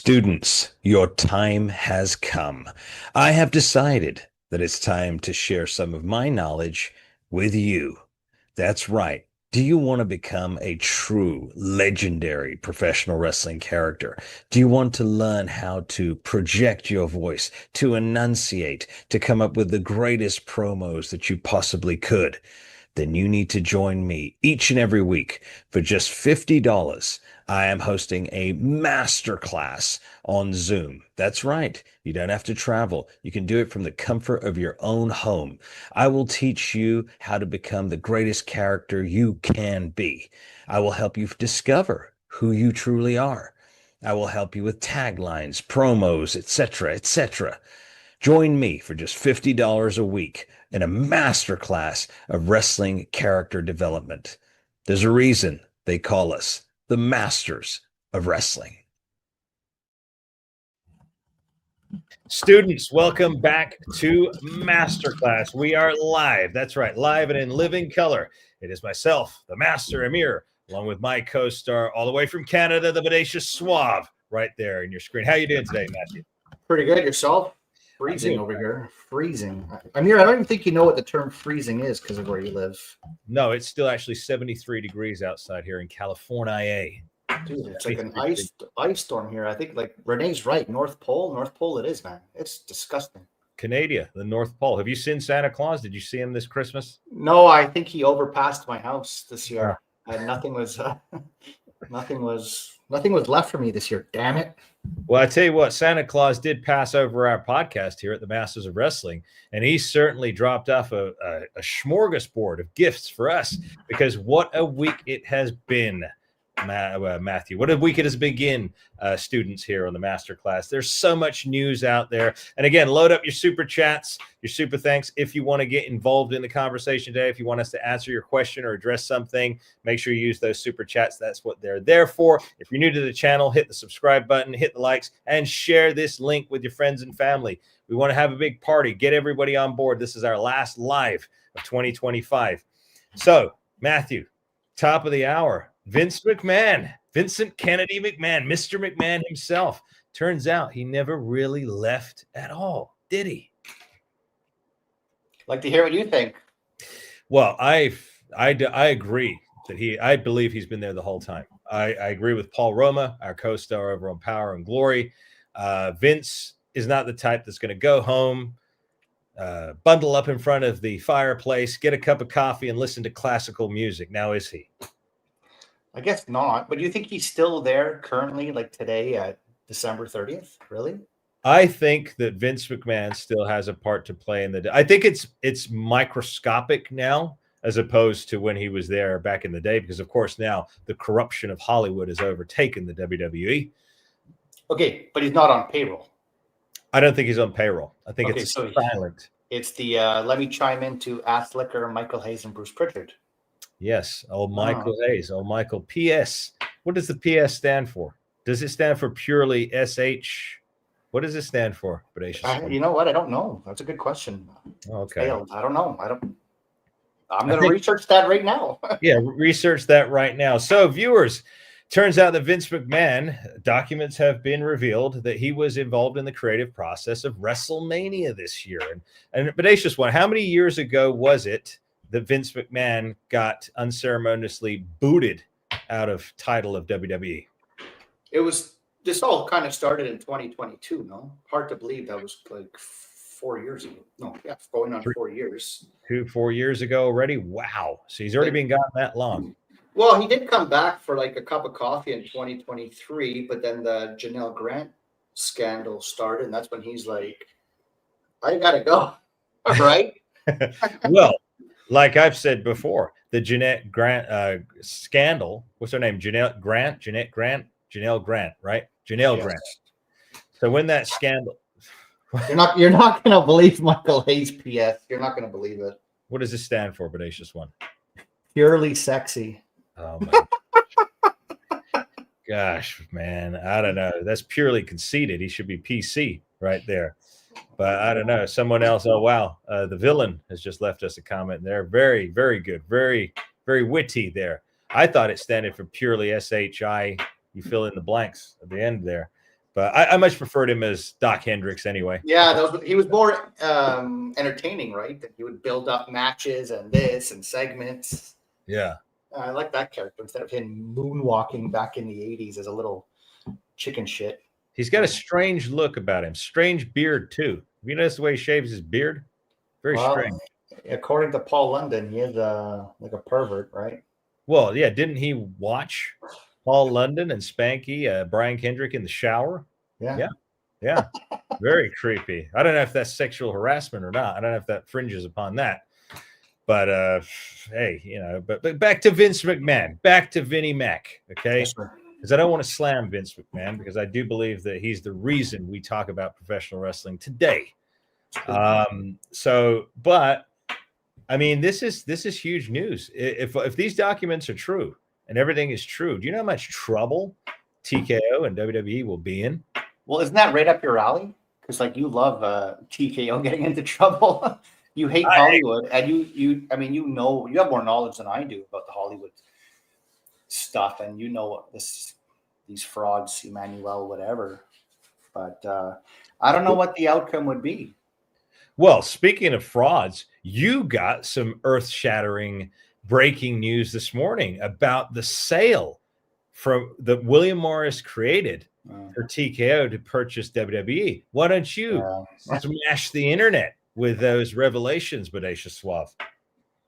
Students, your time has come. I have decided that it's time to share some of my knowledge with you. That's right. Do you want to become a true legendary professional wrestling character? Do you want to learn how to project your voice, to enunciate, to come up with the greatest promos that you possibly could? Then you need to join me each and every week for just $50. I am hosting a masterclass on Zoom. That's right. You don't have to travel. You can do it from the comfort of your own home. I will teach you how to become the greatest character you can be. I will help you discover who you truly are. I will help you with taglines, promos, etc., etc. Join me for just $50 a week in a masterclass of wrestling character development. There's a reason they call us the masters of wrestling. Students, welcome back to Masterclass. We are live. That's right, live and in living color. It is myself, the Master Amir, along with my co-star all the way from Canada, the Bodacious Suave, right there in your screen. How you doing today, Matthew? Pretty good. Yourself? Freezing over here. Freezing. Amir, I don't even think you know what the term freezing is because of where you live. No, it's still actually 73 degrees outside here in California. Dude, it's like an ice storm here. I think like Renee's right. North Pole it is, man. It's disgusting. Canada, the North Pole. Have you seen Santa Claus? Did you see him this Christmas? No, I think he overpassed my house this year. Nothing was left for me this year. Damn it. Well, I tell you what, Santa Claus did pass over our podcast here at the Masters of Wrestling, and he certainly dropped off a smorgasbord of gifts for us, because what a week it has been, Matthew. What a week it has begun, students here on the Masterclass. There's so much news out there. And again, load up your super chats, your super thanks. If you want to get involved in the conversation today, if you want us to answer your question or address something, make sure you use those super chats. That's what they're there for. If you're new to the channel, hit the subscribe button, hit the likes, and share this link with your friends and family. We want to have a big party. Get everybody on board. This is our last live of 2025. So, Matthew, top of the hour. Vince McMahon, Vincent Kennedy McMahon, Mr. McMahon himself. Turns out he never really left at all, did he? Like to hear what you think. Well, I agree that I believe he's been there the whole time. I agree with Paul Roma, our co-star over on Power and Glory. Vince is not the type that's going to go home, bundle up in front of the fireplace, get a cup of coffee, and listen to classical music. Now, is he? I guess not. But do you think he's still there currently, like today at December 30th? Really? I think that Vince McMahon still has a part to play in the. I think it's microscopic now, as opposed to when he was there back in the day, because of course now the corruption of Hollywood has overtaken the WWE. Okay, but he's not on payroll. I don't think he's on payroll. I think it's silent. It's the let me chime in to Ass Liquor, Michael Hayes, and Bruce Pritchard. Yes. Oh, Michael Hayes. Oh, Michael. P.S. What does the P.S. stand for? Does it stand for purely S.H.? What does it stand for? You know what? I don't know. That's a good question. Okay. I don't know. I'm going to research that right now. Yeah, research that right now. So, viewers, turns out that Vince McMahon, documents have been revealed that he was involved in the creative process of WrestleMania this year. And Bodacious One, how many years ago was it that Vince McMahon got unceremoniously booted out of title of WWE? This all kind of started in 2022, no? Hard to believe that was like 4 years ago. No, yeah, going on 4 years. 4 years ago already? Wow. So he's already been gone that long. Well, he did come back for like a cup of coffee in 2023, but then the Janelle Grant scandal started, and that's when he's like, I gotta go. Right? Well, like I've said before, the Jeanette Grant scandal. What's her name? Jeanette Grant, right? Janelle Grant. So when that scandal, you're not gonna believe Michael Hayes. P.S. You're not gonna believe it. What does this stand for, Bodacious One? Purely sexy. Oh my gosh, man! I don't know. That's purely conceited. He should be PC right there. But I don't know. Someone else. Oh, wow. The villain has just left us a comment there. Very, very good. Very, very witty there. I thought it standed for purely SHI. You fill in the blanks at the end there. But I much preferred him as Doc Hendricks anyway. Yeah, he was more entertaining, right? That he would build up matches and this and segments. Yeah. I like that character instead of him moonwalking back in the 80s as a little chicken shit. He's got a strange look about him. Strange beard, too. Have you noticed the way he shaves his beard? Very strange. According to Paul London, he is like a pervert, right? Well, yeah. Didn't he watch Paul London and Spanky, Brian Kendrick in the shower? Yeah. Yeah. Very creepy. I don't know if that's sexual harassment or not. I don't know if that fringes upon that. But hey, but back to Vince McMahon, back to Vinnie Mac, okay? Yes, because I don't want to slam Vince McMahon because I do believe that he's the reason we talk about professional wrestling today. But I mean, this is huge news. If these documents are true and everything is true, do you know how much trouble TKO and WWE will be in? Well, isn't that right up your alley? Because like you love TKO getting into trouble. You hate Hollywood, and you have more knowledge than I do about the Hollywood stuff, and you know these frauds, Emmanuel, whatever. But I don't know what the outcome would be. Well, speaking of frauds, you got some earth-shattering breaking news this morning about the sale that William Morris created for TKO to purchase WWE. Why don't you smash the internet with those revelations, Bodacious Suave?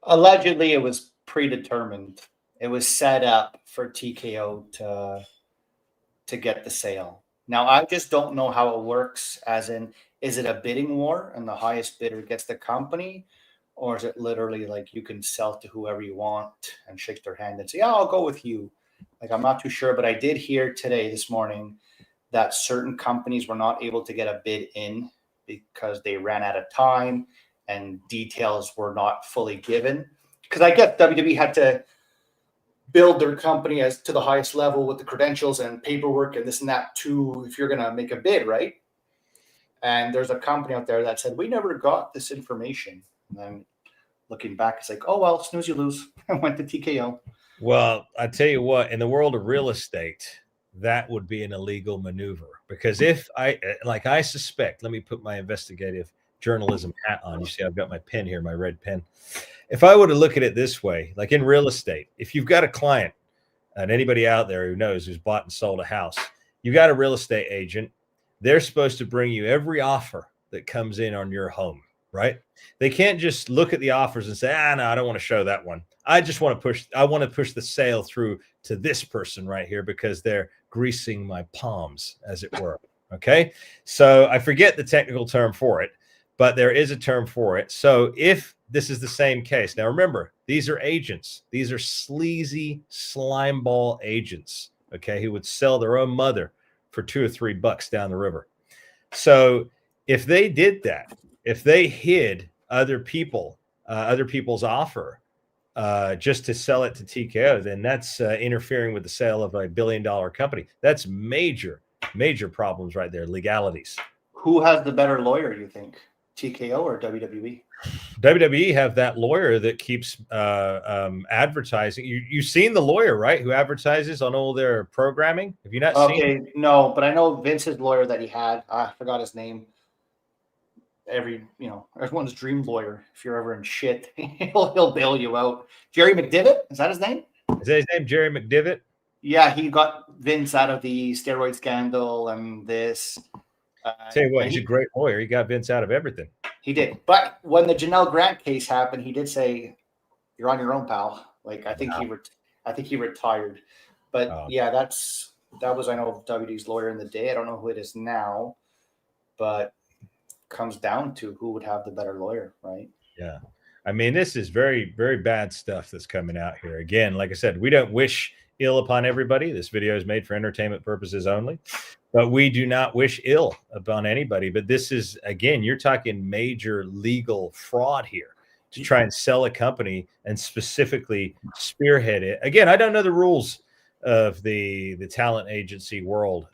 Allegedly, it was predetermined. It was set up for TKO to get the sale. Now, I just don't know how it works, as in, is it a bidding war and the highest bidder gets the company? Or is it literally like you can sell to whoever you want and shake their hand and say, yeah, I'll go with you? Like, I'm not too sure, but I did hear this morning, that certain companies were not able to get a bid in because they ran out of time and details were not fully given. Because I guess WWE had to build their company as to the highest level with the credentials and paperwork and this and that too, if you're going to make a bid, right? And there's a company out there that said, we never got this information. And then looking back, it's like, oh, well, snooze, you lose. I went to TKO. Well, I tell you what, in the world of real estate, that would be an illegal maneuver, because if I suspect, let me put my investigative journalism hat on. You see, I've got my pen here, my red pen. If I were to look at it this way, like in real estate, if you've got a client and anybody out there who knows who's bought and sold a house, you got a real estate agent. They're supposed to bring you every offer that comes in on your home, right? They can't just look at the offers and say, no, I don't want to show that one. I want to push the sale through to this person right here because they're greasing my palms, as it were. Okay. So I forget the technical term for it, but there is a term for it. So if this is the same case, now remember, these are agents. These are sleazy slimeball agents, okay, who would sell their own mother for $2 or $3 down the river. So if they did that, if they hid other people's offer just to sell it to TKO, then that's interfering with the sale of a $1 billion company. That's major problems right there, legalities. Who has the better lawyer, you think? TKO or WWE? WWE have that lawyer that keeps advertising. You've seen the lawyer, right? Who advertises on all their programming. Have you not seen? Okay, no, but I know Vince's lawyer that he had. I forgot his name. Everyone's dream lawyer. If you're ever in shit, he'll bail you out. Jerry McDivitt, is that his name? Is that his name, Jerry McDivitt? Yeah, he got Vince out of the steroid scandal and this. Tell you what, he's a great lawyer. He got Vince out of everything. He did. But when the Janelle Grant case happened, he did say, "You're on your own, pal." Like I think he retired. But yeah, that was, I know, WWE's lawyer in the day. I don't know who it is now, but comes down to who would have the better lawyer, right? Yeah. I mean, this is very, very bad stuff that's coming out here. Again, like I said, we don't wish ill upon everybody. This video is made for entertainment purposes only, but we do not wish ill upon anybody. But this is, again, you're talking major legal fraud here to try and sell a company and specifically spearhead it. Again, I don't know the rules of the talent agency world.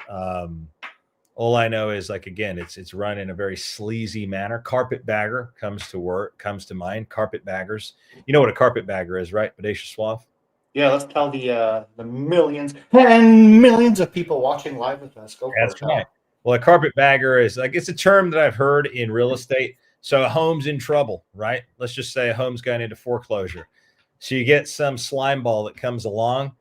All I know is, like, again, it's run in a very sleazy manner. Carpetbagger comes to mind. Carpetbaggers. You know what a carpetbagger is, right? Bodacious Suave? Yeah, let's tell the millions and millions of people watching live with us. That's right. Well, a carpetbagger is like, it's a term that I've heard in real estate. So a home's in trouble, right? Let's just say a home's going into foreclosure. So you get some slime ball that comes along,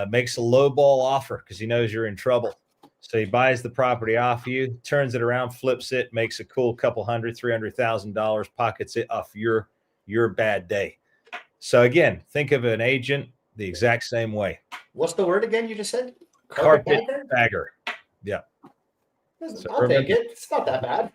makes a low ball offer because he knows you're in trouble. So he buys the property off you, turns it around, flips it, makes a cool couple hundred, $300,000, pockets it off your bad day. So again, think of an agent the exact same way. What's the word again you just said? Carpetbagger. Yeah. So I'll take remember, it. It's not that bad.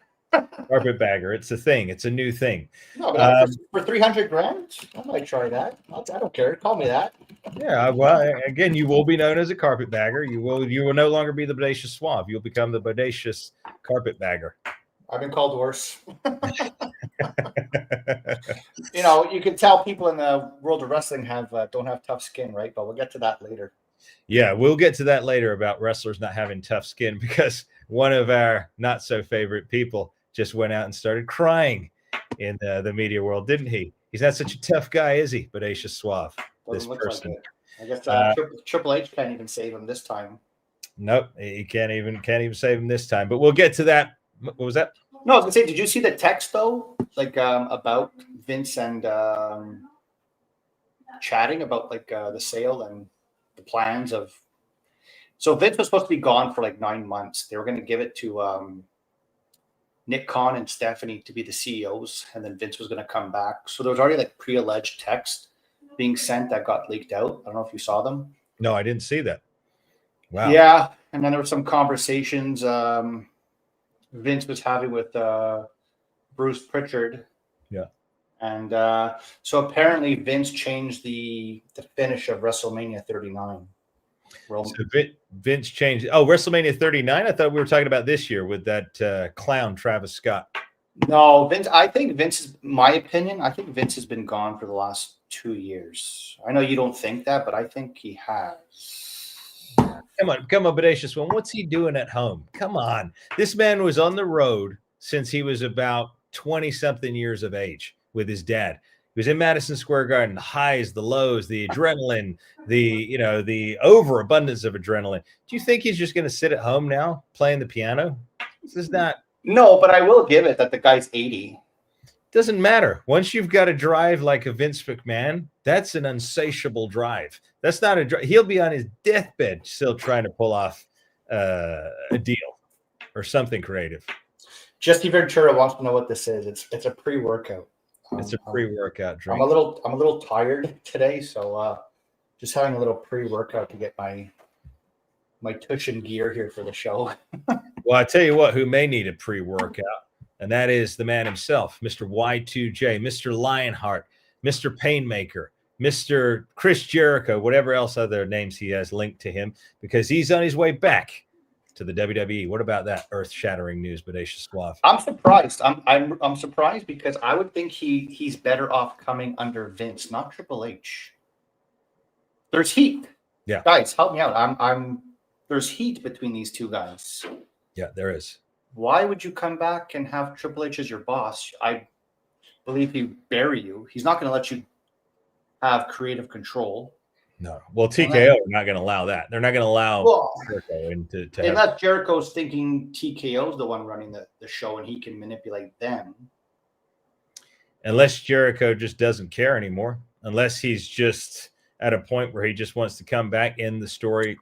carpetbagger. It's a thing. It's a new thing. No, but for 300 grand, I might try that. I don't care. Call me that. Yeah. Well, again, you will be known as a carpetbagger. You will no longer be the bodacious suave. You'll become the bodacious carpetbagger. I've been called worse. You know, you can tell people in the world of wrestling don't have tough skin, right? But we'll get to that later. Yeah, we'll get to that later about wrestlers not having tough skin, because one of our not so favorite people just went out and started crying in the media world, didn't he? He's not such a tough guy, is he? Bodacious suave. This person. Like I guess Triple H can't even save him this time. Nope, he can't even save him this time. But we'll get to that. What was that? No, I was gonna say, did you see the text though? Like about Vince and chatting about like the sale and the plans of. So Vince was supposed to be gone for like 9 months. They were going to give it to Nick Khan and Stephanie to be the CEOs, and then Vince was going to come back. So there was already like pre-alleged text being sent that got leaked out. I don't know if you saw them. No, I didn't see that. Wow. Yeah, and then there were some conversations Vince was having with Bruce Pritchard. Yeah. And so apparently Vince changed the finish of WrestleMania 39. So Vince changed. Oh, WrestleMania 39? I thought we were talking about this year with that clown, Travis Scott. No, Vince. I think my opinion, I think Vince has been gone for the last 2 years. I know you don't think that, but I think he has. Come on, bodacious one. What's he doing at home? Come on. This man was on the road since he was about 20-something years of age with his dad. He was in Madison Square Garden, the highs, the lows, the adrenaline, the overabundance of adrenaline. Do you think he's just going to sit at home now playing the piano? This is not. No, but I will give it that the guy's 80. Doesn't matter. Once you've got a drive like a Vince McMahon, that's an unsatiable drive. That's not a drive. He'll be on his deathbed still trying to pull off a deal or something creative. Jesse Ventura wants to know what this is. It's a pre-workout. It's a pre-workout drink. I'm a little tired today, so just having a little pre-workout to get my tush and gear here for the show. Well, I tell you what, who may need a pre-workout, and that is the man himself, Mr. Y2J, Mr. Lionheart, Mr. Painmaker, Mr. Chris Jericho, whatever else other names he has linked to him, because he's on his way back to the WWE. What about that earth-shattering news, Bodacious Suave? I'm surprised. I'm surprised because I would think he's better off coming under Vince, not Triple H. There's heat. Yeah, guys, help me out. There's heat between these two guys. Yeah, there is. Why would you come back and have Triple H as your boss? I believe he'd bury you. He's not going to let you have creative control. No. Well, TKO are not going to allow that. They're not going to allow Jericho unless Jericho's thinking TKO's the one running the show and he can manipulate them. Unless Jericho just doesn't care anymore. Unless he's just at a point where he just wants to come back in the story.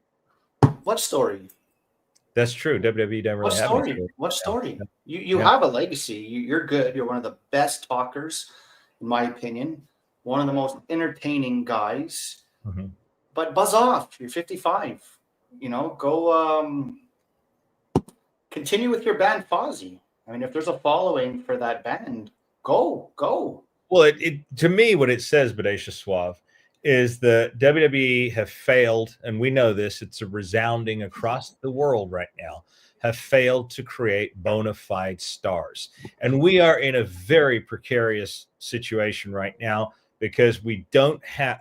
What story? That's true. WWE doesn't really have a story. What story? You have a legacy. You're good. You're one of the best talkers, in my opinion. One of the most entertaining guys. Mm-hmm. But buzz off. You're 55. Go continue with your band Fozzy. I mean, if there's a following for that band, go. Well, it to me, what it says, Bodacious Suave, is the WWE have failed, and we know this, it's a resounding across the world right now, have failed to create bona fide stars. And we are in a very precarious situation right now because we don't have,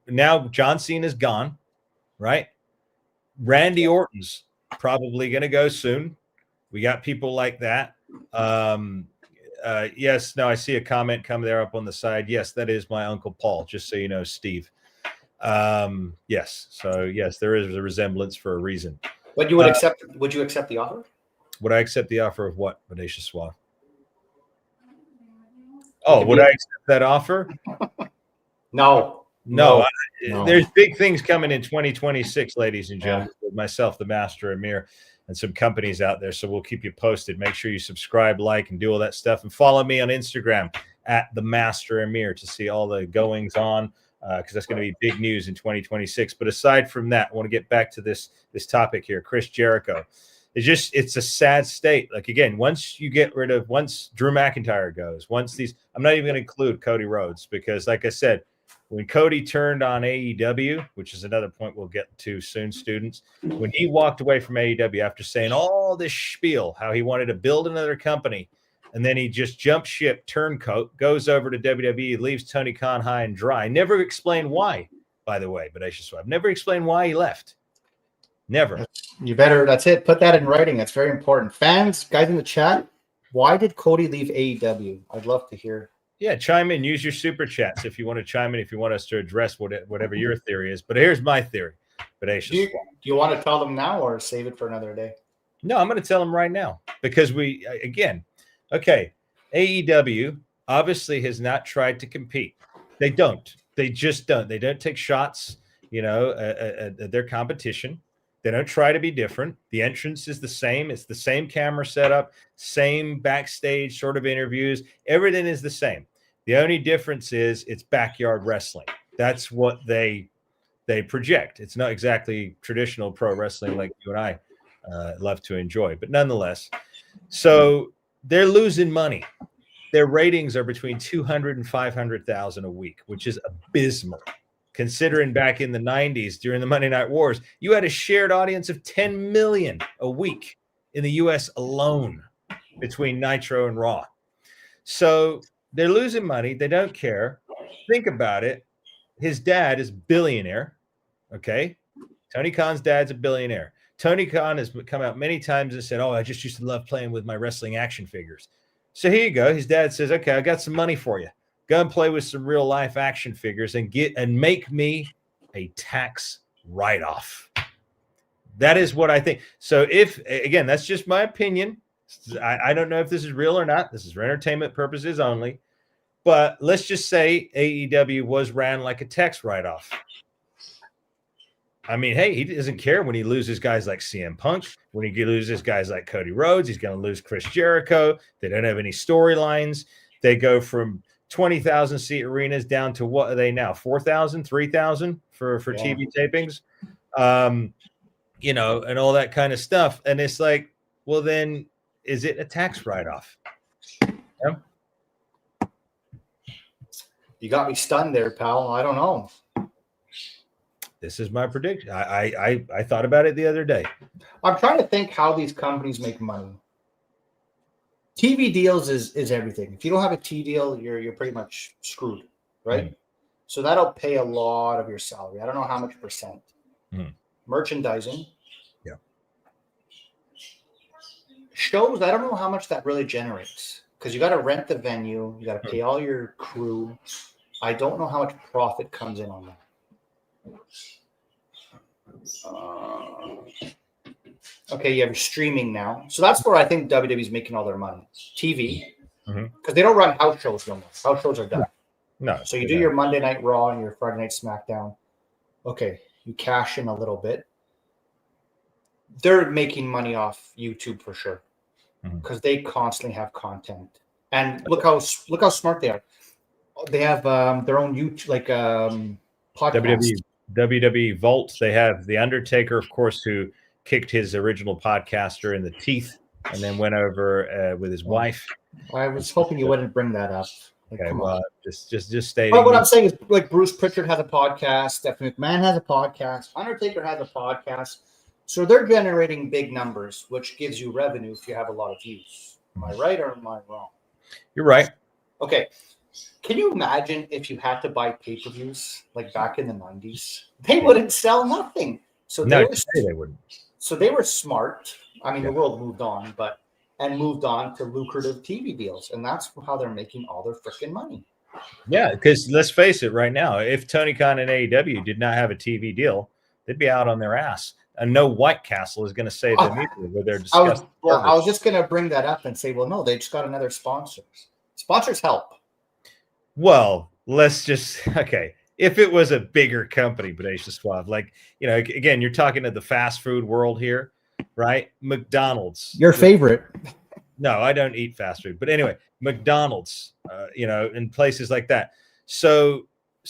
now John Cena's gone, right? Randy Orton's probably going to go soon. We got people like that. Yes, no, I see a comment come there up on the side. Yes, that is my Uncle Paul, just so you know, Steve. Yes. So yes, there is a resemblance for a reason. But you would accept the offer? Would I accept the offer of what, Bodacious Suave? We Oh, could would be- I accept that offer? No. No, No. there's big things coming in 2026, ladies and gentlemen, with myself, the Master Amir, and some companies out there. So we'll keep you posted. Make sure you subscribe, like, and do all that stuff. And follow me on Instagram at the Master Amir to see all the goings on, because that's going to be big news in 2026. But aside from that, I want to get back to this topic here. Chris Jericho. It's a sad state. Like, again, once Drew McIntyre goes, I'm not even going to include Cody Rhodes, because like I said, when Cody turned on AEW, which is another point we'll get to soon, students, when he walked away from AEW after saying all this spiel, how he wanted to build another company, and then he just jumped ship, turncoat, goes over to WWE, leaves Tony Khan high and dry. Never explained why, by the way, but I should never explained why he left. Never. You better, that's it. Put that in writing. That's very important. Fans, guys in the chat, why did Cody leave AEW? I'd love to hear. Yeah, chime in. Use your super chats if you want to chime in, if you want us to address whatever your theory is. But here's my theory. Do you want to tell them now or save it for another day? No, I'm going to tell them right now, because AEW obviously has not tried to compete. They don't. They just don't. They don't take shots, at their competition. They don't try to be different. The entrance is the same. It's the same camera setup, same backstage sort of interviews. Everything is the same. The only difference is it's backyard wrestling. That's what they project. It's not exactly traditional pro wrestling like you and I love to enjoy, but nonetheless. So they're losing money. Their ratings are between 200 and 500,000 a week, which is abysmal. Considering back in the 90s during the Monday Night Wars, you had a shared audience of 10 million a week in the U.S. alone between Nitro and Raw. So they're losing money. They don't care. Think about it. His dad is billionaire. Okay. Tony Khan's dad's a billionaire. Tony Khan has come out many times and said, I just used to love playing with my wrestling action figures. So here you go. His dad says, okay, I got some money for you. Go and play with some real life action figures and make me a tax write-off. That is what I think. So again, that's just my opinion. I don't know if this is real or not. This is for entertainment purposes only. But let's just say AEW was ran like a tax write-off. I mean, hey, he doesn't care when he loses guys like CM Punk, when he loses guys like Cody Rhodes. He's going to lose Chris Jericho. They don't have any storylines. They go from 20,000 seat arenas down to what are they now? 4,000, 3,000 for TV tapings, and all that kind of stuff. And it's like, well, then is it a tax write-off? Yeah. You got me stunned there, pal. I don't know. This is my prediction. I thought about it the other day. I'm trying to think how these companies make money. TV deals is everything. If you don't have a TV deal, you're pretty much screwed, right? Mm. So that'll pay a lot of your salary. I don't know how much percent. Mm. Merchandising. Yeah. Shows, I don't know how much that really generates, because you got to rent the venue, you got to pay all your crew. I don't know how much profit comes in on that. Okay, you have streaming now. So that's where I think WWE is making all their money. TV. Because they don't run house shows no more. House shows are done. No. So you do your Monday Night Raw and your Friday Night SmackDown. Okay, you cash in a little bit. They're making money off YouTube for sure. Because they constantly have content. And look how smart they are. They have their own YouTube, like podcast. WWE Vault. They have The Undertaker, of course, who kicked his original podcaster in the teeth and then went over with his wife. I was hoping you wouldn't bring that up. Like, okay, well, just stating. But what I'm saying is, like, Bruce Pritchard has a podcast, Stephanie McMahon has a podcast, Undertaker has a podcast. So they're generating big numbers, which gives you revenue if you have a lot of views. Am I right or am I wrong? You're right. Okay. Can you imagine if you had to buy pay-per-views like back in the 90s? They wouldn't sell nothing. So they wouldn't. So they were smart. I mean, the world moved on, moved on to lucrative TV deals, and that's how they're making all their freaking money. Yeah, because let's face it, right now, if Tony Khan and AEW did not have a TV deal, they'd be out on their ass. And no White Castle is going to save them either with their I was disgusting I was burgers. just gonna bring that up and say, well, no, they just got another sponsor. Sponsors help. Well, let's just okay. If it was a bigger company, Bodacious Suave, like again, you're talking to the fast food world here, right? McDonald's. Your favorite. No, I don't eat fast food, but anyway, McDonald's, in places like that. So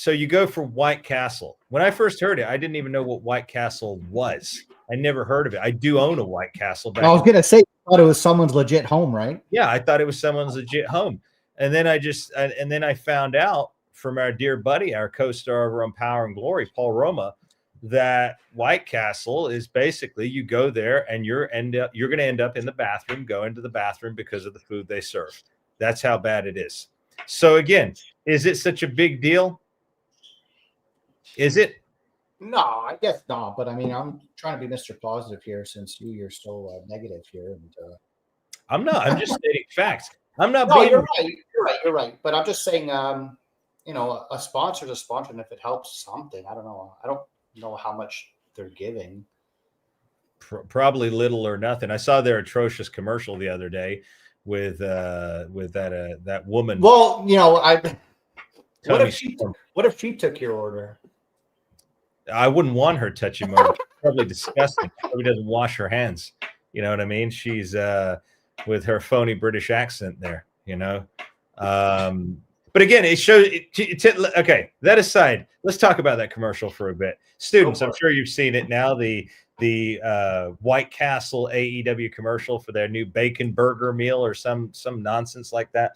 you go for White Castle. When I first heard it, I didn't even know what White Castle was. I never heard of it. I do own a White Castle I back. was gonna say, I thought it was someone's legit home, right? Yeah, I thought it was someone's legit home. And then I found out from our dear buddy, our co-star over on Power and Glory, Paul Roma, that White Castle is basically you go there and you're going to end up in the bathroom, go into the bathroom because of the food they serve. That's how bad it is. So again, is it such a big deal? Is it? No, I guess not. But I mean, I'm trying to be Mr. Positive here since you're so negative here. And I'm not. I'm just stating facts. I'm not no, being. you're right. But I'm just saying, a sponsor's a sponsor, and if it helps something, I don't know. I don't know how much they're giving. Probably little or nothing. I saw their atrocious commercial the other day with that woman. Well, what if she took your order? I wouldn't want her touching my. Probably disgusting. She probably doesn't wash her hands. You know what I mean? She's with her phony British accent there. But again, it shows. Okay, that aside, let's talk about that commercial for a bit. Students, I'm sure you've seen it now. The White Castle AEW commercial for their new bacon burger meal or some nonsense like that.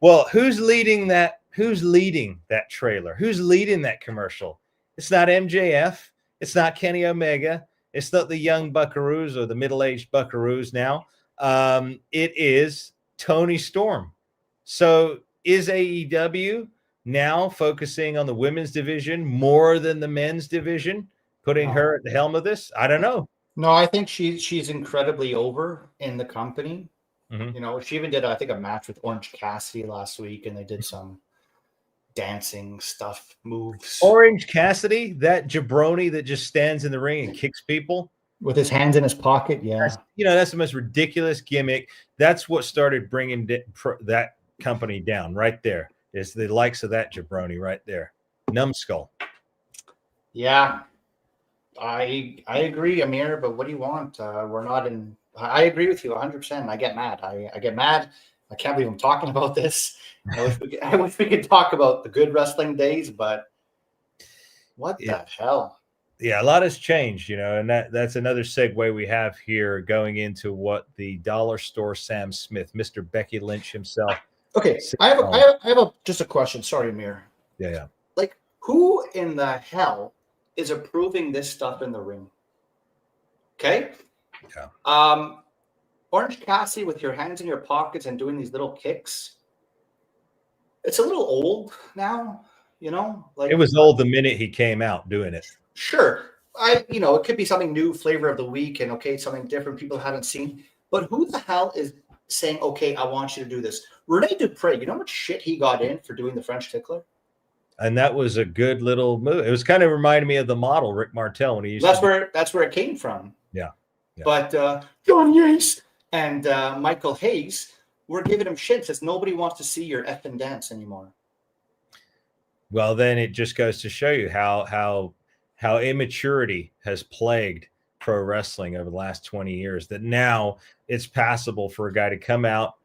Well, who's leading that? Who's leading that trailer? Who's leading that commercial? It's not MJF. It's not Kenny Omega. It's not the young buckaroos or the middle-aged buckaroos now. It is Tony Storm. So is AEW now focusing on the women's division more than the men's division, putting her at the helm of this? I don't know. No, I think she's incredibly over in the company. Mm-hmm. She even did, I think, a match with Orange Cassidy last week, and they did some dancing stuff, moves. Orange Cassidy, that jabroni that just stands in the ring and kicks people with his hands in his pocket. Yeah, that's the most ridiculous gimmick. That's what started bringing that company down right there. Is the likes of that jabroni right there, numbskull. Yeah, I agree, Amir. But what do you want? We're not in. I agree with you 100%. I get mad. I get mad. I can't believe I'm talking about this. I wish we could talk about the good wrestling days, but what the hell? Yeah, a lot has changed, and that's another segue we have here going into what the dollar store Sam Smith, Mr. Becky Lynch himself. Okay, I have just a question. Sorry, Amir. Yeah. Like, who in the hell is approving this stuff in the ring? Okay. Yeah. Orange Cassidy with your hands in your pockets and doing these little kicks. It's a little old now, like it was old the minute he came out doing it. Sure. It could be something new, flavor of the week, and something different people haven't seen. But who the hell is saying, okay, I want you to do this? Rene Dupree, you know how much shit he got in for doing the French tickler? And that was a good little move. It was kind of reminded me of the model, Rick Martel, when he used that's where it came from. Yeah. But John Yates and Michael Hayes were giving him shit since nobody wants to see your effing dance anymore. Well, then it just goes to show you how immaturity has plagued pro wrestling over the last 20 years, that now it's passable for a guy to come out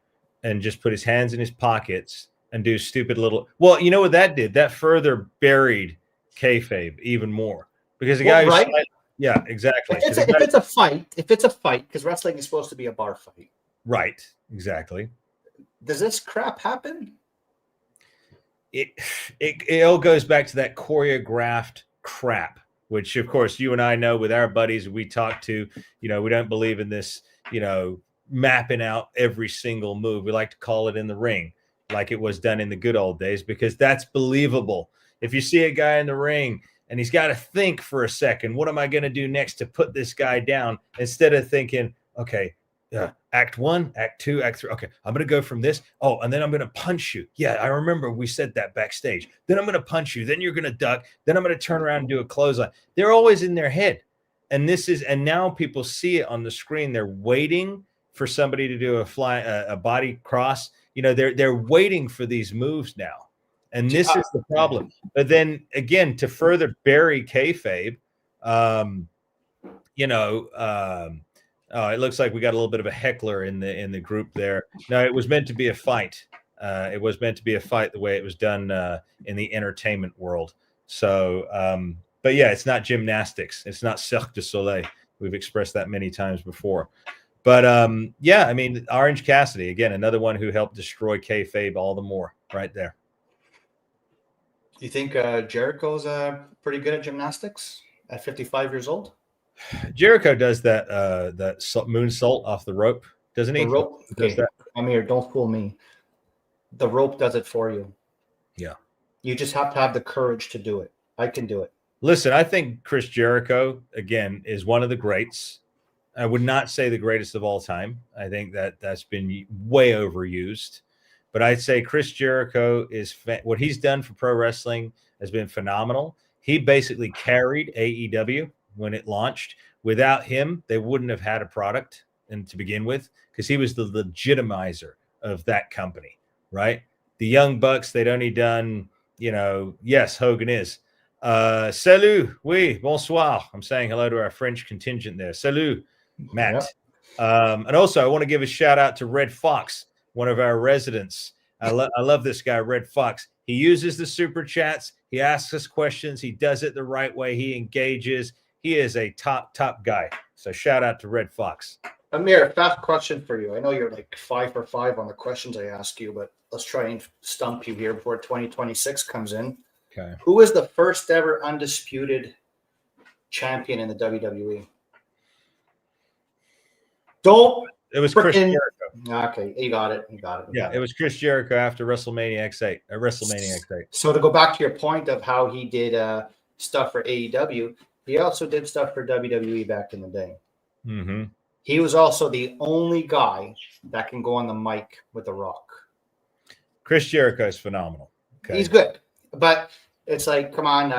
and just put his hands in his pockets and do stupid little. Well, you know what that did? That further buried kayfabe even more, because the guy who's right? Yeah, exactly. If it's a fight, because wrestling is supposed to be a bar fight. Right, exactly. Does this crap happen? It all goes back to that choreographed crap, which of course you and I know with our buddies we talk to, we don't believe in this, mapping out every single move. We like to call it in the ring, like it was done in the good old days, because that's believable. If you see a guy in the ring and he's got to think for a second, what am I going to do next to put this guy down? Instead of thinking, okay, act 1, act 2, act 3. Okay, I'm going to go from this. Oh, and then I'm going to punch you. Yeah, I remember we said that backstage. Then I'm going to punch you. Then you're going to duck. Then I'm going to turn around and do a clothesline. They're always in their head. And now people see it on the screen. They're waiting for somebody to do a body cross. They're waiting for these moves now. And this is the problem. But then again, to further bury kayfabe, it looks like we got a little bit of a heckler in the group there. No, it was meant to be a fight. It was meant to be a fight the way it was done in the entertainment world. So, but yeah, it's not gymnastics. It's not Cirque du Soleil. We've expressed that many times before. But yeah, I mean, Orange Cassidy, again, another one who helped destroy kayfabe all the more right there. You think Jericho's pretty good at gymnastics at 55 years old? Jericho does that moonsault off the rope, doesn't he? The rope. Okay. Amir, don't fool me. The rope does it for you. Yeah. You just have to have the courage to do it. I can do it. Listen, I think Chris Jericho, again, is one of the greats. I would not say the greatest of all time. I think that's been way overused. But I'd say Chris Jericho what he's done for pro wrestling has been phenomenal. He basically carried AEW when it launched. Without him, they wouldn't have had a product to begin with, because he was the legitimizer of that company, right? The Young Bucks, they'd only done, yes, Hogan is. Salut, oui, bonsoir. I'm saying hello to our French contingent there. Salut, Matt. Yep. And also, I want to give a shout out to Red Fox, one of our residents. I love this guy, Red Fox. He uses the super chats. He asks us questions. He does it the right way. He engages. He is a top guy. So shout out to Red Fox. Amir, fast question for you. I know you're like 5 for 5 on the questions I ask you, but let's try and stump you here before 2026 comes in. Okay. Who is the first ever undisputed champion in the WWE? It was Chris Jericho. Okay, you got it. It was Chris Jericho after WrestleMania X8. WrestleMania X8. So to go back to your point of how he did stuff for AEW, he also did stuff for WWE back in the day. Mm-hmm. He was also the only guy that can go on the mic with The Rock. Chris Jericho is phenomenal. Okay. He's good, but it's like, come on,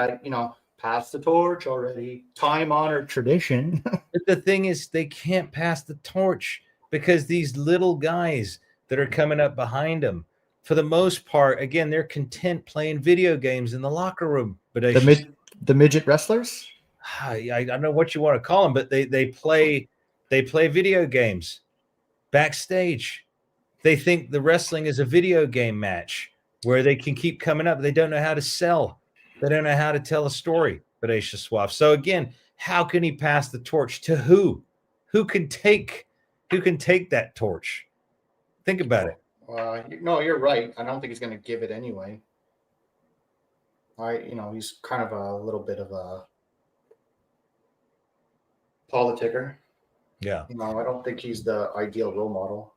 pass the torch already. Time-honored tradition. But the thing is, they can't pass the torch because these little guys that are coming up behind them, for the most part, again, they're content playing video games in the locker room. But the midget wrestlers? I don't know what you want to call them, but they play video games backstage. They think the wrestling is a video game match where they can keep coming up. They don't know how to sell. They don't know how to tell a story. But Aisha Swaff. So again, how can he pass the torch to who? Who can take that torch? Think about it. No, you're right. I don't think he's going to give it anyway. He's kind of a little bit of a politicker. Yeah. I don't think he's the ideal role model.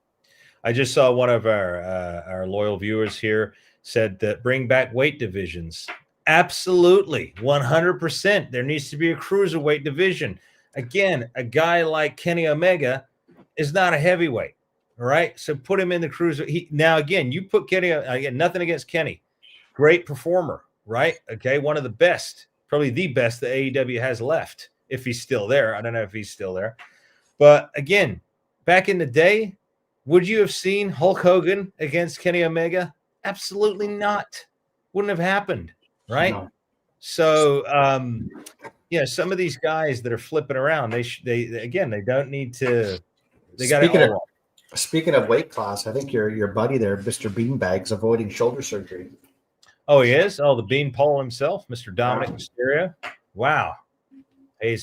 I just saw one of our loyal viewers here said that bring back weight divisions. Absolutely, 100%. There needs to be a cruiserweight division. Again, a guy like Kenny Omega is not a heavyweight, all right? So put him in the cruiser. Now, again, you put Kenny, again, nothing against Kenny. Great performer, right? Okay, one of the best, probably the best that AEW has left, if he's still there. I don't know if he's still there. But again, back in the day, would you have seen Hulk Hogan against Kenny Omega? Absolutely not. Wouldn't have happened, right? No. So, some of these guys that are flipping around, they don't need to. They got it. Speaking of weight class, I think your buddy there, Mr. Beanbag's avoiding shoulder surgery. Oh, he is? Oh, the Beanpole himself, Mr. Dominic Mysterio. Wow.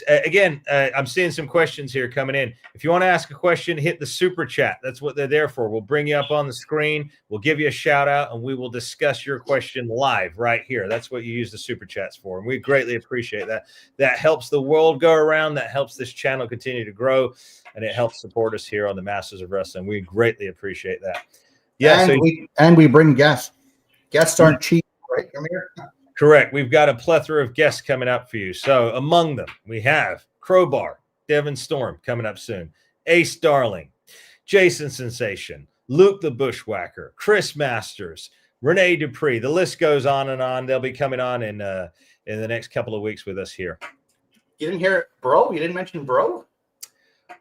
Again, I'm seeing some questions here coming in. If you want to ask a question, hit the super chat. That's what they're there for. We'll bring you up on the screen. We'll give you a shout out, and we will discuss your question live right here. That's what you use the super chats for, and we greatly appreciate that. That helps the world go around. That helps this channel continue to grow, and it helps support us here on the Masters of Wrestling. We greatly appreciate that. Yeah, and we bring guests. Guests aren't cheap, right, Amir? Correct. We've got a plethora of guests coming up for you. So among them, we have Crowbar, Devin Storm coming up soon, Ace Darling, Jason Sensation, Luke the Bushwhacker, Chris Masters, Renee Dupree. The list goes on and on. They'll be coming on in the next couple of weeks with us here. You didn't hear bro? You didn't mention bro?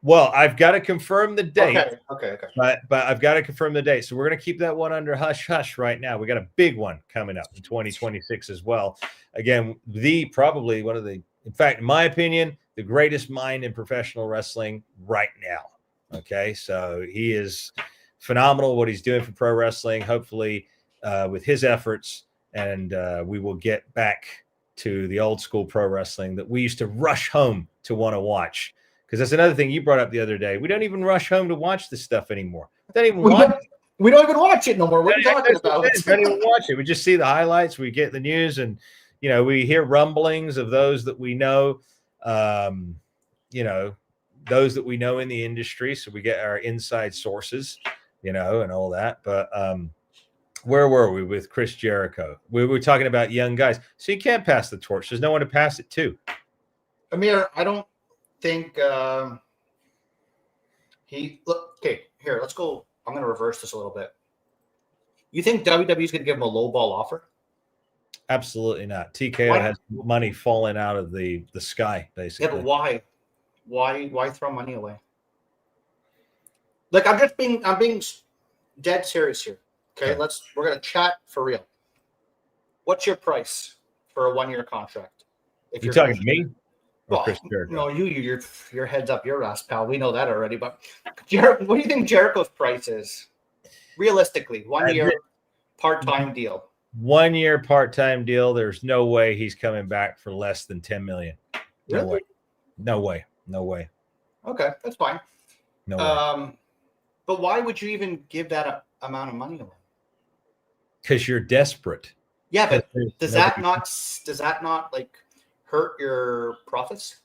Well, I've got to confirm the date. Okay. But I've got to confirm the date. So we're going to keep that one under hush hush right now. We got a big one coming up in 2026 as well. Again, probably one of the, in fact, in my opinion, the greatest mind in professional wrestling right now. Okay, so he is phenomenal what he's doing for pro wrestling. Hopefully, with his efforts, and we will get back to the old school pro wrestling that we used to rush home to want to watch. Because that's another thing you brought up the other day. We don't even rush home to watch this stuff anymore. We don't even watch it no more. What are you talking about? We don't even watch it. We just see the highlights. We get the news, and we hear rumblings of those that we know. Those that we know in the industry. So we get our inside sources, and all that. But where were we with Chris Jericho? We were talking about young guys. So you can't pass the torch. There's no one to pass it to. Amir, I don't think okay, here, let's go. I'm going to reverse this a little bit. You think WWE is going to give him a low ball offer? Absolutely not. TKO has money falling out of the sky, basically. Yeah, but why? Why throw money away? Like, I'm being dead serious here. Okay, we're going to chat for real. What's your price for a 1-year contract? If you're talking to me? Well, no, your head's up your ass, pal. We know that already. But what do you think Jericho's price is? Realistically, 1 year part-time deal. 1 year part-time deal. There's no way he's coming back for less than $10 million. No Really? way. No way. No way. Okay, that's fine. No way. But why would you even give that amount of money away? Because you're desperate. Yeah, but does that not like hurt your profits?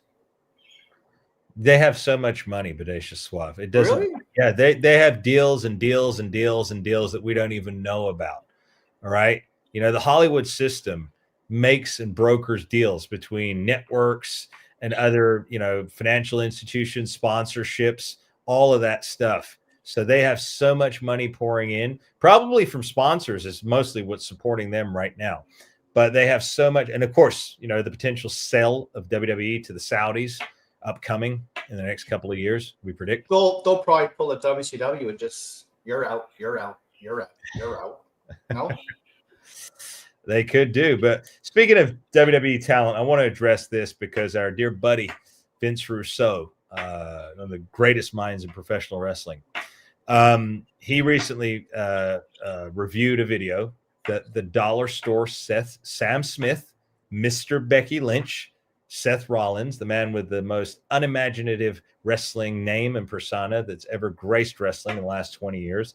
They have so much money, Bodacious Suave. It doesn't. Really? Yeah, they have deals and deals and deals and deals that we don't even know about. All right. The Hollywood system makes and brokers deals between networks and other, financial institutions, sponsorships, all of that stuff. So they have so much money pouring in, probably from sponsors is mostly what's supporting them right now. But they have so much. And of course, the potential sale of WWE to the Saudis upcoming in the next couple of years, we predict. They'll probably pull a WCW and just, you're out. No? They could do. But speaking of WWE talent, I want to address this because our dear buddy, Vince Russo, one of the greatest minds in professional wrestling, he recently reviewed a video that the Dollar Store Sam Smith, Mr. Becky Lynch, Seth Rollins, the man with the most unimaginative wrestling name and persona that's ever graced wrestling in the last 20 years.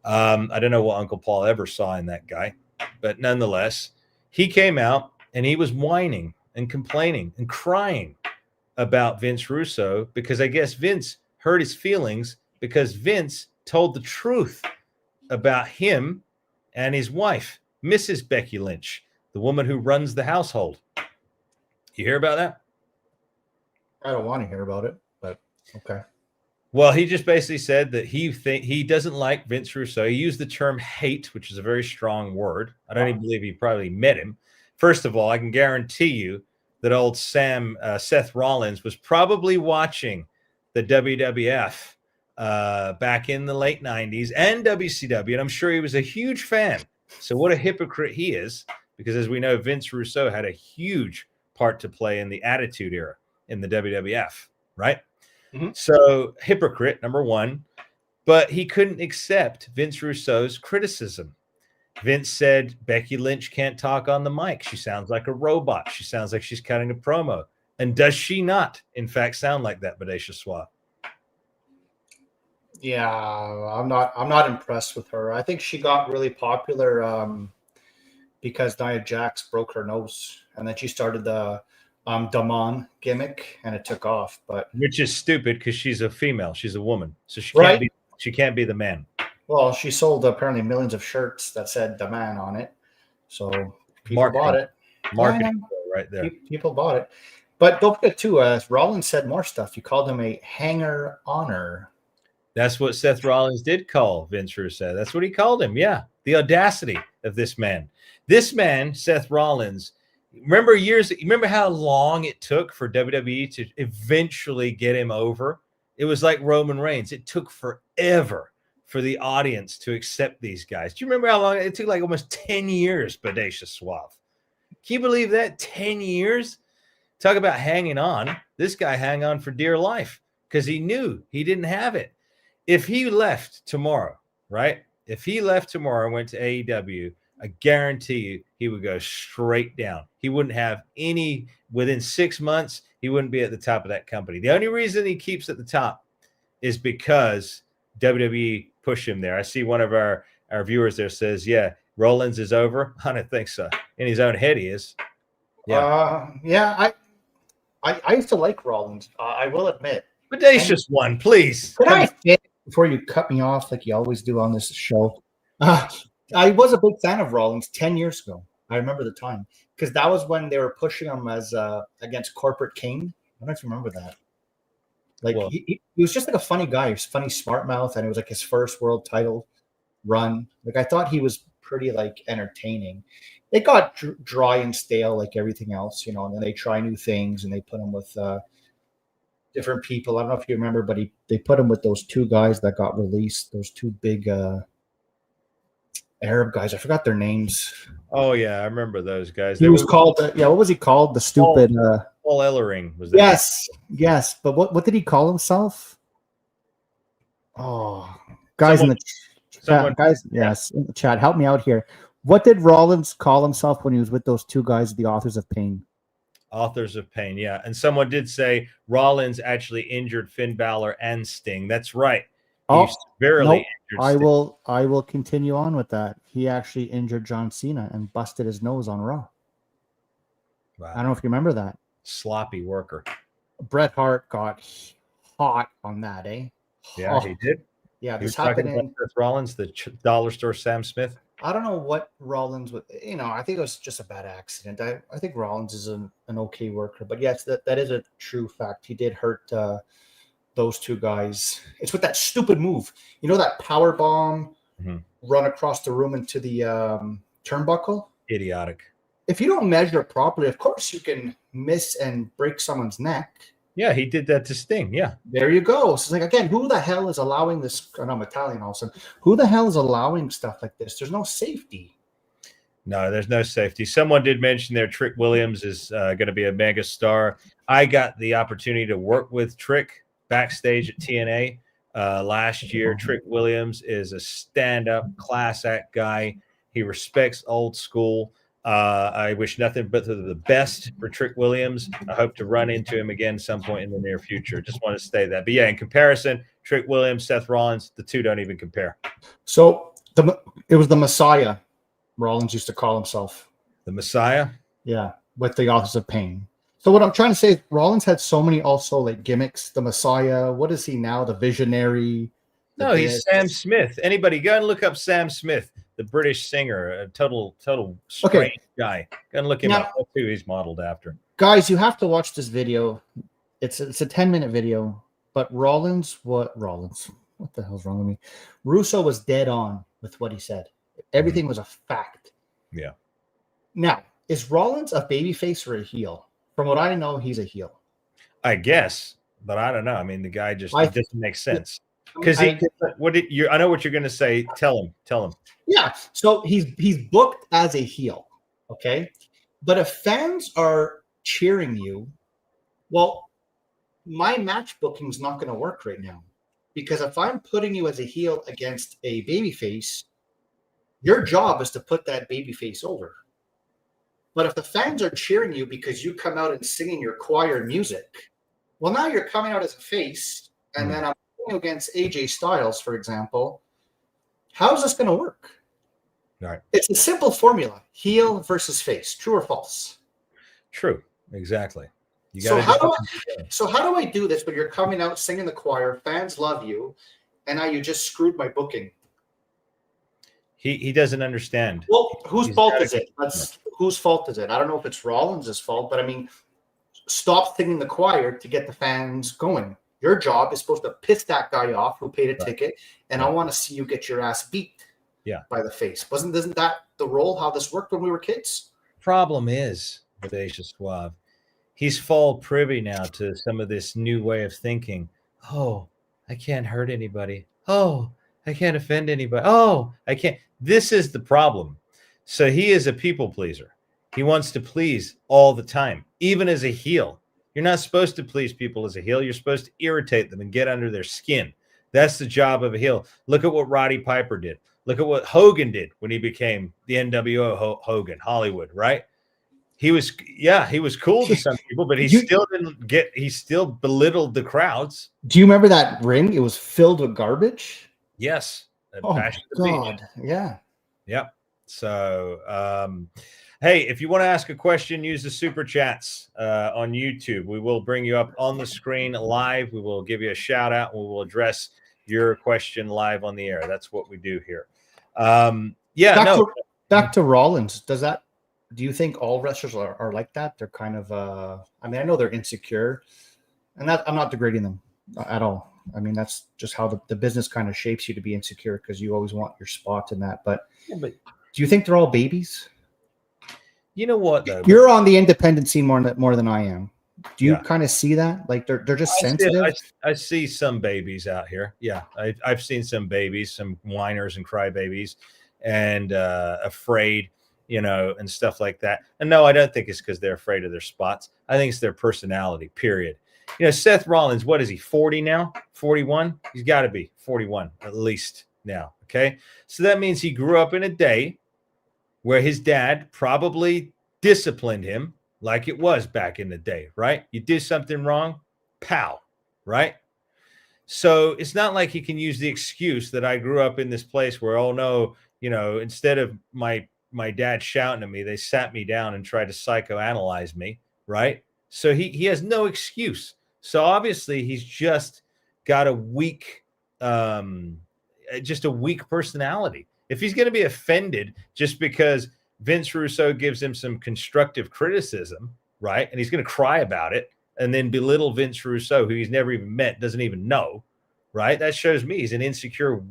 I don't know what Uncle Paul ever saw in that guy, but nonetheless, he came out and he was whining and complaining and crying about Vince Russo because I guess Vince hurt his feelings because Vince told the truth about him and his wife, Mrs. Becky Lynch, the woman who runs the household. You hear about that? I don't want to hear about it, but okay. Well, he just basically said that he doesn't like Vince Russo. He used the term hate, which is a very strong word. I don't even believe he probably met him. First of all, I can guarantee you that old Seth Rollins was probably watching the WWF back in the late 90s and WCW, and I'm sure he was a huge fan. So what a hypocrite he is, because as we know, Vince Russo had a huge part to play in the Attitude Era in the WWF, right? Mm-hmm. So hypocrite, number one, but he couldn't accept Vince Russo's criticism. Vince said, Becky Lynch can't talk on the mic. She sounds like a robot. She sounds like she's cutting a promo. And does she not, in fact, sound like that, Bodacious Suave? Yeah, I'm not impressed with her. I think she got really popular because Nia Jax broke her nose, and then she started the Damon gimmick, and it took off. But which is stupid because she's a female, she's a woman, so she can't be the man. Well, she sold apparently millions of shirts that said "the man" on it, so people bought it. Marketing, right there. People bought it, but don't forget too. Rollins said more stuff. You called him a hanger-oner. That's what Seth Rollins did call Vince Russo. That's what he called him. Yeah, the audacity of this man. This man, Seth Rollins, Remember how long it took for WWE to eventually get him over? It was like Roman Reigns. It took forever for the audience to accept these guys. Do you remember how long it took? Like almost 10 years, Bodacious Suave. Can you believe that? 10 years? Talk about hanging on. This guy hang on for dear life because he knew he didn't have it. If he left tomorrow, right? If he left tomorrow and went to AEW, I guarantee you he would go straight down. He wouldn't have any, within 6 months, he wouldn't be at the top of that company. The only reason he keeps at the top is because WWE pushed him there. I see one of our viewers there says, yeah, Rollins is over. I don't think so. In his own head, he is. Yeah. I used to like Rollins. I will admit. Bodacious one, please. Could I fit before you cut me off like you always do on this show? I was a big fan of Rollins 10 years ago. I remember the time because that was when they were pushing him as against Corporate King. I don't know if you remember that. Like he was just like a funny guy. He was funny, smart mouth, and it was like his first world title run. Like I thought he was pretty like entertaining. It got dry and stale like everything else, you know. And then they try new things and they put him with different people. I don't know if you remember, but they put him with those two guys that got released. Those two big Arab guys. I forgot their names. Oh yeah, I remember those guys. He was called. What was he called? The stupid. Paul Ellering was that? Yes. But what did he call himself? Oh, guys in the chat. Guys, yes, in the chat. Help me out here. What did Rollins call himself when he was with those two guys, the Authors of Pain? Authors of Pain, yeah. And someone did say Rollins actually injured Finn Balor and Sting. That's right. He severely injured Sting. I will continue on with that. He actually injured John Cena and busted his nose on Raw. Wow. I don't know if you remember that. Sloppy worker. Bret Hart got hot on that, eh? Yeah, he did. Yeah, this happened in Seth Rollins, the dollar store Sam Smith. I don't know what Rollins would, you know, I think it was just a bad accident. I think Rollins is an okay worker, but yes, that is a true fact. He did hurt those two guys. It's with that stupid move. You know, that power bomb run across the room into the turnbuckle? Idiotic. If you don't measure properly, of course you can miss and break someone's neck. Yeah, he did that to Sting. Yeah. There you go. So it's like, again, who the hell is allowing this? And I'm Italian also. Who the hell is allowing stuff like this? There's no safety. No, there's no safety. Someone did mention there Trick Williams is going to be a mega star. I got the opportunity to work with Trick backstage at TNA last year. Trick Williams is a stand-up class act guy. He respects old school. I wish nothing but the best for Trick Williams. I hope to run into him again some point in the near future. Just want to say that. But yeah, in comparison, Trick Williams, Seth Rollins, the two don't even compare. So it was the Messiah, Rollins used to call himself. The Messiah? Yeah, with the Authors of Pain. So what I'm trying to say is Rollins had so many also like gimmicks. The Messiah, what is he now? The Visionary? No, he's Sam Smith. Anybody go and look up Sam Smith, the British singer, a total strange guy. Go and look him up. That's who he's modeled after. Guys, you have to watch this video. It's a 10-minute video. But Rollins? What the hell's wrong with me? Russo was dead on with what he said. Everything was a fact. Yeah. Now, is Rollins a babyface or a heel? From what I know, he's a heel. I guess, but I don't know. I mean, the guy just it doesn't make sense. Because I know what you're going to say. Tell him. Yeah. So he's booked as a heel. Okay. But if fans are cheering you, well, my match booking is not going to work right now. Because if I'm putting you as a heel against a babyface, your job is to put that babyface over. But if the fans are cheering you because you come out and singing your choir music, well, now you're coming out as a face, and then I'm against AJ Styles, for example. How's this going to work? Right. It's a simple formula: heel versus face. True or false? True. Exactly. So how do I do this when you're coming out singing the choir, fans love you, and now you just screwed my booking? He doesn't understand. Well, whose fault is it? Whose fault is it? I don't know if it's Rollins' fault, but I mean, stop singing the choir to get the fans going. Your job is supposed to piss that guy off who paid a ticket, and I want to see you get your ass beat by the face. Isn't that the role, how this worked when we were kids? Problem is, Bodacious Suave. He's fall privy now to some of this new way of thinking. Oh, I can't hurt anybody. Oh, I can't offend anybody. Oh, I can't. This is the problem. So he is a people pleaser. He wants to please all the time, even as a heel. You're not supposed to please people as a heel. You're supposed to irritate them and get under their skin. That's the job of a heel. Look at what Roddy Piper did. Look at what Hogan did when he became the NWO Hogan, Hollywood, right? He was, yeah, he was cool to some people, but he still belittled the crowds. Do you remember that ring? It was filled with garbage. Yes. Oh my God. Yeah. Yep. So, hey, if you want to ask a question, use the super chats on YouTube. We will bring you up on the screen live. We will give you a shout out. We will address your question live on the air. That's what we do here. Back to Rollins. Do you think all wrestlers are like that? They're kind of, I mean, I know they're insecure, and I'm not degrading them at all. I mean, that's just how the business kind of shapes you to be insecure because you always want your spot in that. But do you think they're all babies? You know what, though? You're on the independent scene more than I am. Do you kind of see that? Like they're just sensitive? I see some babies out here. Yeah, I've seen some babies, some whiners and crybabies, and afraid, and stuff like that. And no, I don't think it's because they're afraid of their spots. I think it's their personality, period. Seth Rollins, what is he, 40 now? 41? He's got to be 41 at least now, okay? So that means he grew up in a day where his dad probably disciplined him like it was back in the day, right? You did something wrong, pow, right? So it's not like he can use the excuse that I grew up in this place where, oh no, instead of my dad shouting at me, they sat me down and tried to psychoanalyze me, right? So he has no excuse. So obviously he's just got a weak personality. If he's going to be offended just because Vince Russo gives him some constructive criticism, right? And he's going to cry about it and then belittle Vince Russo, who he's never even met, doesn't even know, right? That shows me he's an insecure,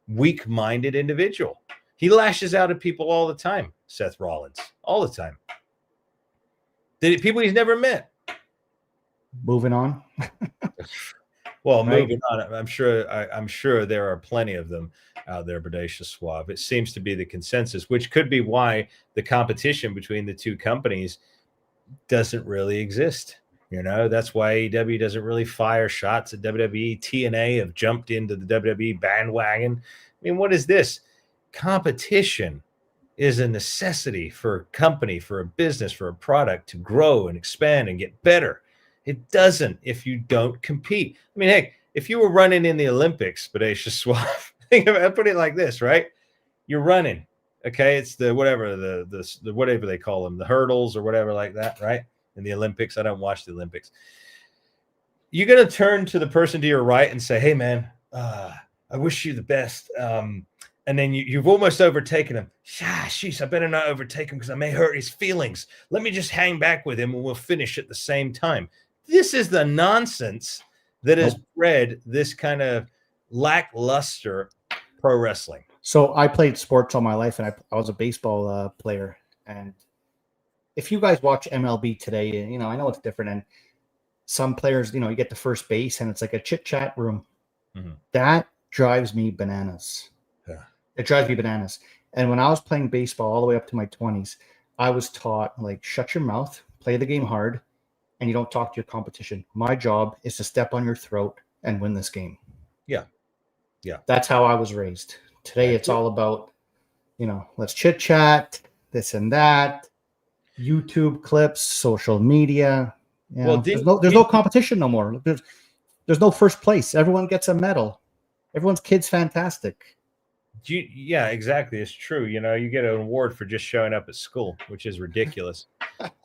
weak-minded individual. He lashes out at people all the time, Seth Rollins, all the time. People he's never met. Moving on. Well, moving on. I'm sure there are plenty of them out there, Bodacious Suave. It seems to be the consensus, which could be why the competition between the two companies doesn't really exist. That's why AEW doesn't really fire shots at WWE. TNA have jumped into the WWE bandwagon. I mean, what is this? Competition is a necessity for a company, for a business, for a product to grow and expand and get better. It doesn't if you don't compete. I mean, heck, if you were running in the Olympics, Bodacious Suave, I put it like this, right? You're running, okay? It's the whatever they call them, the hurdles or whatever like that, right? In the Olympics, I don't watch the Olympics. You're gonna turn to the person to your right and say, "Hey, man, I wish you the best." And then you've almost overtaken him. Sheesh, I better not overtake him because I may hurt his feelings. Let me just hang back with him and we'll finish at the same time. This is the nonsense that has bred this kind of lackluster pro wrestling. So I played sports all my life, and I was a baseball player. And if you guys watch MLB today, I know it's different. And some players, you get to first base, and it's like a chit-chat room. Mm-hmm. That drives me bananas. Yeah. It drives me bananas. And when I was playing baseball all the way up to my 20s, I was taught, like, shut your mouth, play the game hard, and you don't talk to your competition. My job is to step on your throat and win this game. Yeah. Yeah. That's how I was raised. Today, it's all about, let's chit chat, this and that, YouTube clips, social media. There's no competition no more. There's no first place. Everyone gets a medal. Everyone's kid's fantastic. Yeah, exactly. It's true. You get an award for just showing up at school, which is ridiculous.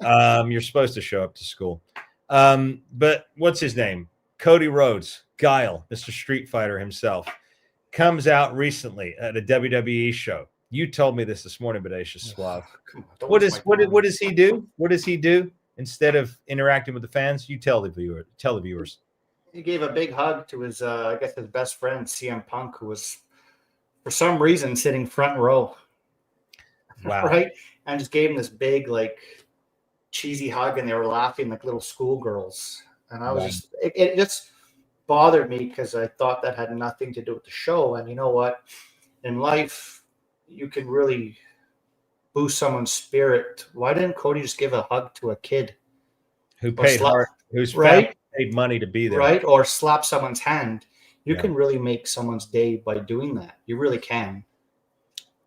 You're supposed to show up to school. But what's his name? Cody Rhodes, Guile, Mr. Street Fighter himself, comes out recently at a WWE show. You told me this morning, Bodacious Suave. What does he do? What does he do instead of interacting with the fans? You tell the viewers. He gave a big hug to his, his best friend, CM Punk, who was, for some reason, sitting front row. Wow. Right? And just gave him this big, cheesy hug, and they were laughing like little schoolgirls. And I was Right. just, it just bothered me because I thought that had nothing to do with the show. And you know what? In life, you can really boost someone's spirit. Why didn't Cody just give a hug to a kid? Who Or paid slap, hard, whose family right? paid money to be there. Right? Or slap someone's hand. You Yeah. can really make someone's day by doing that. You really can.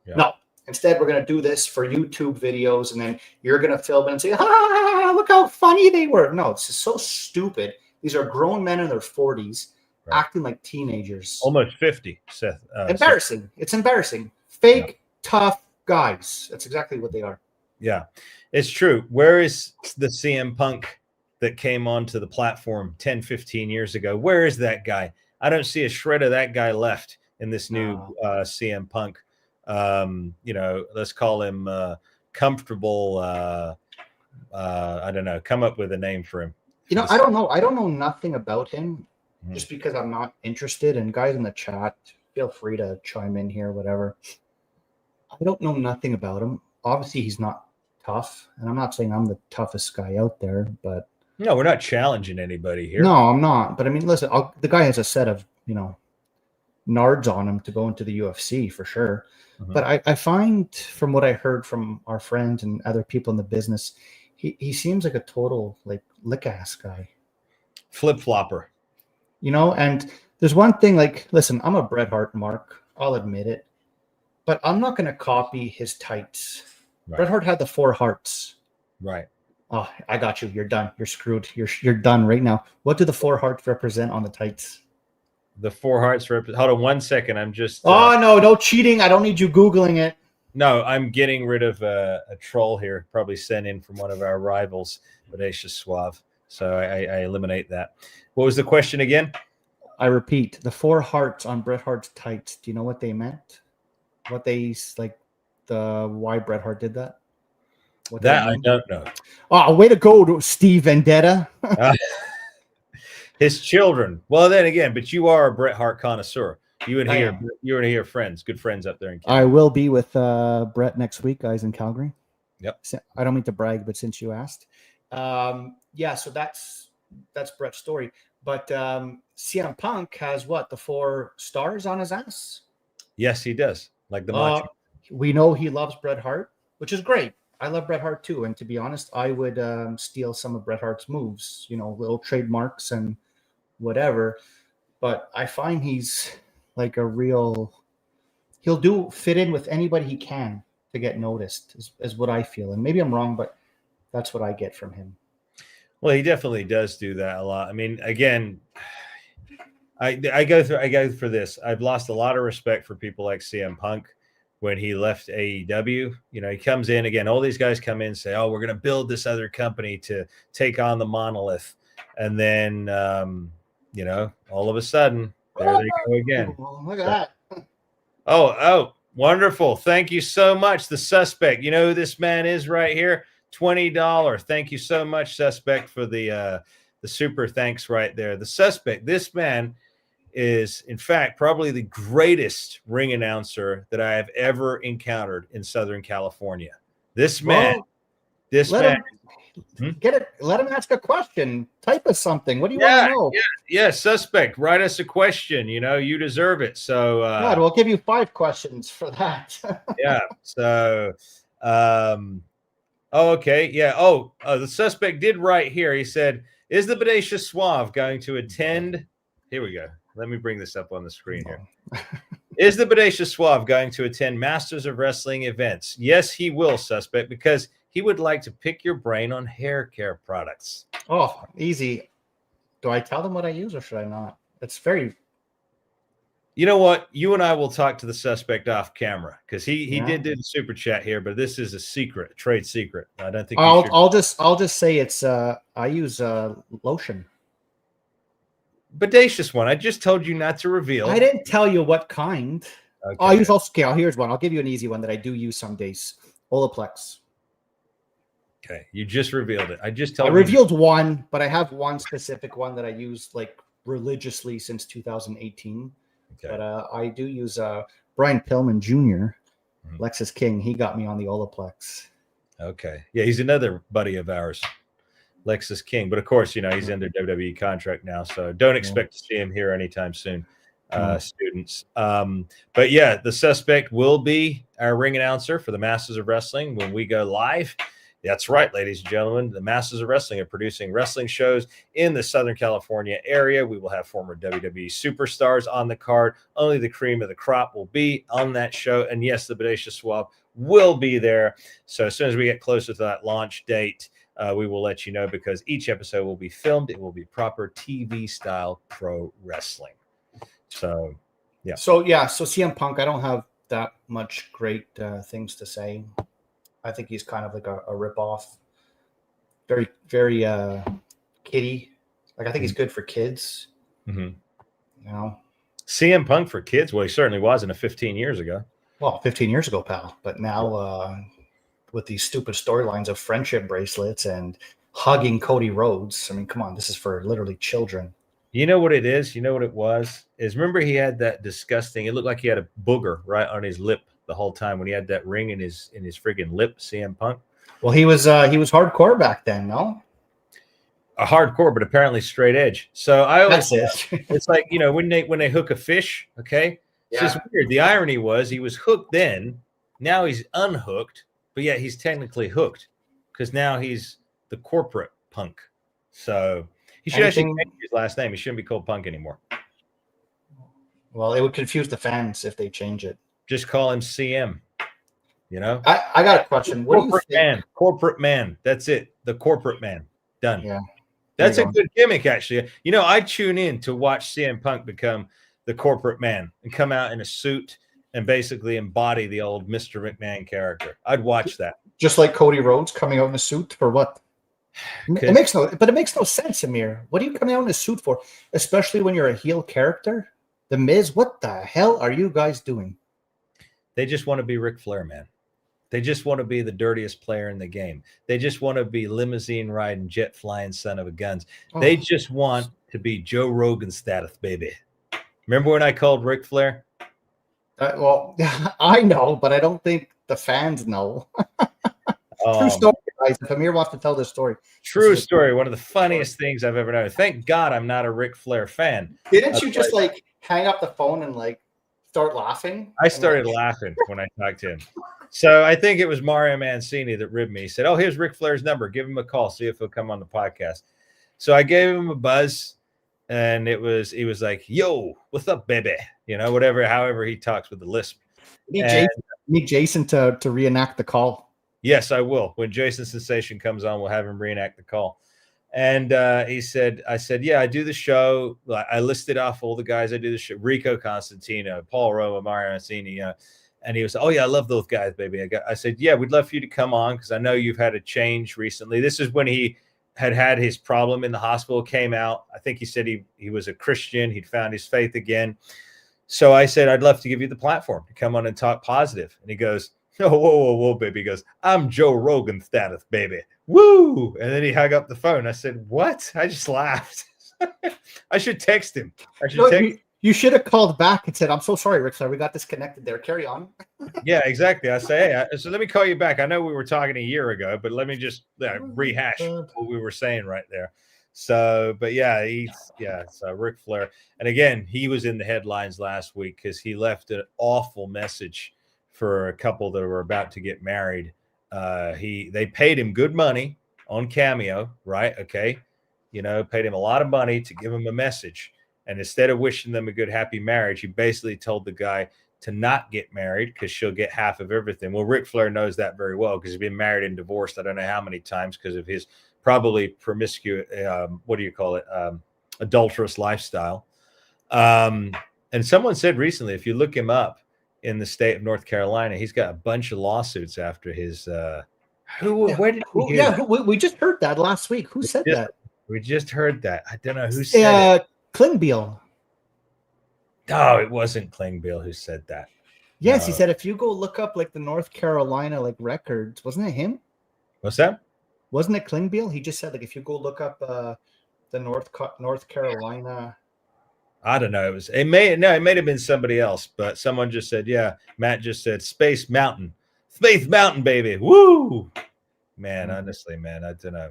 Yeah. No. Instead, we're going to do this for YouTube videos, and then you're going to film it and say, ah, look how funny they were. No, it's just so stupid. These are grown men in their 40s acting like teenagers. Almost 50, Seth. Embarrassing. It's embarrassing. Fake, tough guys. That's exactly what they are. Yeah, it's true. Where is the CM Punk that came onto the platform 10, 15 years ago? Where is that guy? I don't see a shred of that guy left in this new CM Punk. Let's call him comfortable. I don't know. Come up with a name for him. I don't know. I don't know nothing about him just because I'm not interested. And guys in the chat, feel free to chime in here, whatever. I don't know nothing about him. Obviously, he's not tough. And I'm not saying I'm the toughest guy out there, but. No, we're not challenging anybody here. No, I'm not. But I mean, listen, the guy has a set of, nards on him to go into the UFC for sure. But I find from what I heard from our friends and other people in the business, he seems like a total like lick ass guy. Flip flopper. And there's one thing, like, listen, I'm a Bret Hart mark. I'll admit it. But I'm not going to copy his tights. Right. Bret Hart had the 4 hearts. Right. Oh, I got you. You're done. You're screwed. You're done right now. What do the 4 hearts represent on the tights? The 4 hearts represent. Hold on 1 second. I'm just. No cheating. I don't need you Googling it. No, I'm getting rid of a troll here, probably sent in from one of our rivals, Bodacious Suave. So I eliminate that. What was the question again? I repeat, the 4 hearts on Bret Hart's tights. Do you know what they meant? What they why Bret Hart did that? That I don't know. Oh, way to go, Steve Vendetta. His children. Well, then again, but you are a Bret Hart connoisseur. You and he are friends, good friends up there in Calgary. I will be with Bret next week, guys, in Calgary. Yep. I don't mean to brag, but since you asked, so that's Bret's story. But CM Punk has what, the 4 stars on his ass? Yes, he does. Like the macho. We know he loves Bret Hart, which is great. I love Bret Hart too, and to be honest, I would steal some of Bret Hart's moves, little trademarks and whatever. But I find he's like a real. He'll fit in with anybody he can to get noticed, is what I feel. And maybe I'm wrong, but that's what I get from him. Well, he definitely does do that a lot. I mean, again, I go for this. I've lost a lot of respect for people like CM Punk. When he left AEW, he comes in again. All these guys come in and say, "Oh, we're going to build this other company to take on the monolith," and then, all of a sudden, there they go again. Look at that! Oh, wonderful! Thank you so much, the Suspect. You know who this man is right here? $20. Thank you so much, Suspect, for the super thanks right there. The Suspect. This man is, in fact, probably the greatest ring announcer that I have ever encountered in Southern California. This man. Let him ask a question. Type us something. What do you want to know? Yeah, Suspect. Write us a question. You deserve it. So God, we'll give you 5 questions for that. Yeah. So okay. Yeah. The Suspect did write here. He said, "Is the Bodacious Suave going to attend?" Here we go. Let me bring this up on the screen here. Is the Bodacious Suave going to attend Masters of Wrestling events? Yes, he will, Suspect, because he would like to pick your brain on hair care products. Oh, easy. Do I tell them what I use or should I not? It's very. You know what? You and I will talk to the Suspect off camera because he did do the super chat here, but this is a trade secret. I don't think. I'll just say it's. I use lotion. Bodacious one. I just told you not to reveal. I didn't tell you what kind. Okay. I'll use scale. Here's one. I'll give you an easy one that I do use some days. Olaplex. Okay, you just revealed it. I revealed one, but I have one specific one that I use like religiously since 2018. Okay. But I do use Brian Pillman Jr. Lexus King. He got me on the Olaplex. Okay. Yeah, he's another buddy of ours, Lexus King. But of course, he's under WWE contract now, so don't Yeah. expect to see him here anytime soon, No. students. But yeah, the suspect will be our ring announcer for the Masters of Wrestling when we go live. That's right, ladies and gentlemen. The Masters of Wrestling are producing wrestling shows in the Southern California area. We will have former WWE superstars on the card. Only the cream of the crop will be on that show. And yes, the Bodacious Swab will be there. So as soon as we get closer to that launch date, we will let you know, because each episode will be filmed. It will be proper TV style pro wrestling. So, yeah. So CM Punk, I don't have that much great things to say. I think he's kind of like a ripoff. Very, very kiddie. Like, I think he's good for kids. Mm-hmm. CM Punk for kids? Well, he certainly wasn't 15 years ago. Well, 15 years ago, pal. But now with these stupid storylines of friendship bracelets and hugging Cody Rhodes, I mean, come on, this is for literally children. You know what it is? You know what it was? Remember he had that disgusting, it looked like he had a booger right on his lip the whole time when he had that ring in his friggin' lip, CM Punk. Well, he was hardcore back then, no? A hardcore, but apparently straight edge. So I always That's it. it's like, when they hook a fish, okay? It's just weird. The irony was he was hooked then, now he's unhooked, but yet he's technically hooked because now he's the corporate Punk. So he should actually change his last name. He shouldn't be called Punk anymore. Well, it would confuse the fans if they change it. Just call him CM. I got a question. What corporate do you think? man, corporate man. That's it. The corporate man. Done. Yeah. That's a good gimmick, actually. I tune in to watch CM Punk become the corporate man and come out in a suit and basically embody the old Mr. McMahon character. I'd watch that. Just like Cody Rhodes coming out in a suit for what? It makes no sense, Amir. What are you coming out in a suit for? Especially when you're a heel character? The Miz, what the hell are you guys doing? They just want to be Ric Flair, man. They just want to be the dirtiest player in the game. They just want to be limousine riding, jet flying son of a guns. Oh. They just want to be Joe Rogan status, baby. Remember when I called Ric Flair? Well, I know, but I don't think the fans know. True story, guys. If Amir wants to tell this story. True story. One of the funniest things I've ever known. Thank God I'm not a Ric Flair fan. Didn't you just hang up the phone and start laughing? I started laughing when I talked to him. So I think it was Mario Mancini that ribbed me. He said, "Oh, here's Ric Flair's number. Give him a call. See if he'll come on the podcast." So I gave him a buzz, and he was like, "Yo, what's up, baby?" However he talks with the lisp. Need Jason to reenact the call. Yes, I will. When Jason Sensation comes on, we'll have him reenact the call. And I said, yeah, I do the show. I listed off all the guys I do the show: Rico Constantino, Paul Roma, Mario Mancini. And he was, "Oh yeah, I love those guys, baby." I said, "Yeah, we'd love for you to come on because I know you've had a change recently." This is when he had his problem in the hospital, came out. I think he said he was a Christian. He'd found his faith again. So I said, "I'd love to give you the platform to come on and talk positive." And he goes, "Oh, whoa, baby." He goes, "I'm Joe Rogan status, baby. Woo!" And then he hung up the phone. I said, "What?" I just laughed. I should text him. You should have called back and said, "I'm so sorry, Rick. Sorry, we got disconnected there. Carry on." Yeah, exactly. I say, "Hey, so let me call you back. I know we were talking a year ago, but let me just rehash what we were saying right there." So, but yeah, so Ric Flair. And again, he was in the headlines last week because he left an awful message for a couple that were about to get married. They paid him good money on Cameo, right? Okay. Paid him a lot of money to give him a message. And instead of wishing them a good, happy marriage, he basically told the guy to not get married because she'll get half of everything. Well, Ric Flair knows that very well because he's been married and divorced I don't know how many times because of his probably promiscuous, adulterous lifestyle. And someone said recently, if you look him up in the state of North Carolina, he's got a bunch of lawsuits after his we just heard that last week. Who said that? We just heard that. I don't know who said it. Klingbeil. No, it wasn't Klingbeil who said that. Yes, no. He said if you go look up the North Carolina records, wasn't it him? What's that? Wasn't it Klingbeil? He just said if you go look up the North Carolina. I don't know. It may have been somebody else, but someone just said, yeah. Matt just said Space Mountain, baby. Woo! Man, honestly, man, I don't know.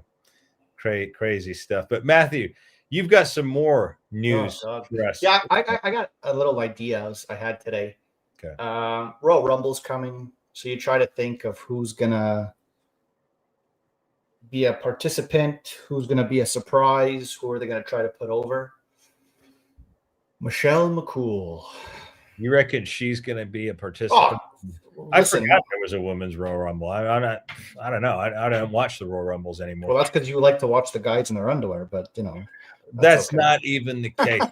Crazy stuff. But Matthew, you've got some more Oh news God. for us. Yeah, I got a little ideas I had today. Okay. Royal Rumble's coming, so you try to think of who's gonna be a participant, who's gonna be a surprise, who are they gonna try to put over? Michelle McCool. You reckon she's going to be a participant? Oh, I listen. forgot there was a women's Royal Rumble. I don't know. I don't watch the Royal Rumbles anymore. Well, that's because you like to watch the guys in their underwear, but you know. That's okay. not even the case.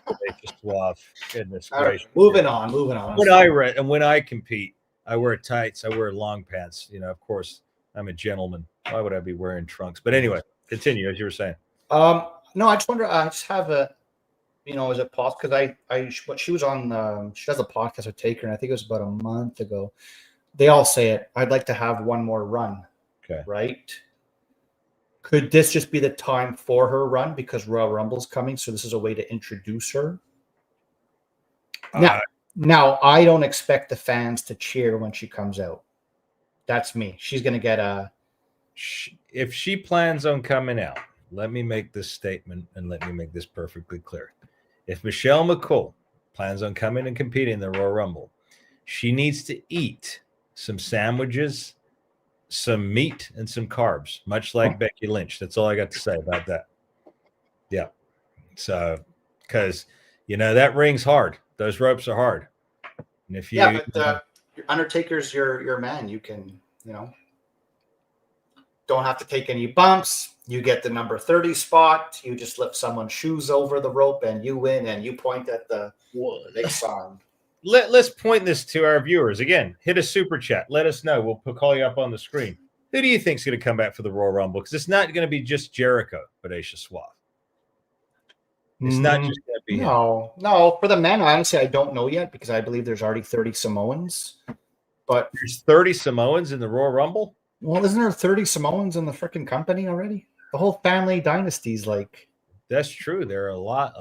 Just suave. Goodness gracious. Moving on. When I compete, I wear tights. I wear long pants. You know, of course, I'm a gentleman. Why would I be wearing trunks? But anyway, continue as you were saying. No, I just wonder. I just have a, is it possible? Because she was on. She does a podcast with Taker, and I think it was about a month ago. They all say it. I'd like to have one more run. Okay. Right. Could this just be the time for her run because Royal Rumble's coming? So this is a way to introduce her. Now I don't expect the fans to cheer when she comes out. That's me. She's going to get a. If she plans on coming out, let me make this statement and let me make this perfectly clear. If Michelle McCool plans on coming and competing in the Royal Rumble, she needs to eat some sandwiches, some meat, and some carbs, much like Becky Lynch. That's all I got to say about that. Yeah. So, because, that ring's hard. Those ropes are hard. And if you. But Undertaker's your man. You can, don't have to take any bumps. You get the number 30 spot. You just lift someone's shoes over the rope and you win and you point at the big sign. Let's point this to our viewers. Again, hit a super chat. Let us know. We'll call you up on the screen. Who do you think is going to come back for the Royal Rumble? Because it's not going to be just Jericho, Bodacious Suave. It's not just going to be him. No. For the men, honestly, I don't know yet because I believe there's already 30 Samoans. But there's 30 Samoans in the Royal Rumble? Well, isn't there 30 Samoans in the freaking company already? The whole family dynasty's like. That's true. There are a lot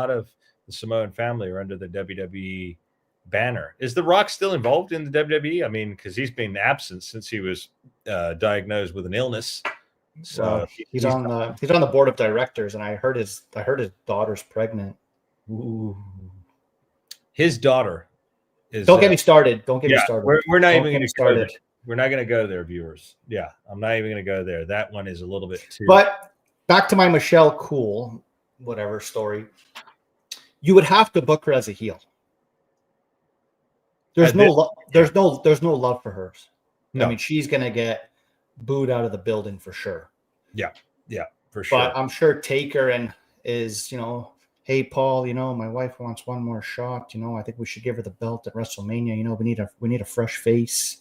of the Samoan family are under the WWE banner. Is The Rock still involved in the WWE? I mean, because he's been absent since he was diagnosed with an illness. So he's on the board of directors, and I heard his daughter's pregnant. Ooh. His daughter is. Don't get me started. Don't get me started. We're not even going to go there. We're not going to go there, viewers. Yeah, I'm not even going to go there. That one is a little bit too. But back to my Michelle Cool, whatever story. You would have to book her as a heel. There's no love for her. No. I mean, she's going to get booed out of the building for sure. Yeah, for sure. But I'm sure Taker is, hey, Paul, my wife wants one more shot. I think we should give her the belt at WrestleMania. We need a fresh face.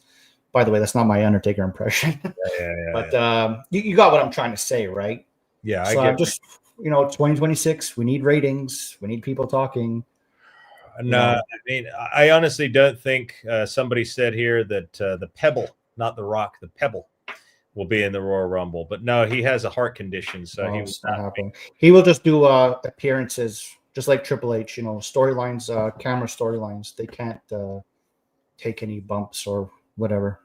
By the way, that's not my Undertaker impression. Yeah. But you got what I'm trying to say, right? Yeah, so I get. 2026. We need ratings. We need people talking. No, I mean, I honestly don't think somebody said here that the Pebble, not the Rock, the Pebble, will be in the Royal Rumble. But no, he has a heart condition, so he will not happen. He will just do appearances, just like Triple H. Storylines, camera storylines. They can't take any bumps or whatever.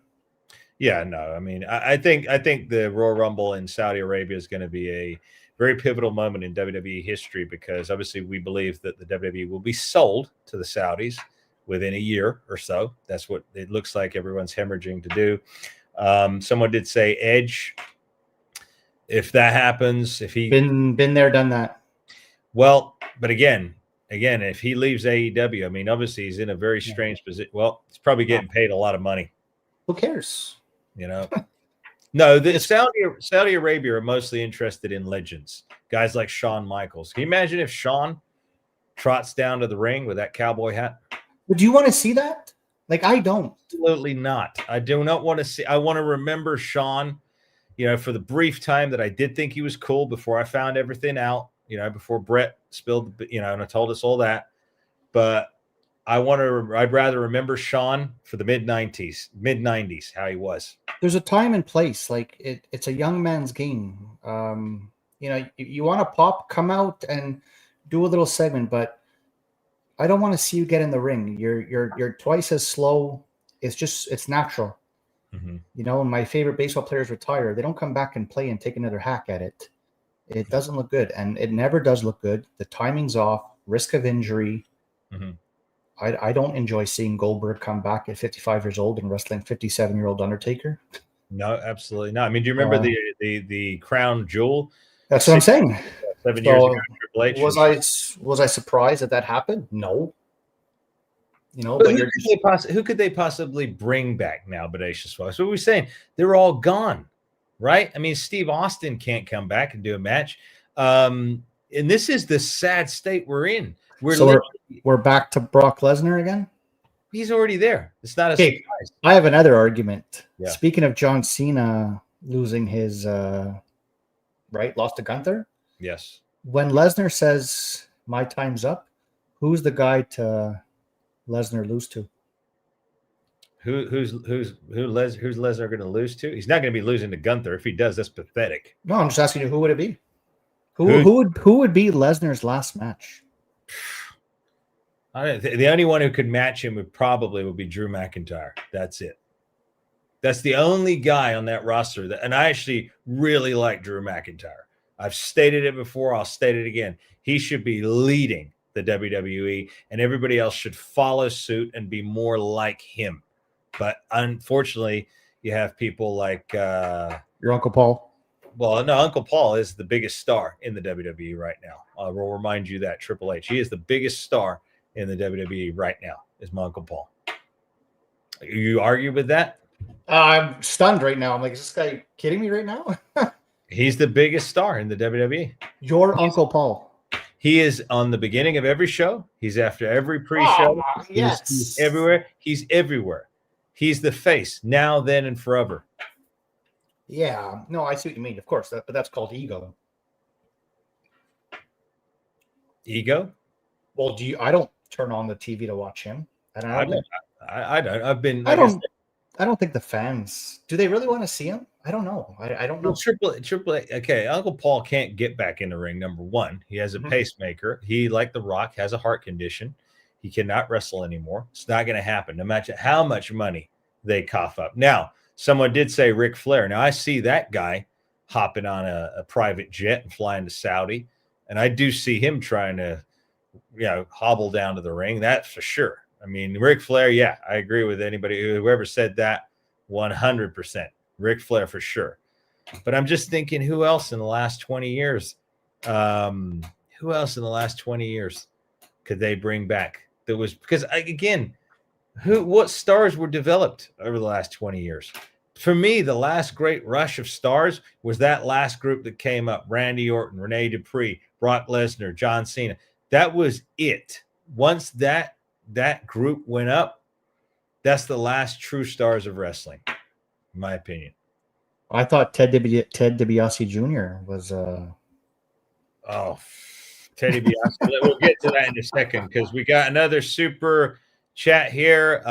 Yeah, no. I mean, I think the Royal Rumble in Saudi Arabia is going to be a very pivotal moment in WWE history because obviously we believe that the WWE will be sold to the Saudis within a year or so. That's what it looks like everyone's hemorrhaging to do. Someone did say Edge. If that happens, if he been there, done that. Well, but again, if he leaves AEW, I mean, obviously he's in a very strange position. Well, he's probably getting paid a lot of money. Who cares? No, the Saudi Arabia are mostly interested in legends, guys like Shawn Michaels. Can you imagine if Shawn trots down to the ring with that cowboy hat? Would you want to see that? Like, I don't. Absolutely not. I do not want to see. I want to remember Shawn, for the brief time that I did think he was cool before I found everything out, before Brett spilled, and told us all that. But I'd rather remember Shawn for the mid-90s, how he was. There's a time and place. Like it's a young man's game. You want to pop, come out and do a little segment, but I don't want to see you get in the ring. You're twice as slow. It's natural. Mm-hmm. You know, when my favorite baseball players retire, they don't come back and play and take another hack at it. It doesn't look good, and it never does look good. The timing's off, risk of injury. Mm-hmm. I don't enjoy seeing Goldberg come back at 55 years old and wrestling 57-year-old Undertaker. No, absolutely not. I mean, do you remember the crown jewel? That's what I'm saying. 7 years ago, Triple H was I surprised that happened? No. You know, but who could they possibly bring back now? Bodacious Fox. What are we saying? They're all gone, right? I mean, Steve Austin can't come back and do a match. And this is the sad state we're in. We're back to Brock Lesnar again. He's already there. It's not a surprise. I have another argument. Yeah. Speaking of John Cena losing his lost to Gunther. Yes. When Lesnar says my time's up, who's the guy to Lesnar lose to? Who's Lesnar going to lose to? He's not going to be losing to Gunther. If he does, that's pathetic. No, I'm just asking you, who would it be? Who would be Lesnar's last match? The only one who could match him would be Drew McIntyre. That's it. That's the only guy on that roster and I actually really like Drew McIntyre. I've stated it before. I'll state it again. He should be leading the WWE, and everybody else should follow suit and be more like him. But unfortunately, you have people like your Uncle Paul. Well, no, Uncle Paul is the biggest star in the WWE right now. I will remind you that Triple H. He is the biggest star in the WWE right now. Is my Uncle Paul. You argue with that? I'm stunned right now. I'm like, is this guy kidding me right now? He's the biggest star in the WWE. Your Uncle Paul. He is on the beginning of every show. He's after every pre-show. Yes. He's everywhere. He's everywhere. He's the face now, then, and forever. Yeah. No, I see what you mean. Of course, but that's called ego. Ego? Well, I don't turn on the TV to watch him. I don't. I don't think the fans do. They really want to see him. I don't know. I don't know. Well, Triple H. Okay, Uncle Paul can't get back in the ring. Number one, he has a pacemaker. He, like The Rock, has a heart condition. He cannot wrestle anymore. It's not going to happen, no matter how much money they cough up. Now, someone did say Ric Flair. Now, I see that guy hopping on a private jet and flying to Saudi, and I do see him trying to, hobble down to the ring. That's for sure. I mean, Ric Flair, yeah, I agree with whoever said that 100%. Ric Flair for sure. But I'm just thinking, who else in the last 20 years? Who else in the last 20 years could they bring back? That was because, again, what stars were developed over the last 20 years? For me, the last great rush of stars was that last group that came up: Randy Orton, Rene Dupree, Brock Lesnar, John Cena. That was it. Once that group went up, that's the last true stars of wrestling, in my opinion. I thought Ted DiBiase Jr. was Teddy DiBiase. We'll get to that in a second because we got another super chat here.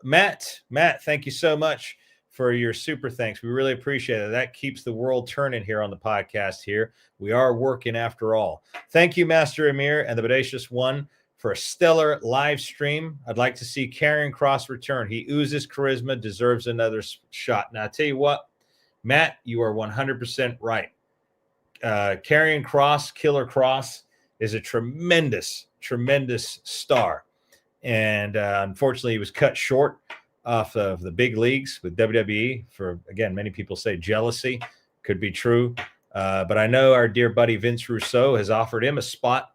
Matt, thank you so much for your super thanks. We really appreciate it. That keeps the world turning here on the podcast here. We are working after all. Thank you, Master Amir and the Bodacious One, for a stellar live stream. I'd like to see Karrion Kross return. He oozes charisma, deserves another shot. Now, I tell you what, Matt, you are 100% right. Karrion Kross, Killer Kross, is a tremendous, tremendous star. And unfortunately, he was cut short off of the big leagues with WWE for, again, many people say jealousy. Could be true. But I know our dear buddy Vince Russo has offered him a spot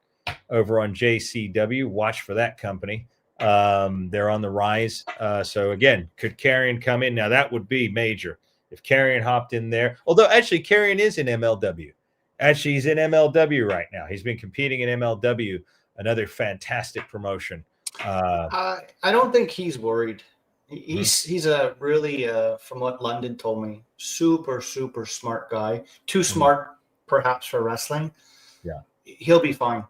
over on JCW. Watch for that company. They're on the rise. So again, could Karrion come in? Now that would be major if Karrion hopped in there. Although actually Karrion is in MLW. Actually, he's in MLW right now. He's been competing in MLW, another fantastic promotion. I don't think he's worried. He's a really, from what London told me, super, super smart guy. Too smart, perhaps, for wrestling. Yeah. He'll be fine.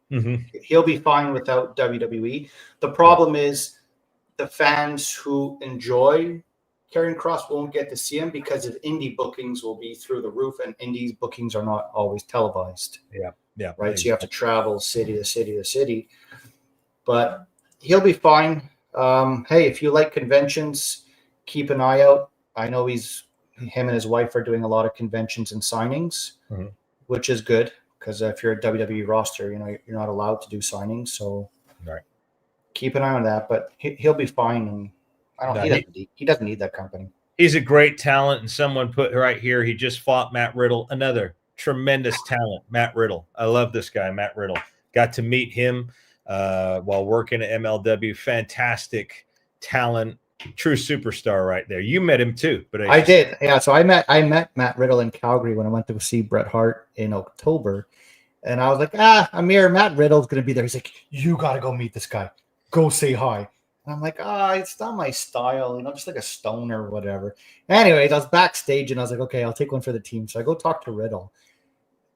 He'll be fine without WWE. The problem is the fans who enjoy Karrion Kross won't get to see him because of indie bookings will be through the roof, and indie bookings are not always televised. Yeah. Right. Exactly. So you have to travel city to city to city. But he'll be fine. Hey, if you like conventions, keep an eye out. I know him and his wife are doing a lot of conventions and signings, which is good because if you're a WWE roster, you're not allowed to do signings. So Right. keep an eye on that. But he'll be fine. And he doesn't need that company. He's a great talent, and someone put right here, he just fought Matt Riddle, another tremendous talent, Matt Riddle. I love this guy, Matt Riddle. Got to meet him while working at MLW. Fantastic talent, true superstar right there. You met him too, but I did. Yeah, so I met Matt Riddle in Calgary when I went to see Bret Hart in October, and I was like, Amir, Matt Riddle's going to be there. He's like, you got to go meet this guy. Go say hi. And I'm like, it's not my style, just like a stoner or whatever. Anyways, I was backstage and I was like, okay, I'll take one for the team. So I go talk to Riddle,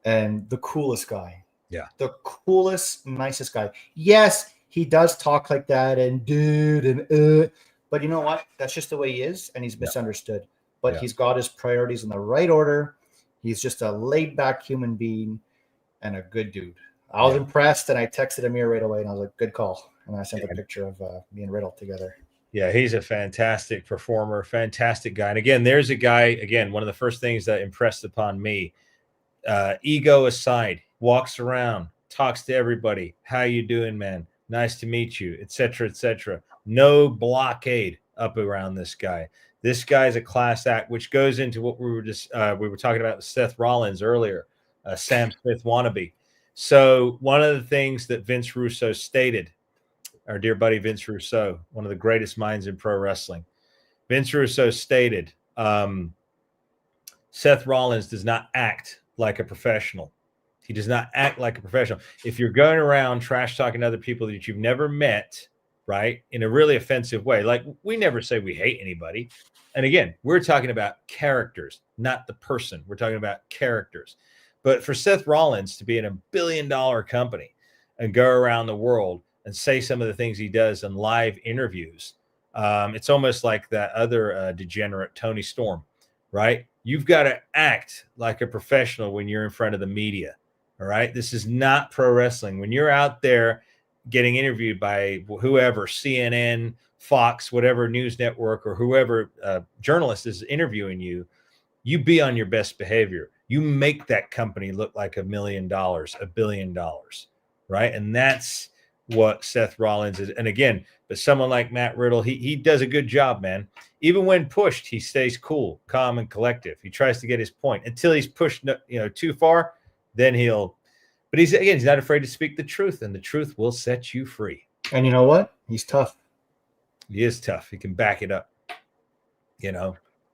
and the coolest guy. Yeah. The coolest, nicest guy. Yes, he does talk like that and dude and but you know what? That's just the way he is, and he's misunderstood. But he's got his priorities in the right order. He's just a laid-back human being and a good dude. I was impressed, and I texted Amir right away, and I was like, good call. And I sent a picture of me and Riddle together. Yeah, he's a fantastic performer, fantastic guy. And again, there's a guy, one of the first things that impressed upon me, ego aside, walks around, talks to everybody. How you doing, man? Nice to meet you, etc., etc. No blockade up around this guy. This guy's a class act, which goes into what we were talking about with Seth Rollins earlier, Sam Smith wannabe. So one of the things that Vince Russo stated, our dear buddy Vince Russo, one of the greatest minds in pro wrestling, Vince Russo stated, Seth Rollins does not act like a professional. He does not act like a professional. If you're going around trash talking other people that you've never met, right, in a really offensive way, like we never say we hate anybody. And again, we're talking about characters, not the person. We're talking about characters. But for Seth Rollins to be in $1 billion company and go around the world and say some of the things he does in live interviews, it's almost like that other degenerate Tony Storm, right? You've got to act like a professional when you're in front of the media. All right. This is not pro wrestling. When you're out there getting interviewed by whoever, CNN, Fox, whatever news network, or whoever journalist is interviewing you, you be on your best behavior. You make that company look like $1 million, $1 billion. Right. And that's what Seth Rollins is. And again, but someone like Matt Riddle, he does a good job, man. Even when pushed, he stays cool, calm, and collective. He tries to get his point until he's pushed, too far. Then but he's not afraid to speak the truth, and the truth will set you free. And you know what? He's tough. He is tough. He can back it up,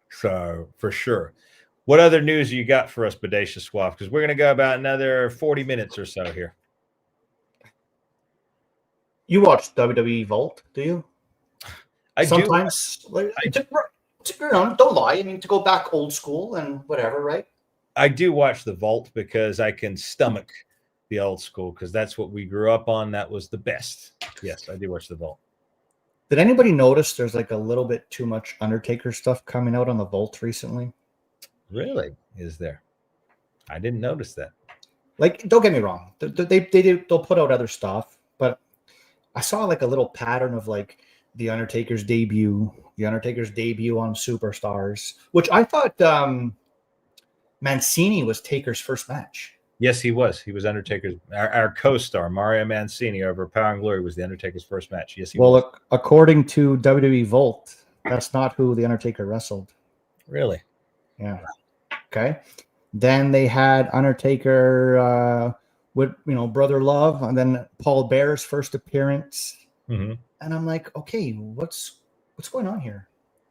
so for sure. What other news you got for us, Bodacious Waff? Because we're going to go about another 40 minutes or so here. You watch WWE Vault, do you? I sometimes, do. Don't lie. I mean, to go back old school and whatever, right? I do watch the Vault because I can stomach the old school because that's what we grew up on. That was the best. Yes, I do watch the Vault. Did anybody notice there's like a little bit too much Undertaker stuff coming out on the Vault recently? Really? Is there? I didn't notice that. Like, don't get me wrong. They'll put out other stuff, but I saw like a little pattern of like the Undertaker's debut on Superstars, which I thought Mancini was Taker's first match. Yes, he was. He was Undertaker's. Our co-star, Mario Mancini, over Power and Glory, was the Undertaker's first match. Yes, he was. Well, according to WWE Vault, that's not who the Undertaker wrestled. Really? Yeah. Okay. Then they had Undertaker with Brother Love, and then Paul Bear's first appearance. Mm-hmm. And I'm like, okay, what's going on here?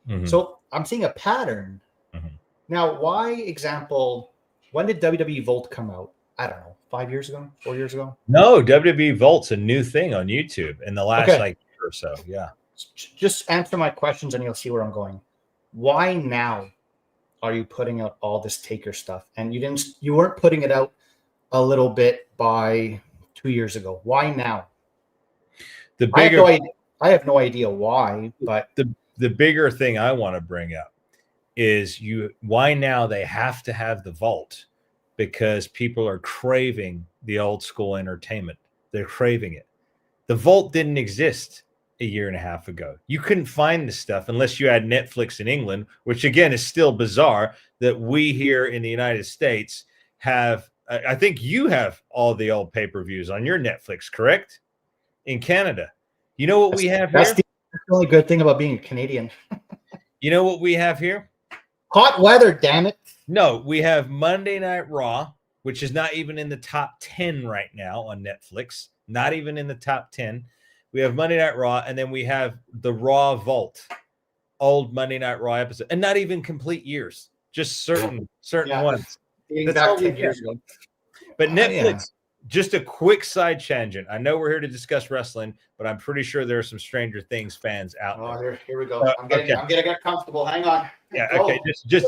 Mm-hmm. So I'm seeing a pattern. Mm-hmm. Now, when did WWE Vault come out? I don't know, 5 years ago, 4 years ago? No, WWE Vault's a new thing on YouTube in the last year or so. Yeah. Just answer my questions and you'll see where I'm going. Why now are you putting out all this Taker stuff? And you weren't putting it out a little bit by 2 years ago. Why now? I have no idea why, but the bigger thing I want to bring up is why now they have to have the Vault, because people are craving the old school entertainment. They're craving it. The Vault didn't exist a year and a half ago. You couldn't find this stuff unless you had Netflix in England, which again is still bizarre that we here in the United States have. I think you have all the old pay-per-views on your Netflix, correct? In Canada. You know what we have That's here? the only good thing about being a Canadian. You know what we have here? Hot weather, damn it. No, we have Monday Night Raw, which is not even in the top 10 right now on Netflix. Not even in the top 10. We have Monday Night Raw, and then we have the Raw Vault, old Monday Night Raw episode, and not even complete years, just certain ones. That's all 10 we years get. ago. But Netflix, just a quick side tangent. I know we're here to discuss wrestling, but I'm pretty sure there are some Stranger Things fans out there. Here we go. I'm gonna get comfortable. Hang on. Yeah, Go. okay. Just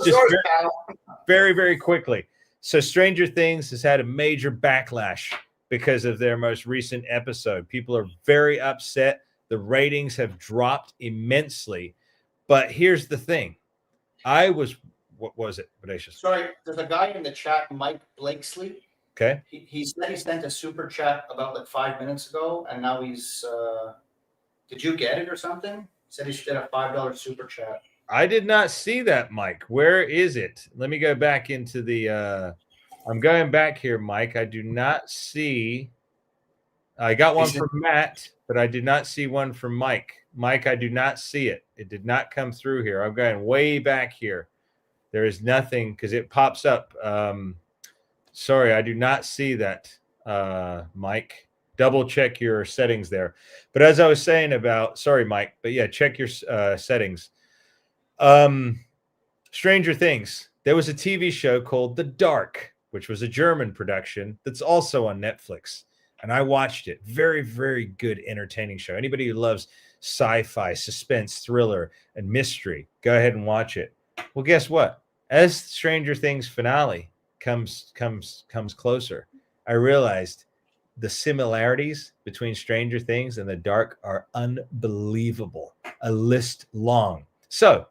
very, very quickly. So Stranger Things has had a major backlash because of their most recent episode. People are very upset. The ratings have dropped immensely. But here's the thing. What was it, Bodacious? Sorry, there's a guy in the chat, Mike Blakesley. Okay. He said he sent a super chat about like 5 minutes ago, and now he's. Did you get it or something? He said he did a $5 super chat. I did not see that, Mike. Where is it? Let me go back into the. I'm going back here, Mike. I do not see. I got one from Matt, but I did not see one from Mike. Mike, I do not see it. It did not come through here. I'm going way back here. There is nothing because it pops up. Sorry, I do not see that, Mike. Double check your settings there. But as I was saying sorry, Mike, but yeah, check your settings. Stranger Things. There was a TV show called The Dark, which was a German production that's also on Netflix. And I watched it. Very, very good, entertaining show. Anybody who loves sci-fi, suspense, thriller, and mystery, go ahead and watch it. Well, guess what? As Stranger Things finale comes closer, I realized the similarities between Stranger Things and The Dark are unbelievable. A list long. So,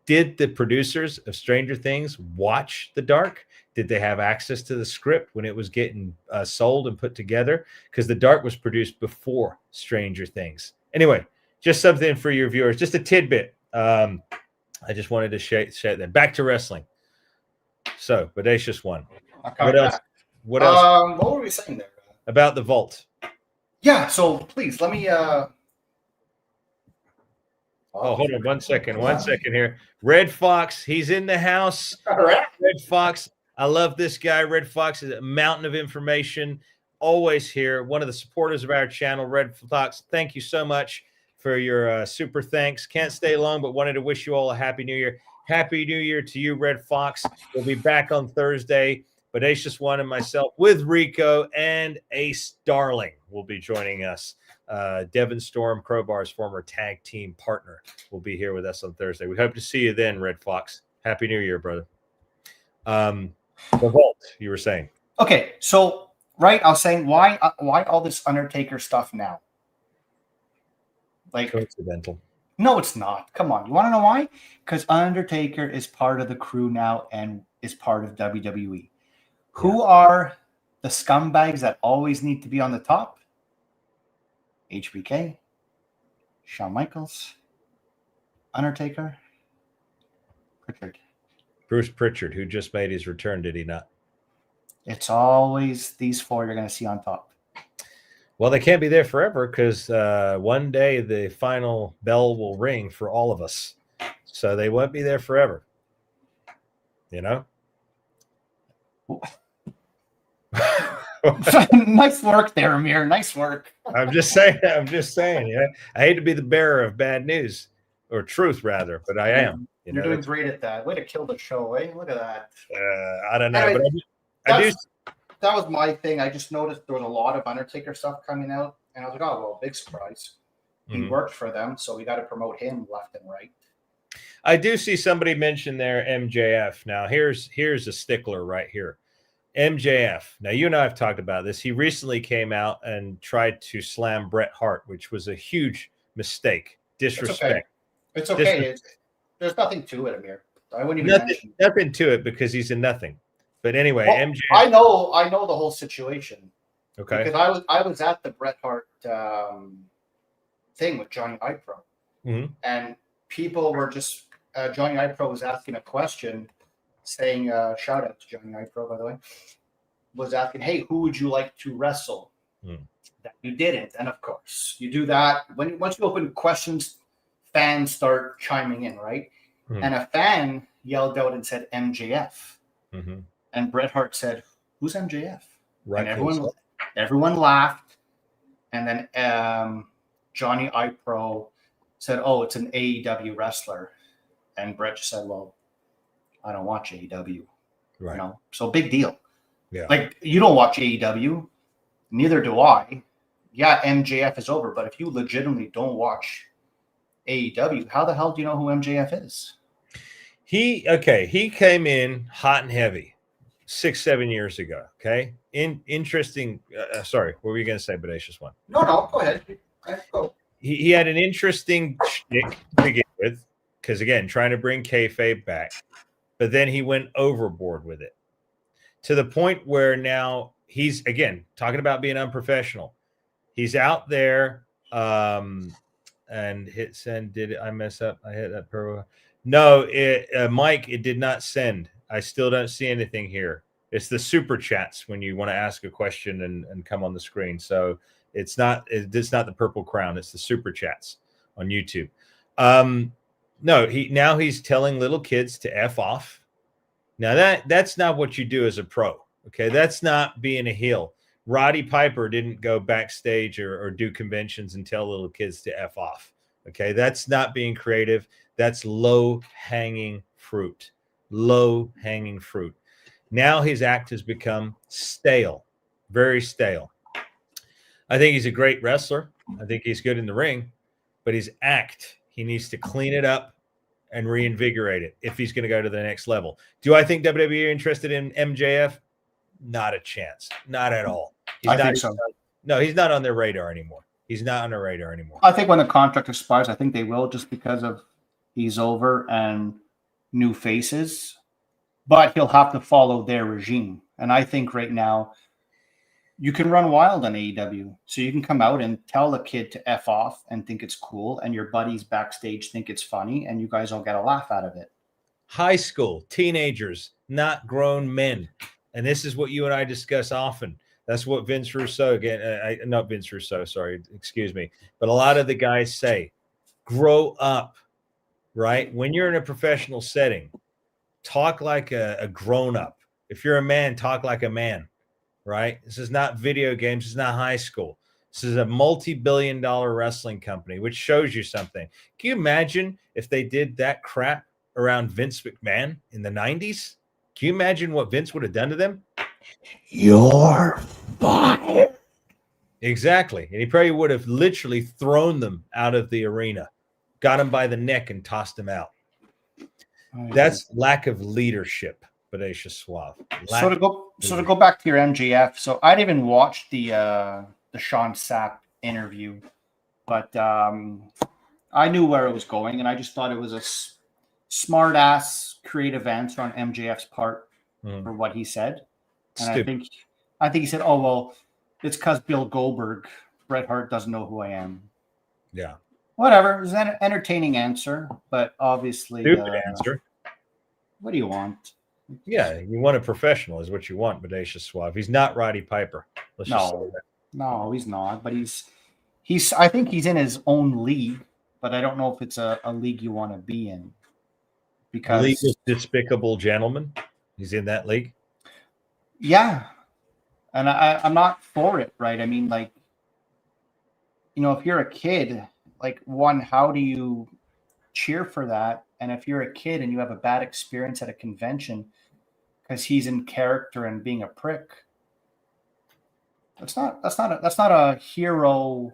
did the producers of Stranger Things watch The Dark? Did they have access to the script when it was getting sold and put together? Because The Dark was produced before Stranger Things. Anyway, just something for your viewers, just a tidbit. I just wanted to share that. Back to wrestling. So, Bodacious one. What else? What else? What were we saying there? About the vault. Yeah, so please let me Oh, hold on 1 second. 1 second here. Red Fox, he's in the house. All right. Red Fox, I love this guy. Red Fox is a mountain of information. Always here. One of the supporters of our channel, Red Fox. Thank you so much for your super thanks. Can't stay long, but wanted to wish you all a Happy New Year. Happy New Year to you, Red Fox. We'll be back on Thursday. Bodacious One and myself with Rico and Ace Darling will be joining us. Devin Storm, Crowbar's former tag team partner, will be here with us on Thursday. We hope to see you then, Red Fox. Happy New Year, brother. The vault, you were saying. Okay, so right, I was saying why all this Undertaker stuff now? Like coincidental. No, it's not. Come on. You want to know why? Because Undertaker is part of the crew now and is part of WWE. Who are the scumbags that always need to be on the top? HBK, Shawn Michaels, Undertaker, Pritchard. Bruce Pritchard, who just made his return, did he not? It's always these four you're going to see on top. Well, they can't be there forever because one day the final bell will ring for all of us. So they won't be there forever. You know? Nice work there, Amir. Nice work. I'm just saying. Yeah, I hate to be the bearer of bad news or truth, rather, but I am. You're doing great at that. Way to kill the show, eh? Look at that. I don't know, Anyway, but I do. That was my thing. I just noticed there was a lot of Undertaker stuff coming out, and I was like, "Oh well, big surprise." He worked for them, so we got to promote him left and right. I do see somebody mention there MJF. Now here's a stickler right here. MJF. Now, you and I have talked about this. He recently came out and tried to slam Bret Hart, which was a huge mistake. Disrespect. It's okay. There's nothing to it, Amir. I wouldn't even mention nothing to it because he's in nothing. But anyway, well, MJF. I know the whole situation. Okay. Because I was at the Bret Hart thing with Johnny Ipro. Mhm. And people were just, Johnny Ipro was asking a question saying, shout out to Johnny Ipro, by the way, was asking, hey, who would you like to wrestle? That you didn't. And of course, you do that. Once you open questions, fans start chiming in, right? And a fan yelled out and said MJF. And Bret Hart said, who's MJF? Right. And everyone laughed. And then Johnny Ipro said, oh, it's an AEW wrestler. And Bret just said, well, I don't watch AEW. Right. You know, so big deal. Yeah. Like, you don't watch AEW. Neither do I. Yeah, MJF is over. But if you legitimately don't watch AEW, how the hell do you know who MJF is? He came in hot and heavy 6-7 years ago. Okay. Interesting. Sorry, what were you going to say, Bodacious One? No, go ahead. Go. He had an interesting shtick to begin with, because again, trying to bring kayfabe back, but then he went overboard with it to the point where now he's again talking about being unprofessional. He's out there and hit send. Did I mess up? I hit that per. No, Mike, it did not send. I still don't see anything here. It's the super chats when you want to ask a question and come on the screen. So it's not the purple crown. It's the super chats on YouTube. No, he's telling little kids to F off. Now that's not what you do as a pro. Okay. That's not being a heel. Roddy Piper didn't go backstage or do conventions and tell little kids to F off. Okay. That's not being creative. That's low hanging fruit. Low hanging fruit. Now his act has become stale, very stale. I think he's a great wrestler. I think he's good in the ring, but his act, he needs to clean it up and reinvigorate it if he's going to go to the next level. Do I think WWE are interested in MJF? Not a chance. Not at all. I think so. No, he's not on their radar anymore. He's not on their radar anymore. I think when the contract expires, I think they will, just because of he's over and new faces. But he'll have to follow their regime. And I think right now you can run wild on AEW. So you can come out and tell the kid to F off and think it's cool, and your buddies backstage think it's funny, and you guys all get a laugh out of it. High school, teenagers, not grown men. And this is what you and I discuss often. That's what Vince Russo, again, not Vince Russo, sorry, excuse me. But a lot of the guys say, grow up, right? When you're in a professional setting, talk like a grown-up. If you're a man, talk like a man, right? This is not video games. It's not high school. This is a multi-billion-dollar wrestling company, which shows you something. Can you imagine if they did that crap around Vince McMahon in the 90s? Can you imagine what Vince would have done to them? You're fired. Exactly. And he probably would have literally thrown them out of the arena, got them by the neck and tossed them out. That's lack of leadership, Bodacious Suave. So to go back to your MJF, so I didn't even watch the Sean Sapp interview, but I knew where it was going, and I just thought it was a smart ass creative answer on MJF's part for what he said. And I think he said, "Oh well, it's because Bill Goldberg, Bret Hart doesn't know who I am." Yeah. Whatever. It was an entertaining answer, but obviously stupid answer. What do you want? Yeah, you want a professional is what you want, Bodacious Suave. He's not Roddy Piper. No, he's not. But he's. I think he's in his own league, but I don't know if it's a league you want to be in. Because League of Despicable Gentlemen. He's in that league. Yeah, and I'm not for it, right? I mean, like, you know, if you're a kid, like, one, how do you cheer for that? And if you're a kid and you have a bad experience at a convention because he's in character and being a prick, that's not a hero,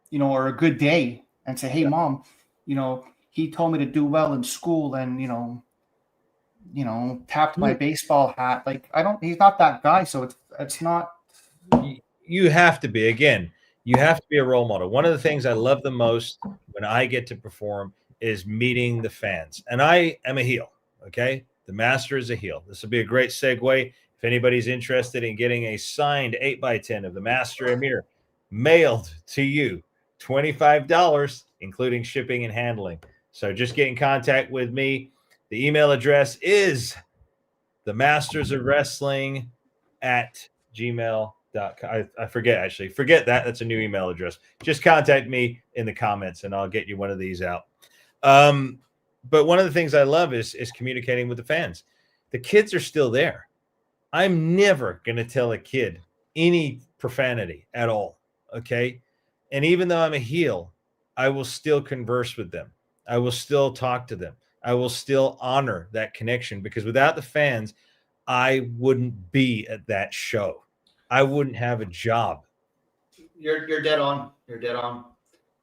you know, or a good day. And say, hey, Mom, you know, he told me to do well in school, and you know, tapped my baseball hat. Like, he's not that guy. So it's not. You have to be, again, you have to be a role model. One of the things I love the most when I get to perform is meeting the fans. And I am a heel. Okay. The Master is a heel. This will be a great segue. If anybody's interested in getting a signed 8x10 of the Master Amir mailed to you $25, including shipping and handling. So just get in contact with me. The email address is themastersofwrestling@gmail.com. I forget that. That's a new email address. Just contact me in the comments and I'll get you one of these out. But one of the things I love is communicating with the fans. The kids are still there. I'm never going to tell a kid any profanity at all. Okay. And even though I'm a heel, I will still converse with them. I will still talk to them. I will still honor that connection, because without the fans, I wouldn't be at that show. I wouldn't have a job. You're dead on. You're dead on.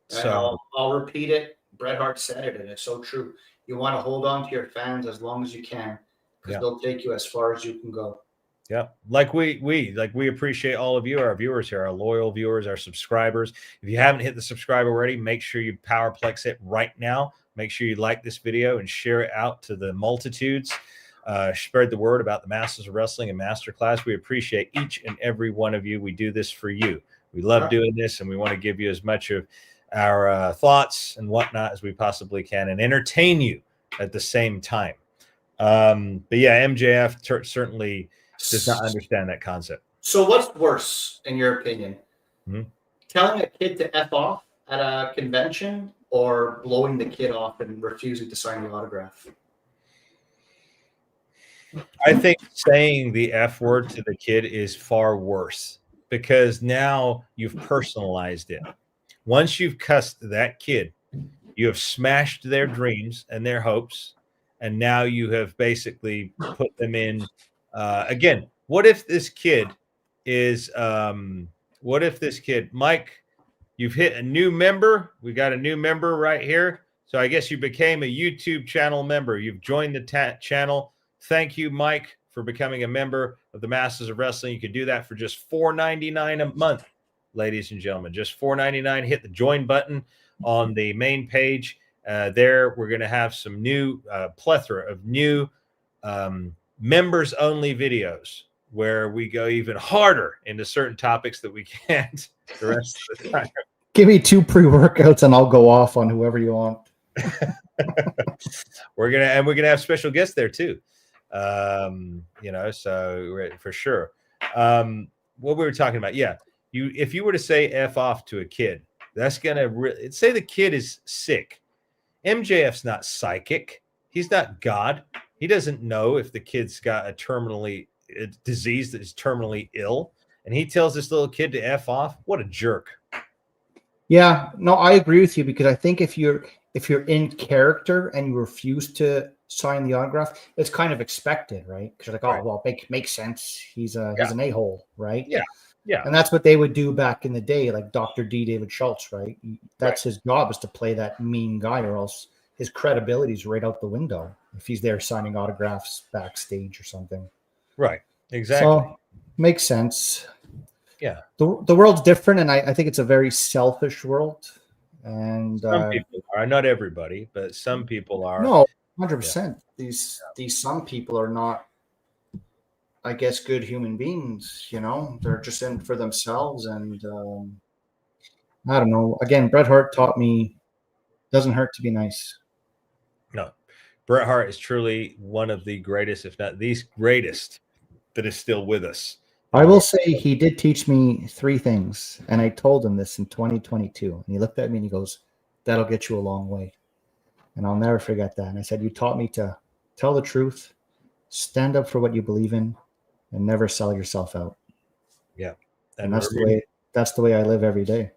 So I'll repeat it. Bret Hart said it, and it's so true. You want to hold on to your fans as long as you can, because they'll take you as far as you can go. Yeah, like we appreciate all of you, our viewers here, our loyal viewers, our subscribers. If you haven't hit the subscribe already, make sure you powerplex it right now. Make sure you like this video and share it out to the multitudes. Spread the word about the Masters of Wrestling and Masterclass. We appreciate each and every one of you. We do this for you. We love doing this, and we want to give you as much of our thoughts and whatnot as we possibly can, and entertain you at the same time. But yeah, MJF certainly does not understand that concept. So what's worse, in your opinion? Telling a kid to F off at a convention, or blowing the kid off and refusing to sign the autograph? I think saying the F word to the kid is far worse, because now you've personalized it. Once you've cussed that kid, you have smashed their dreams and their hopes, and now you have basically put them in. Again, what if this kid is Mike, you've hit a new member. We got a new member right here. So I guess you became a YouTube channel member. You've joined the channel. Thank you, Mike, for becoming a member of the Masters of Wrestling. You can do that for just $4.99 a month, ladies and gentlemen. Just $4.99. Hit the join button on the main page. There, we're going to have some new plethora of new members only videos where we go even harder into certain topics that we can't the rest of the time. Give me 2 pre-workouts and I'll go off on whoever you want. We're gonna have special guests there too. So for sure. What we were talking about, if you were to say F off to a kid, that's gonna say the kid is sick. MJF's not psychic. He's not God. He doesn't know if the kid's got a disease that is terminally ill, and he tells this little kid to F off. What a jerk. Yeah, no, I agree with you, because I think if you're in character and you refuse to sign the autograph, it's kind of expected, right? Because you're like, oh, well, makes sense. He's an a-hole, right? Yeah. And that's what they would do back in the day, like Dr. D. David Schultz, right? That's his job, is to play that mean guy, or else his credibility is right out the window if he's there signing autographs backstage or something. Right. Exactly. So makes sense. Yeah. The world's different, and I think it's a very selfish world. And some people are, not everybody, but some people are. No, 100%. These some people are not, I guess, good human beings. They're just in for themselves, and I don't know. Again, Bret Hart taught me it doesn't hurt to be nice. No, Bret Hart is truly one of the greatest, if not the greatest, that is still with us. I will say he did teach me 3 things, and I told him this in 2022. And he looked at me and he goes, "That'll get you a long way." And I'll never forget that. And I said, "You taught me to tell the truth, stand up for what you believe in, and never sell yourself out." Yeah. And that's the way I live every day.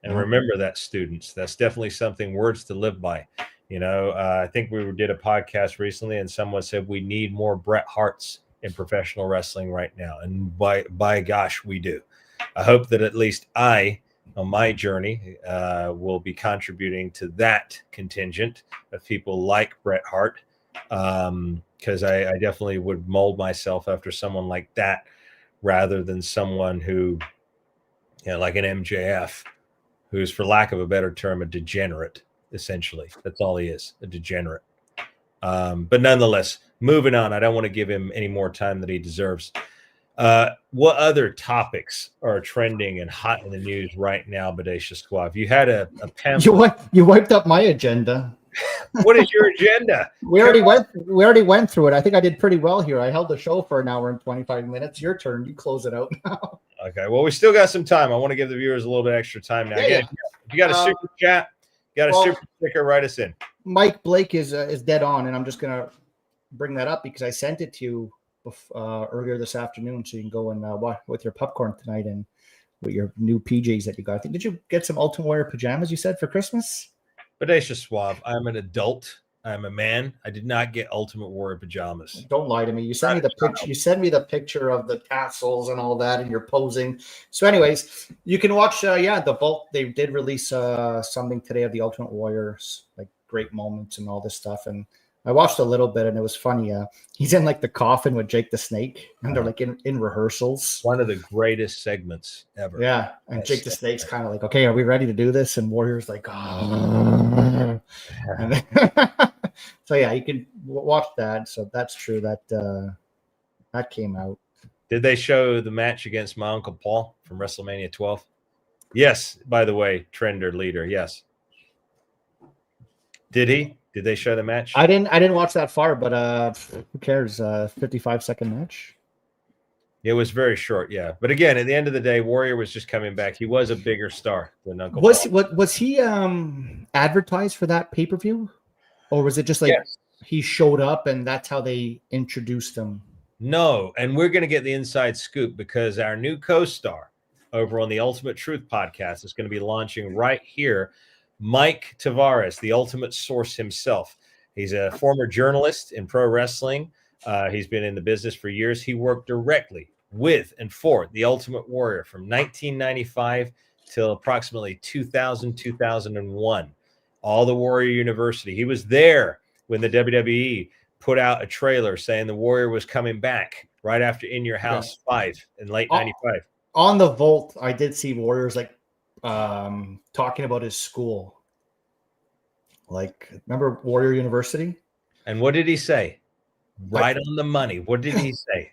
And remember that, students. That's definitely something, words to live by. I think we did a podcast recently, and someone said we need more Bret Harts in professional wrestling right now. And by gosh, we do. I hope that at least I, on my journey, will be contributing to that contingent of people like Bret Hart, because I definitely would mold myself after someone like that, rather than someone who, like an MJF, who's, for lack of a better term, a degenerate, essentially. That's all he is, a degenerate. But nonetheless, moving on. I don't want to give him any more time than he deserves. What other topics are trending and hot in the news right now, Bodacious Squad? You had a pamphlet. You wiped up my agenda. What is your agenda? We already went through it. I think I did pretty well here. I held the show for an hour and 25 minutes. Your turn. You close it out now. Okay. Well, we still got some time. I want to give the viewers a little bit extra time now. Yeah, Again, if you got a super chat, super sticker, write us in. Mike Blake is dead on, and I'm just gonna bring that up because I sent it to you earlier this afternoon, so you can go and watch with your popcorn tonight and with your new PJs that you got. Did you get some Ultimate Warrior pajamas? You said for Christmas. Bodacious Suave, I'm an adult. I'm a man. I did not get Ultimate Warrior pajamas. Don't lie to me. You sent me the picture. You sent me the picture of the tassels and all that, and you're posing. So, anyways, you can watch. The Vault. They did release something today of the Ultimate Warriors, like great moments and all this stuff. And I watched a little bit, and it was funny. He's in like the coffin with Jake the Snake, and they're like in rehearsals. One of the greatest segments ever. Yeah, and Jake the Snake's kind of like, "Okay, are we ready to do this?" And Warrior's like, "Oh." And then, so yeah, you can watch that. So that's true. That came out. Did they show the match against my Uncle Paul from WrestleMania 12? Yes. By the way, Trender leader. Yes. Did he? Did they show the match? I didn't watch that far, but who cares? 55-second match. It was very short, yeah. But again, at the end of the day, Warrior was just coming back. He was a bigger star than Uncle Paul. Was he advertised for that pay-per-view? Or was it just like he showed up and that's how they introduced him? No, and we're going to get the inside scoop because our new co-star over on the Ultimate Truth podcast is going to be launching right here. Mike Tavares, the ultimate source himself. He's a former journalist in pro wrestling. He's been in the business for years. He worked directly with and for the Ultimate Warrior from 1995 till approximately 2000, 2001. All the Warrior University. He was there when the WWE put out a trailer saying the Warrior was coming back right after In Your House 5 in late 95. On the Vault, I did see Warriors like talking about his school. Like, remember Warrior University? And what did he say? Right on the money. What did he say?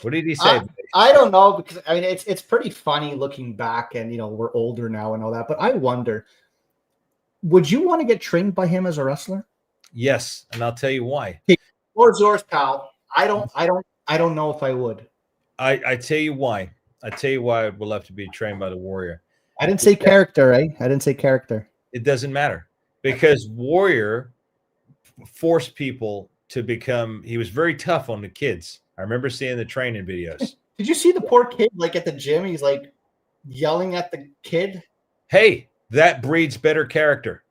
What did he say? I don't know, because I mean it's pretty funny looking back, and we're older now and all that. But I wonder, would you want to get trained by him as a wrestler? Yes, and I'll tell you why. Or Zor's pal. I don't know if I would. I tell you why. I tell you why I would love to be trained by the Warrior. I didn't say character, eh? I didn't say character. It doesn't matter, because Warrior forced people to become. He was very tough on the kids. I remember seeing the training videos. Did you see the poor kid like at the gym? He's like yelling at the kid. Hey, that breeds better character.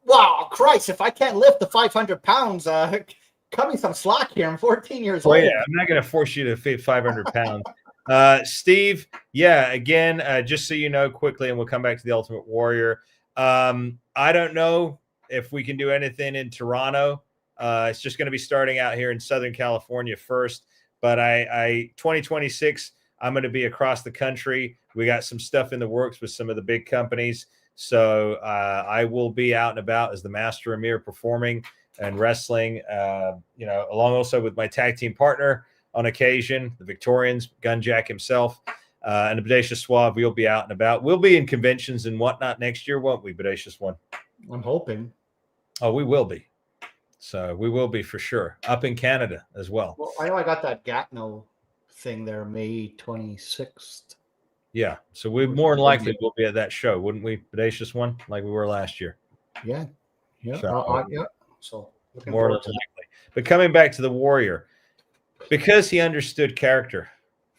Wow, Christ! If I can't lift the 500 pounds, cut me some slack here. I'm 14 years old. Oh yeah, I'm not going to force you to fit 500 pounds. Steve, again, just so you know quickly, and we'll come back to the Ultimate Warrior. I don't know if we can do anything in Toronto. It's just going to be starting out here in Southern California first. But 2026, I'm going to be across the country. We got some stuff in the works with some of the big companies. So I will be out and about as the Master Amir performing and wrestling, along also with my tag team partner on occasion, the Victorians, Gunjack himself, and the Bodacious Suave. We'll be out and about. We'll be in conventions and whatnot next year, won't we, Bodacious One? I'm hoping. Oh, we will be. So we will be for sure. Up in Canada as well. Well, I know I got that Gatineau thing there May 26th. Yeah. So we more than likely will be at that show, wouldn't we, Bodacious One, like we were last year? Yeah. Yeah. So more than likely. But coming back to the Warrior, because he understood character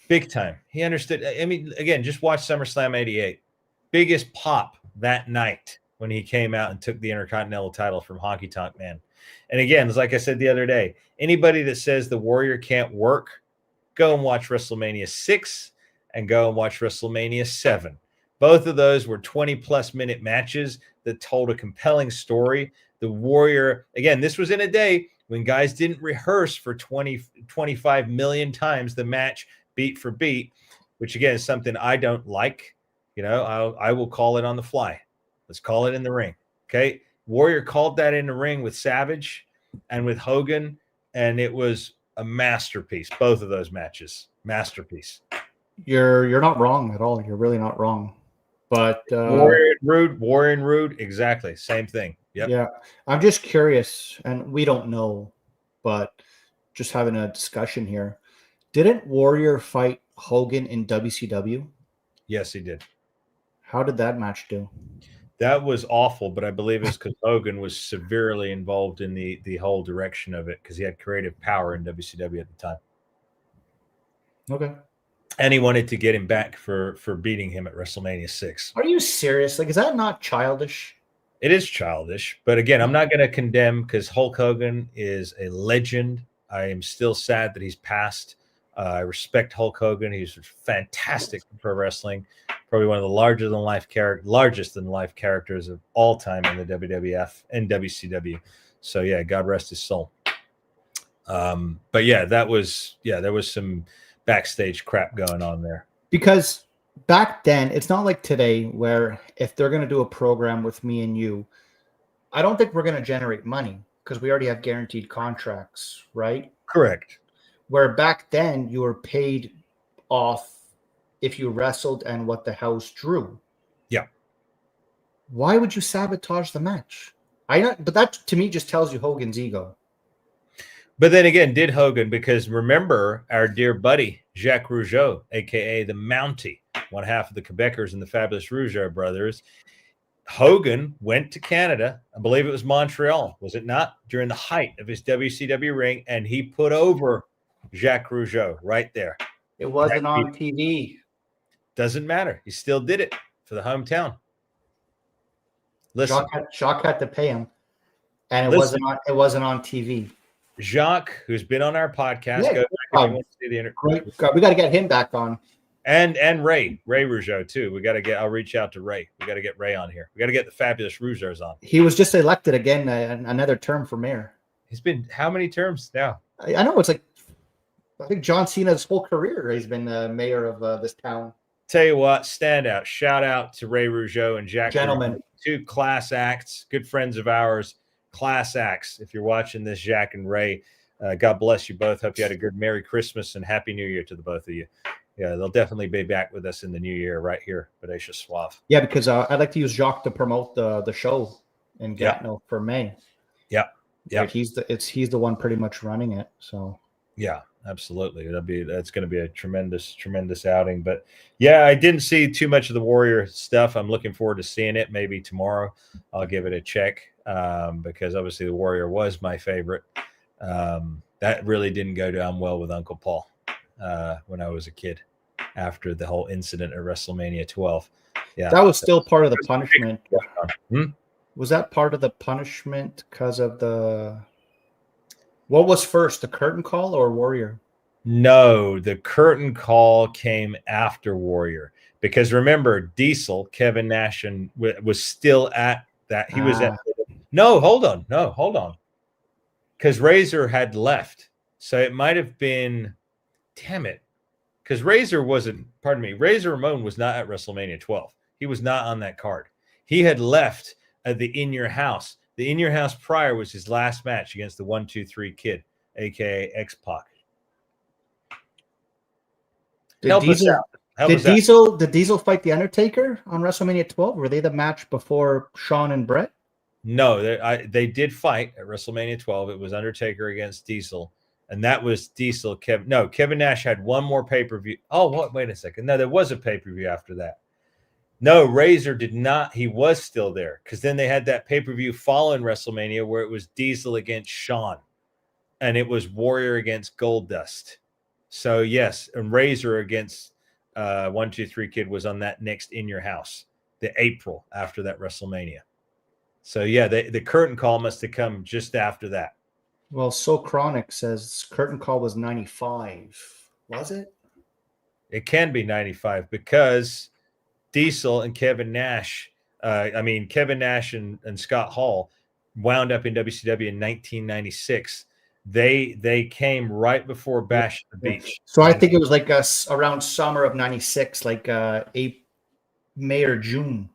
big time. He understood. I mean, again, just watch SummerSlam 88. Biggest pop that night when he came out and took the Intercontinental title from Honky Tonk Man. And again, it's like I said the other day, anybody that says the Warrior can't work, go and watch WrestleMania 6 and go and watch WrestleMania 7. Both of those were 20-plus minute matches that told a compelling story. The Warrior, again, this was in a day when guys didn't rehearse for 25 million times the match beat for beat, which, again, is something I don't like. I will call it on the fly. Let's call it in the ring, okay? Warrior called that in the ring with Savage and with Hogan, and it was a masterpiece, both of those matches. Masterpiece. You're not wrong at all. You're really not wrong. But Warrior and Rude, exactly. Same thing. Yep. yeah, I'm just curious, and we don't know, but just having a discussion here. Didn't Warrior fight Hogan in WCW? Yes, he did. How did that match do? That was awful, but I believe it's because Hogan was severely involved in the whole direction of it because he had creative power in WCW at the time. Okay. And he wanted to get him back for beating him at WrestleMania 6. Are you serious? Like, is that not childish? It is childish, but again, I'm not going to condemn because Hulk Hogan is a legend. I am still sad that he's passed. I respect Hulk Hogan. He's fantastic for pro wrestling, probably one of the largest in life characters of all time in the WWF and WCW. So yeah, God rest his soul. But yeah, there was some backstage crap going on there. Because back then, it's not like today where if they're going to do a program with me and you, I don't think we're going to generate money because we already have guaranteed contracts, right? Correct. Where back then you were paid off if you wrestled and what the house drew. Yeah. Why would you sabotage the match? But that to me just tells you Hogan's ego. But then again, did Hogan, because remember our dear buddy, Jacques Rougeau, a.k.a. the Mountie, one half of the Quebecers and the Fabulous Rougeau brothers. Hogan went to Canada, I believe it was Montreal, was it not, during the height of his WCW reign, and he put over Jacques Rougeau right there. It wasn't on TV. Doesn't matter. He still did it for the hometown. Listen, Jacques had to pay him, and it wasn't on TV. Jacques, who's been on our podcast, go back if you want to see the interview. We got to get him back on. And Ray Rougeau too. I'll reach out to Ray. We got to get Ray on here. We got to get the Fabulous Rougeaus on. He was just elected again, another term for mayor. He's been how many terms now? I know it's like, I think John Cena's whole career he's been mayor of this town. Tell you what, stand out. Shout out to Ray Rougeau and Jack. Gentlemen. Rougeau, two class acts, good friends of ours, class acts. If you're watching this, Jack and Ray, God bless you both. Hope you had a good Merry Christmas and Happy New Year to the both of you. Yeah, they'll definitely be back with us in the new year right here, Bodacious Suave. Yeah, because I'd like to use Jacques to promote the show in Gatineau for May. Yeah, yeah. Like he's the one pretty much running it. So yeah, absolutely. That's going to be a tremendous outing. But yeah, I didn't see too much of the Warrior stuff. I'm looking forward to seeing it. Maybe tomorrow I'll give it a check because obviously the Warrior was my favorite. That really didn't go down well with Uncle Paul when I was a kid after the whole incident at WrestleMania 12. Yeah, that was still part of the punishment. Hmm? Was that part of the punishment because of what was first, the curtain call or Warrior? No, the curtain call came after Warrior because remember, Diesel, Kevin Nash, was still at that. He was at. No, hold on. Because Razor had left. So it might have been, damn it. Because Razor Ramon was not at WrestleMania 12. He was not on that card. He had left at the In Your House. The In Your House prior was his last match against the 1-2-3 Kid, a.k.a. X-Pac. Did Diesel fight The Undertaker on WrestleMania 12? Were they the match before Shawn and Brett? No, they did fight at WrestleMania 12. It was Undertaker against Diesel, and that was Diesel. Kevin Nash had one more pay-per-view. Oh, what? Wait a second. No, there was a pay-per-view after that. No, Razor did not. He was still there because then they had that pay-per-view following WrestleMania where it was Diesel against Shawn, and it was Warrior against Goldust. So yes, and Razor against 1-2-3 Kid was on that next In Your House, the April after that WrestleMania. So yeah, the curtain call must have come just after that. Well, So Chronic says curtain call was 95. Was it? It can be 95 because Diesel and Kevin Nash, Kevin Nash and Scott Hall wound up in WCW in 1996. They came right before Bash at the Beach. So I think it was like around summer of 96, like May or June.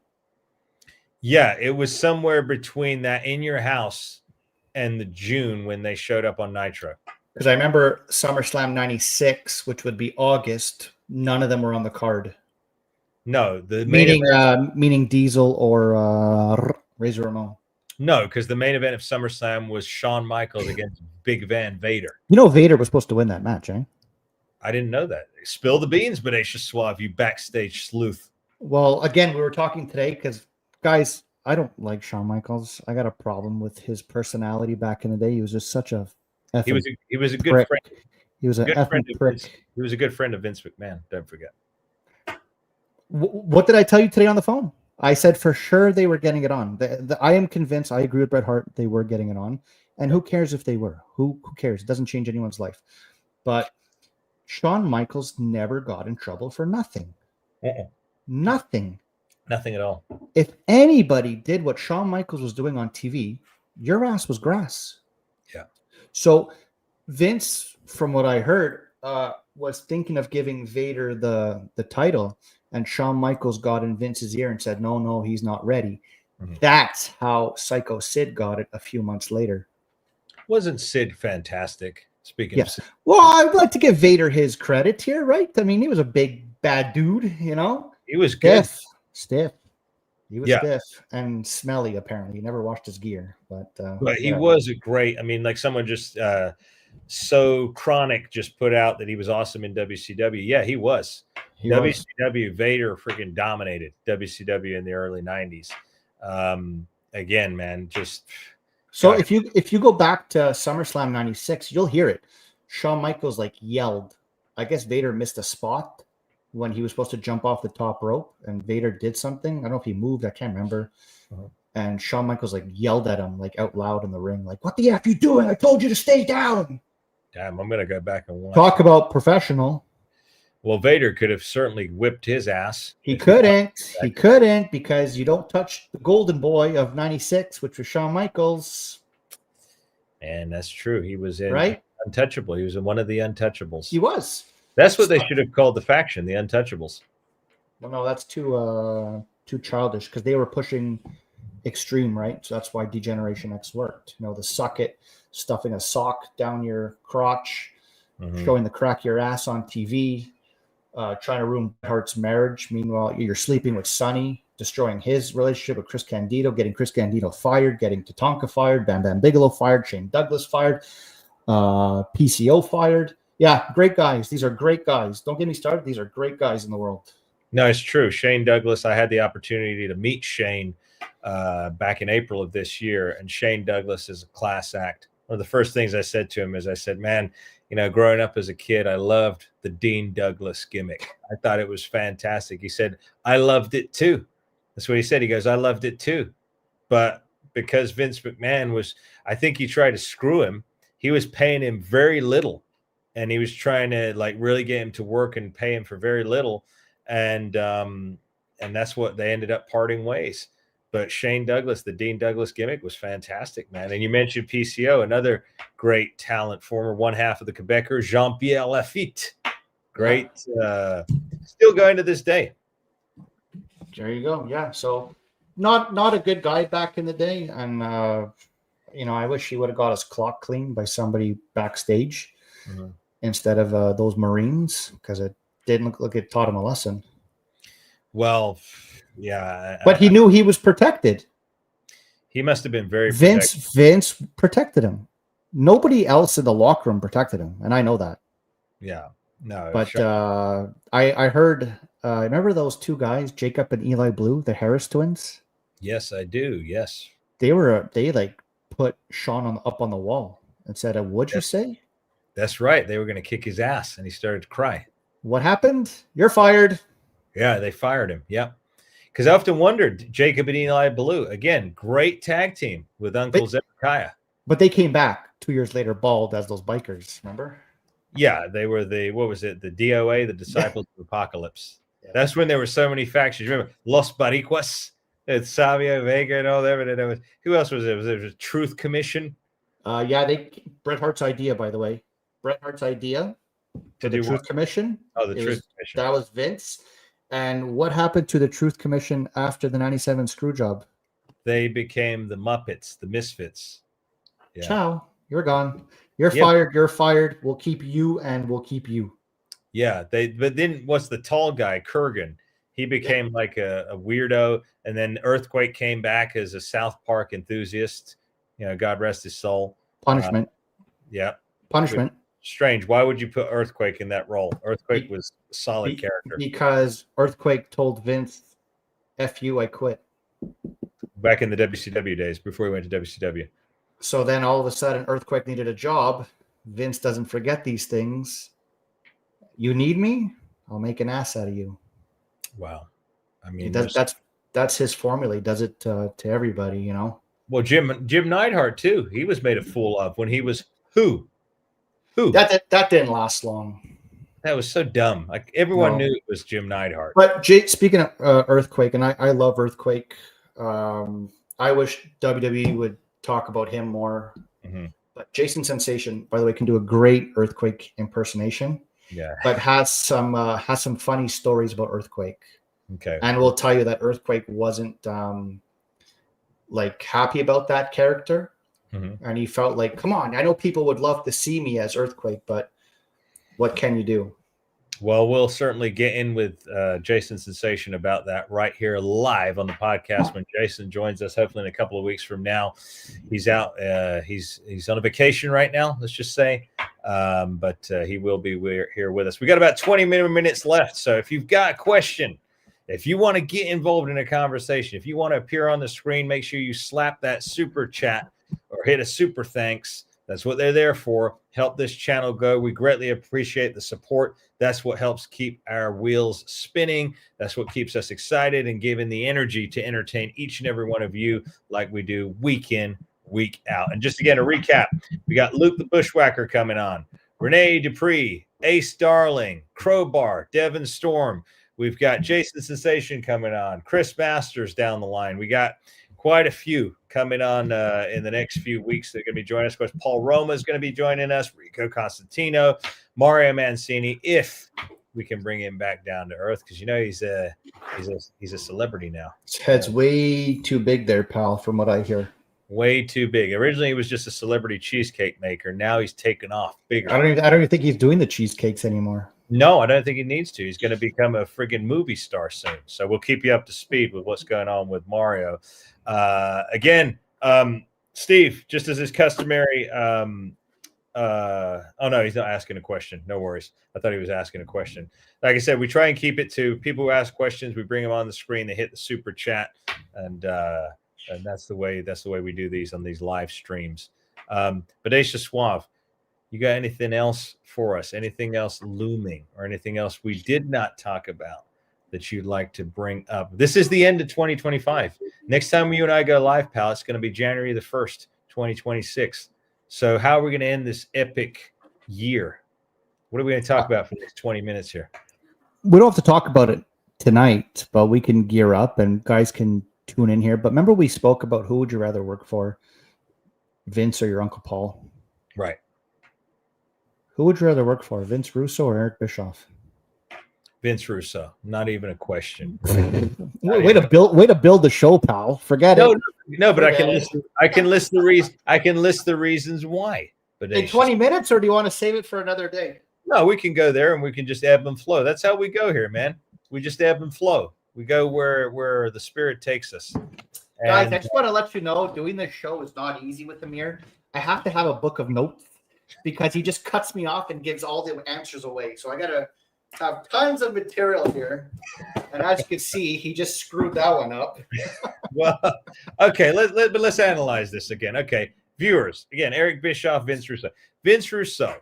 Yeah, it was somewhere between that In Your House and the June when they showed up on Nitro. Because I remember SummerSlam 96, which would be August, none of them were on the card. No, the main event. Meaning Diesel or Razor Ramon. No, because the main event of SummerSlam was Shawn Michaels against Big Van Vader. You know Vader was supposed to win that match, eh? I didn't know that. Spill the beans, Bodacious Suave, you backstage sleuth. Well, again, we were talking today because, guys, I don't like Shawn Michaels. I got a problem with his personality back in the day. He was just such a He was a good prick. friend. He was a effing prick. He was a good friend of Vince McMahon. Don't forget. What did I tell you today on the phone? I said for sure they were getting it on. I am convinced. I agree with Bret Hart. They were getting it on, and who cares if they were? Who cares? It doesn't change anyone's life. But Shawn Michaels never got in trouble for nothing. Nothing. Nothing at all. If anybody did what Shawn Michaels was doing on TV, your ass was grass. Yeah. So Vince, from what I heard, was thinking of giving Vader the title, and Shawn Michaels got in Vince's ear and said, no, he's not ready. Mm-hmm. That's how Psycho Sid got it a few months later. Wasn't Sid fantastic? Speaking of Sid. Well, I'd like to give Vader his credit here, right? I mean, he was a big, bad dude, you know? He was good. Stiff. He was stiff and smelly, apparently. He never washed his gear. But he was a great, I mean, like someone just so chronic just put out that he was awesome in WCW. Yeah, he was. WCW, Vader freaking dominated WCW in the early 90s. Again, man, just... So if you go back to SummerSlam 96, you'll hear it. Shawn Michaels yelled. I guess Vader missed a spot when he was supposed to jump off the top rope, and Vader did something. I don't know if he moved. I can't remember. Uh-huh. And Shawn Michaels yelled at him out loud in the ring, "What the F you doing? I told you to stay down." Damn, I'm gonna go back and watch. Talk about professional. Well, Vader could have certainly whipped his ass. He couldn't. He couldn't because you don't touch the golden boy of 96, which was Shawn Michaels. And that's true. He was in Untouchable. He was in one of the Untouchables. He was. That's what they should have called the faction, the Untouchables. Well, no, that's too childish because they were pushing extreme, right? So that's why Degeneration X worked. The suck it, stuffing a sock down your crotch, showing the crack of your ass on TV. Trying to ruin Bret Hart's marriage. Meanwhile, you're sleeping with Sonny, destroying his relationship with Chris Candido, getting Chris Candido fired, getting Tatanka fired, Bam Bam Bigelow fired, Shane Douglas fired, PCO fired. Yeah, great guys. These are great guys. Don't get me started. These are great guys in the world. No, it's true. Shane Douglas, I had the opportunity to meet Shane back in April of this year, and Shane Douglas is a class act. One of the first things I said to him is I said, man, growing up as a kid, I loved the Dean Douglas gimmick. I thought it was fantastic. He said, I loved it too. That's what he said. He goes, I loved it too. But because Vince McMahon I think he tried to screw him. He was paying him very little. And he was trying to really get him to work and pay him for very little. And that's what they ended up parting ways. But Shane Douglas, the Dean Douglas gimmick was fantastic, man. And you mentioned PCO, another great talent, former one half of the Quebecer, Jean-Pierre Lafitte. Great. Still going to this day. There you go. Yeah. So not a good guy back in the day. And, I wish he would have got his clock cleaned by somebody backstage instead of those Marines, because it didn't look like it taught him a lesson. Well, yeah. But he knew he was protected. He must have been very protected. Vince protected him. Nobody else in the locker room protected him, and I know that. Yeah. No. But I heard, remember those two guys, Jacob and Eli Blue, the Harris twins? Yes, I do. Yes. They put Sean up on the wall and said, what'd you say? That's right. They were going to kick his ass, and he started to cry. What happened? You're fired. Yeah, they fired him. Yeah. Because I often wondered, Jacob and Eli Blue, again, great tag team with Uncle Zedekiah. But they came back 2 years later, bald as those bikers, remember? Yeah, they were the DOA, the Disciples of Apocalypse. Yeah. That's when there were so many factions. Remember, Los Baricuas, Savio Vega and all that. Who else was there? Was there a Truth Commission? Bret Hart's idea, by the way. Bret Hart's idea to the Truth Commission. Oh, the Truth Commission. That was Vince. And what happened to the Truth Commission after the 97 screw job? They became the Muppets, the Misfits. Yeah. Ciao. You're gone. You're Yeah. fired. You're fired. We'll keep you, and we'll keep you. Yeah, but then what's the tall guy, Kurgan? He became like a weirdo, and then Earthquake came back as a South Park enthusiast. God rest his soul. Punishment. Yeah, Punishment. strange. Why would you put Earthquake in that role? Earthquake was a solid character Because Earthquake told Vince, "F you, I quit." back in the WCW days before he went to WCW. So then all of a sudden, Earthquake needed a job. Vince doesn't forget these things. You need me? I'll make an ass out of you. Wow, I mean, that's his formula. He does it to everybody, Well, Jim Neidhart too. He was made a fool of when he was who. That didn't last long. That was so dumb. Like everyone knew it was Jim Neidhart. But speaking of Earthquake, and I love Earthquake. I wish WWE would talk about him more. Mm-hmm. But Jason Sensation, by the way, can do a great Earthquake impersonation. Yeah, but has some funny stories about Earthquake. Okay, and will tell you that Earthquake wasn't like happy about that character, and he felt like, come on, I know people would love to see me as Earthquake, but what can you do? Well, we'll certainly get in with Jason Sensation about that right here live on the podcast when Jason joins us, hopefully in a couple of weeks from now. He's out. He's on a vacation right now, let's just say. But he will be here with us. We got about 20 minutes left. So if you've got a question, if you want to get involved in a conversation, if you want to appear on the screen, make sure you slap that super chat or hit a super thanks. That's what they're there for. Help this channel go. We greatly appreciate the support. That's what helps keep our wheels spinning. That's what keeps us excited and giving the energy to entertain each and every one of you like we do week in, week out. And just again, a recap, we got Luke the Bushwhacker coming on, Renee Dupree, Ace Darling, Crowbar, Devin Storm. We've got Jason Sensation coming on, Chris Masters down the line. We got quite a few coming on in the next few weeks. They're going to be joining us. Of course, Paul Roma is going to be joining us, Rico Constantino, Mario Mancini, if we can bring him back down to earth, because he's a celebrity now. His head's way too big there, pal, from what I hear. Way too big. Originally, he was just a celebrity cheesecake maker. Now he's taken off bigger. I don't even think he's doing the cheesecakes anymore. No, I don't think he needs to. He's going to become a friggin' movie star soon. So we'll keep you up to speed with what's going on with Mario. Again, Steve, just as is customary. Oh no, he's not asking a question. No worries. I thought he was asking a question. Like I said, we try and keep it to people who ask questions. We bring them on the screen. They hit the super chat, and that's the way we do these on these live streams. But Aisha Suave, you got anything else for us? Anything else looming or anything else we did not talk about that you'd like to bring up? This is the end of 2025. Next time you and I go live, pal, it's going to be January the 1st, 2026. So how are we going to end this epic year? What are we going to talk about for the next 20 minutes here? We don't have to talk about it tonight, but we can gear up and guys can tune in here. But remember we spoke about who would you rather work for, Vince or your Uncle Paul? Right. Who would you rather work for, Vince Russo or Eric Bischoff? Vince Russo, not even a question. Way to build the show, pal. Forget it. No, but I can list the reasons why. But in 20 minutes, or do you want to save it for another day? No, we can go there and we can just ebb and flow. That's how we go here, man. We just ebb and flow. We go where the spirit takes us. Guys, I just want to let you know, doing this show is not easy with Amir. I have to have a book of notes because he just cuts me off and gives all the answers away. So I got to have tons of material here. And as you can see, he just screwed that one up. Well, okay, let's analyze this again. Okay, viewers, again, Eric Bischoff, Vince Russo. Vince Russo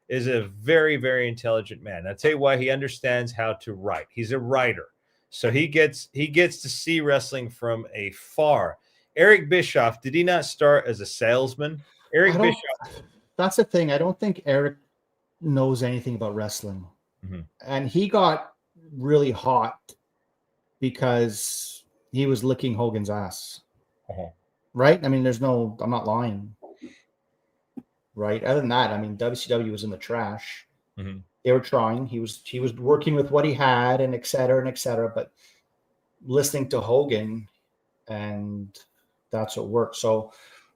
is a very, very intelligent man. I'll tell you why. He understands how to write. He's a writer. So he gets to see wrestling from afar. Eric Bischoff, did he not start as a salesman? Bischoff. That's the thing. I don't think Eric knows anything about wrestling. Mm-hmm. And he got really hot because he was licking Hogan's ass. Uh-huh. Right? I mean, I'm not lying. Right? Other than that, I mean, WCW was in the trash. Mm-hmm. They were trying. He was working with what he had and et cetera, but listening to Hogan, and that's what worked. So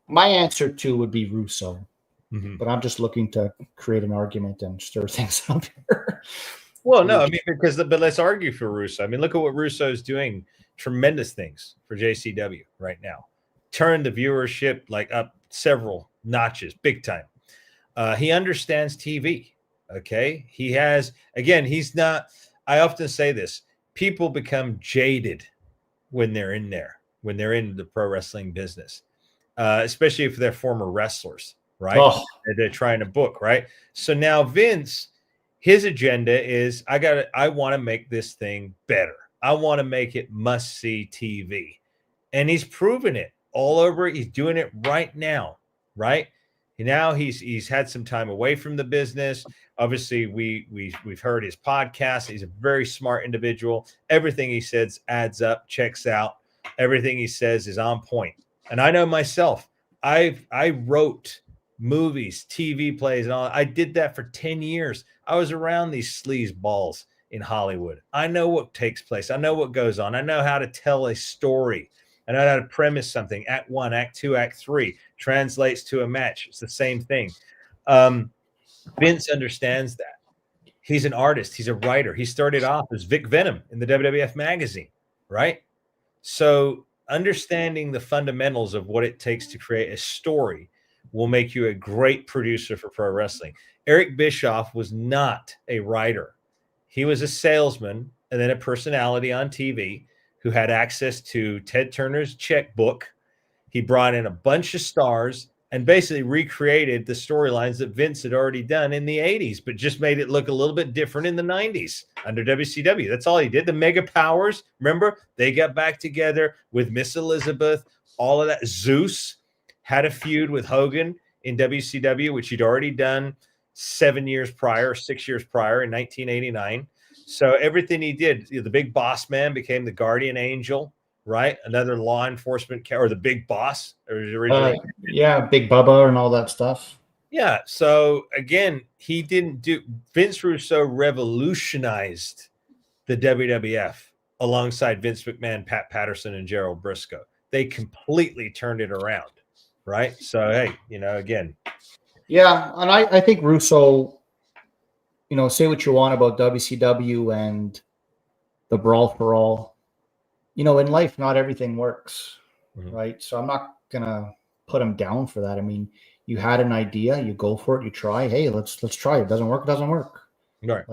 my answer too would be Russo. But I'm just looking to create an argument and stir things up here. Well, no, I mean, but let's argue for Russo. I mean, look at what Russo's doing. Tremendous things for JCW right now. Turned the viewership like up several notches, big time. He understands TV. Okay. He has, again, he's not, I often say this, people become jaded when they're in there, when they're in the pro wrestling business, especially if they're former wrestlers, right? Oh. They're trying to book, right? So now Vince, his agenda is I want to make this thing better. I want to make it must-see TV. And he's proven it all over. He's doing it right now, right? Now he's had some time away from the business. Obviously, we've heard his podcast. He's a very smart individual. Everything he says adds up, checks out. Everything he says is on point. And I know myself, I wrote movies, TV plays, and all. I did that for 10 years. I was around these sleaze balls in Hollywood. I know what takes place. I know what goes on. I know how to tell a story. I know how to premise something. Act 1, Act 2, Act 3 translates to a match. It's the same thing. Vince understands that. He's an artist. He's a writer. He started off as Vic Venom in the WWF magazine, right? So understanding the fundamentals of what it takes to create a story will make you a great producer for pro wrestling. Eric Bischoff was not a writer. He was a salesman and then a personality on TV who had access to Ted Turner's checkbook. He brought in a bunch of stars and basically recreated the storylines that Vince had already done in the 80s, but just made it look a little bit different in the 90s under WCW. That's all he did. The Mega Powers, remember? They got back together with Miss Elizabeth, all of that. Zeus had a feud with Hogan in WCW, which he'd already done 6 years prior in 1989. So everything he did, the Big Boss Man became the Guardian Angel, right? Another law enforcement or the Big Boss originally. Yeah, Big Bubba and all that stuff. Yeah. So again, Vince Russo revolutionized the WWF alongside Vince McMahon, Pat Patterson, and Gerald Briscoe. They completely turned it around, right? So, hey, again. Yeah, and I think Russo, say what you want about WCW and the Brawl for All. In life, not everything works, right? So I'm not going to put him down for that. I mean, you had an idea, you go for it, you try. Hey, let's try it. It doesn't work, it doesn't work. Right.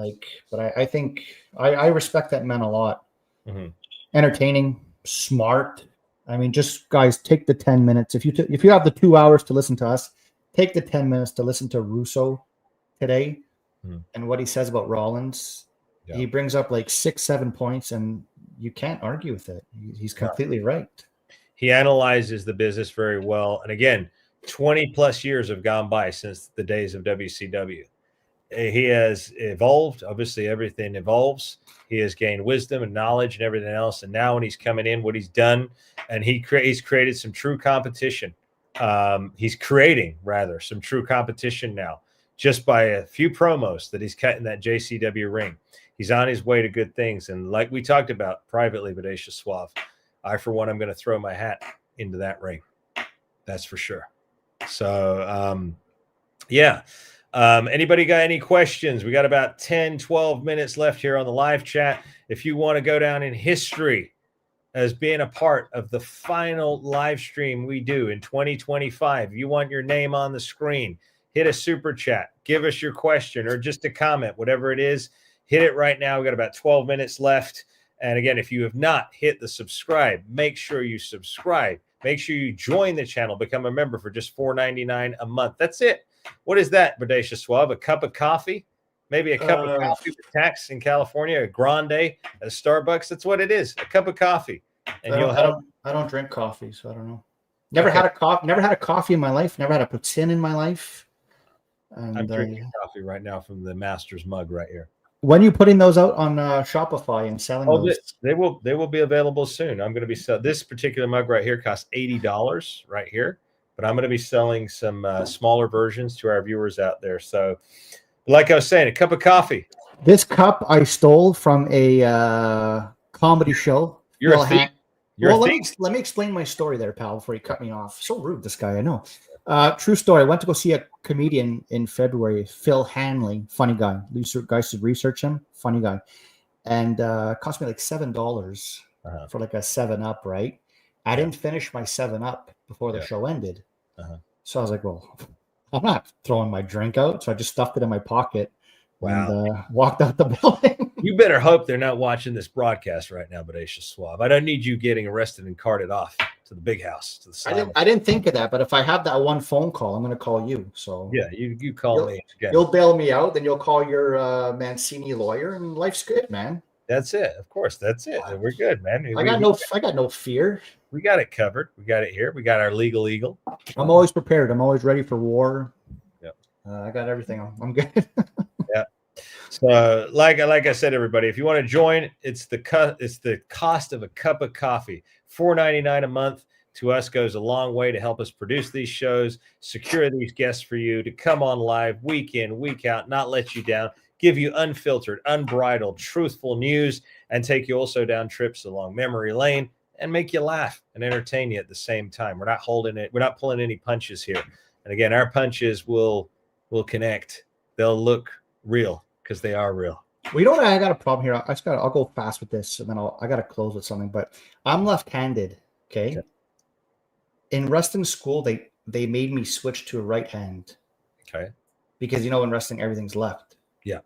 But I think I respect that man a lot. Mm-hmm. Entertaining, smart. I mean, just guys, take the 10 minutes. If you have the 2 hours to listen to us, take the 10 minutes to listen to Russo today and what he says about Rollins. Yeah. He brings up like 6-7 points, and you can't argue with it. He's completely right. He analyzes the business very well. And again, 20 plus years have gone by since the days of WCW. He has evolved. Obviously, everything evolves. He has gained wisdom and knowledge and everything else. And now when he's coming in, what he's done, and he's created some true competition. He's creating, rather, some true competition now just by a few promos that he's cut in that JCW ring. He's on his way to good things. And like we talked about privately, Bodacious Suave, I, for one, I'm going to throw my hat into that ring. That's for sure. So, yeah. Anybody got any questions? We got about 10, 12 minutes left here on the live chat. If you want to go down in history as being a part of the final live stream we do in 2025, you want your name on the screen, hit a super chat, give us your question or just a comment, whatever it is, hit it right now. We got about 12 minutes left. And again, if you have not hit the subscribe, make sure you subscribe. Make sure you join the channel, become a member for just $4.99 a month. That's it. What is that, Bodacious Suave? A cup of coffee? Maybe a cup of coffee with tax in California, a grande at a Starbucks. That's what it is, a cup of coffee. And I don't drink coffee, so I don't know. Never had a coffee in my life. Never had a poutine in my life. And, I'm drinking coffee right now from the Master's mug right here. When are you putting those out on Shopify and selling those? They will be available soon. I'm going to be selling this particular mug right here. Costs $80 right here, but I'm going to be selling some smaller versions to our viewers out there. So, like I was saying, a cup of coffee. This cup I stole from a comedy show. You're a thief. Let me explain my story there, pal, before you cut me off. So rude, this guy, I know. True story. I went to go see a comedian in February, Phil Hanley, funny guy. Guys should research him, funny guy. And it cost me like $7 for like a 7-Up, right? I didn't finish my 7-Up before the show ended. So I was like, well, I'm not throwing my drink out. So I just stuffed it in my pocket and walked out the building. You better hope they're not watching this broadcast right now, Bodacious Suave. I don't need you getting arrested and carted off to the big house. To the I didn't think of that, but if I have that one phone call, I'm going to call you. So yeah, you call me. Again. You'll bail me out, then you'll call your Mancini lawyer, and life's good, man. That's it. Of course, that's it. We're good, man. I got no fear. We got it covered. We got it here. We got our legal eagle. I'm always prepared. I'm always ready for war. Yep. I got everything. I'm good. Yeah. So, like I said, everybody, if you want to join, it's the cost of a cup of coffee, $4.99 a month. To us goes a long way to help us produce these shows, secure these guests for you to come on live week in, week out, not let you down, give you unfiltered, unbridled, truthful news, and take you also down trips along memory lane and make you laugh and entertain you at the same time. We're not pulling any punches here. And again, our punches will connect. They'll look real because they are real. Well, you know what? I got a problem here. I'll go fast with this, and then I got to close with something. But I'm left-handed. Okay. In wrestling school, they made me switch to a right hand. Okay. Because in wrestling, everything's left. Yeah.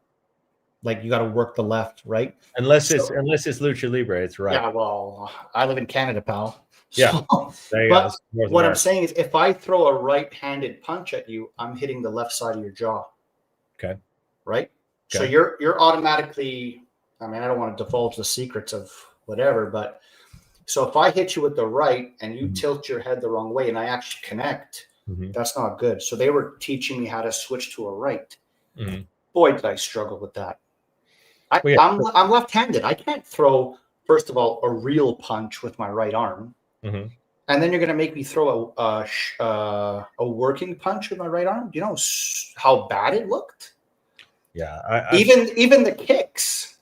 Like you got to work the left, right? Unless it's lucha libre, it's right. Yeah. Well, I live in Canada, pal. Yeah. There you go. What America. I'm saying is, if I throw a right-handed punch at you, I'm hitting the left side of your jaw. Okay. Right. Okay. So you're automatically. I mean, I don't want to divulge the secrets of whatever, but so if I hit you with the right and you tilt your head the wrong way, and I actually connect, that's not good. So they were teaching me how to switch to a right. Boy, did I struggle with that. I'm left-handed. I can't throw, first of all, a real punch with my right arm. And then you're going to make me throw a working punch with my right arm. Do you know how bad it looked? Yeah. Even the kicks,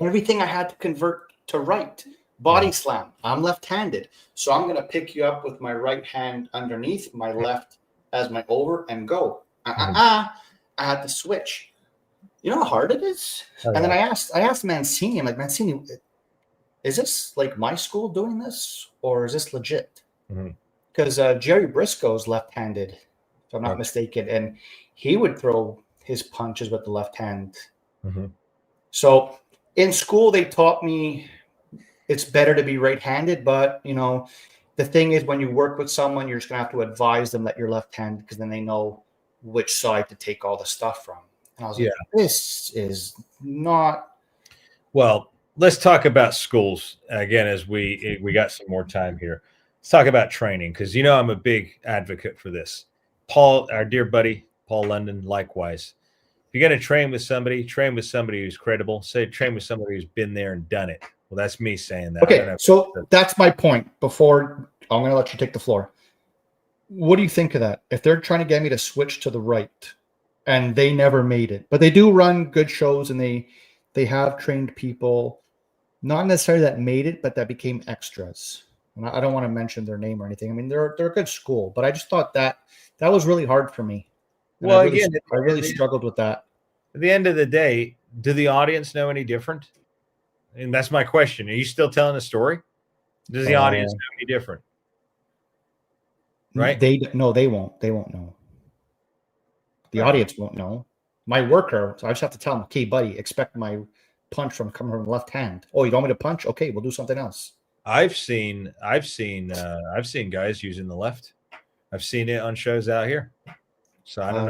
everything I had to convert to right. Body slam. I'm left-handed. So I'm going to pick you up with my right hand underneath, my left as my over, and go. I had to switch. You know how hard it is? And then I asked Mancini, I'm like, Mancini, is this like my school doing this, or is this legit? Because Jerry Briscoe's left-handed, if I'm not mistaken, and he would throw his punches with the left hand. So in school, they taught me it's better to be right-handed, but the thing is, when you work with someone, you're just gonna have to advise them that you're left-handed, because then they know which side to take all the stuff from. And I was like, this is not. Well, let's talk about schools again as we got some more time here. Let's talk about training, because I'm a big advocate for this. Paul, our dear buddy Paul London, likewise. If you're going to train with somebody who's credible. Train with somebody who's been there and done it. Well, that's me saying that. Okay, so that's my point. Before I'm going to let you take the floor. What do you think of that? If they're trying to get me to switch to the right, and they never made it, but they do run good shows, and they have trained people, not necessarily that made it, but that became extras. And I don't want to mention their name or anything. I mean, they're a good school, but I just thought that was really hard for me. And well, I really struggled with that. At the end of the day, do the audience know any different? And that's my question. Are you still telling a story? Does the audience know any different? Right? They won't. They won't know. The audience won't know. My worker, so I just have to tell them, okay, buddy, expect my punch coming from the left hand. Oh, you don't want me to punch? Okay, we'll do something else. I've seen guys using the left. I've seen it on shows out here. So I don't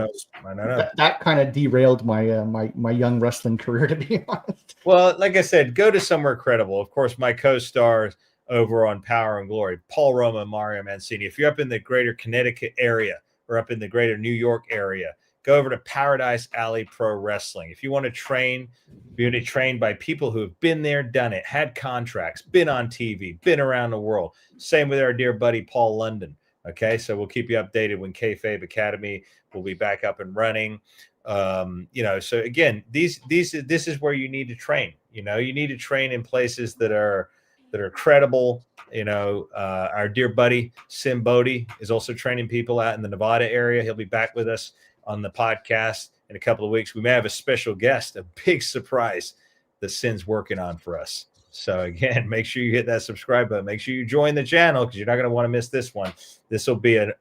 know. That kind of derailed my my young wrestling career, to be honest. Well, like I said, go to somewhere credible. Of course, my co-stars over on Power and Glory, Paul Roma and Mario Mancini. If you're up in the greater Connecticut area or up in the greater New York area, go over to Paradise Alley Pro Wrestling. If you want to train, be trained by people who have been there, done it, had contracts, been on TV, been around the world. Same with our dear buddy Paul London. Okay, so we'll keep you updated when Kayfabe Academy will be back up and running. So again, this is where you need to train. You need to train in places that are that are credible. Our dear buddy Sim Bodie is also training people out in the Nevada area. He'll be back with us on the podcast in a couple of weeks. We may have a special guest, a big surprise that Sim's working on for us. So again, make sure you hit that subscribe button. Make sure you join the channel because you're not going to want to miss this one. This will be a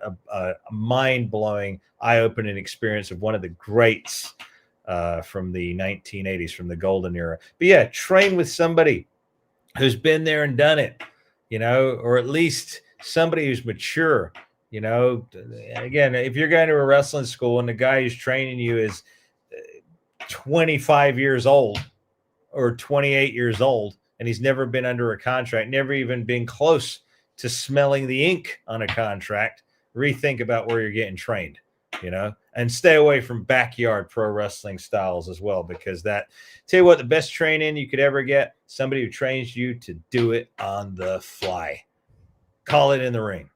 mind-blowing, eye-opening experience of one of the greats from the 1980s, from the golden era. But yeah, train with somebody who's been there and done it, or at least somebody who's mature. Again, if you're going to a wrestling school and the guy who's training you is 25 years old or 28 years old, and he's never been under a contract, never even been close to smelling the ink on a contract, rethink about where you're getting trained, and stay away from backyard pro wrestling styles as well, because tell you what, the best training you could ever get, somebody who trains you to do it on the fly. Call it in the ring.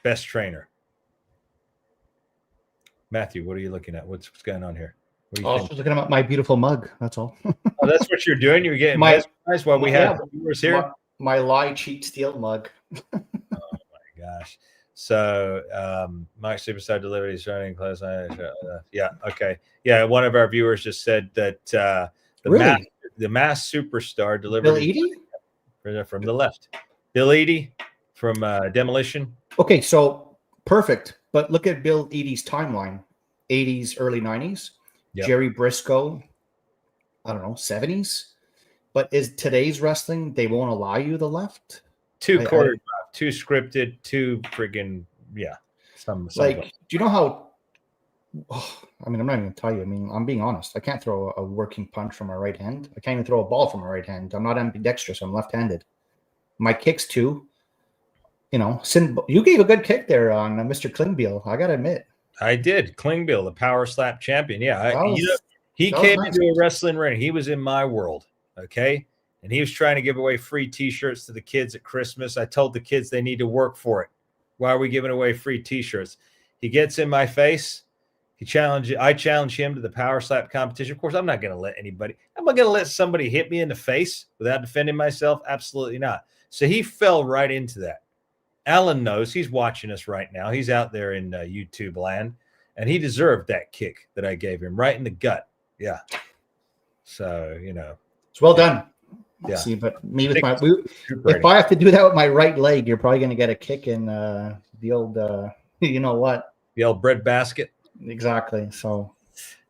Best trainer. Matthew, what are you looking at? What's going on here? I was just looking at my beautiful mug. That's all. Oh, that's what you're doing? You're getting mesmerized while we have viewers here? My lie, cheat, steal mug. Oh, my gosh. So, Mike Superstar delivered his running close. Yeah, okay. Yeah, one of our viewers just said that the mass superstar delivered Bill Eadie? From the left. Bill Eadie from Demolition. Okay, so perfect. But look at Bill Eadie's timeline. 80s, early 90s. Yep. Jerry Briscoe, I don't know, 70s. But is today's wrestling, they won't allow you the left? Too choreographed, too scripted, too friggin', yeah. Some do you know how, I'm not even going to tell you. I'm being honest. I can't throw a working punch from my right hand. I can't even throw a ball from my right hand. I'm not ambidextrous. I'm left-handed. My kicks too. You gave a good kick there on Mr. Klingbeil. I got to admit. I did. Klingbeil, the power slap champion. Yeah. He came into a wrestling ring. He was in my world. Okay. And he was trying to give away free t-shirts to the kids at Christmas. I told the kids they need to work for it. Why are we giving away free t-shirts? He gets in my face. I challenge him to the power slap competition. Of course, I'm not going to let anybody. Am I going to let somebody hit me in the face without defending myself? Absolutely not. So he fell right into that. Alan knows. He's watching us right now. He's out there in YouTube land, and he deserved that kick that I gave him right in the gut. Yeah. So, it's well done. Yeah. See, but me with if I have to do that with my right leg, you're probably going to get a kick in the old, you know what? The old bread basket. Exactly. So,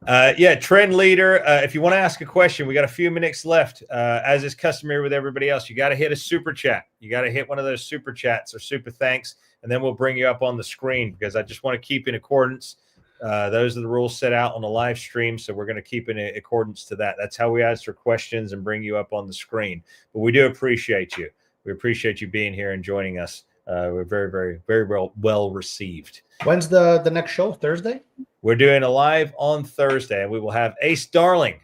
trend leader. If you want to ask a question, we got a few minutes left. As is customary with everybody else, you got to hit a super chat. You got to hit one of those super chats or super thanks, and then we'll bring you up on the screen because I just want to keep in accordance. Those are the rules set out on the live stream, so we're going to keep in accordance to that. That's how we answer questions and bring you up on the screen. But we do appreciate you. We appreciate you being here and joining us. We're very, very, very well received. When's the next show? Thursday? We're doing a live on Thursday, and we will have Ace Darling,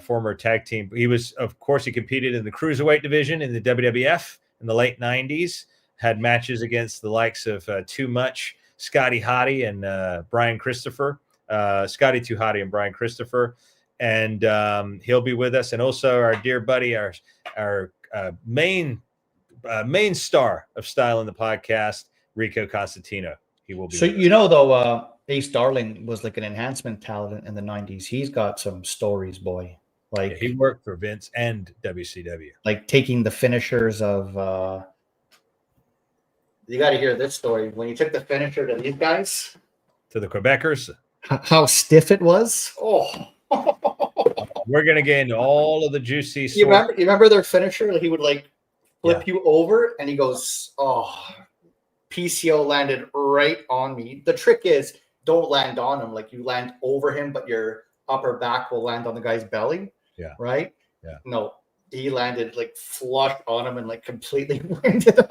former tag team. He competed in the Cruiserweight division in the WWF in the late 90s, had matches against the likes of Too Much, Scotty Hottie, and Brian Christopher. Scotty Too Hottie and Brian Christopher. And he'll be with us. And also our dear buddy, our main star of Style in the Podcast, Rico Constantino. He will be. So Ace Darling was like an enhancement talent in the 90s. He's got some stories, boy. Like he worked for Vince and WCW. Like taking the finishers of you got to hear this story. When he took the finisher to these guys, to the Quebecers, how stiff it was. Oh. We're gonna get into all of the juicy. You remember their finisher? He would like flip you over, and he goes, "Oh, PCO landed right on me." The trick is don't land on him. Like you land over him, but your upper back will land on the guy's belly. Yeah. Right? Yeah. No, he landed like flush on him and like completely winded him.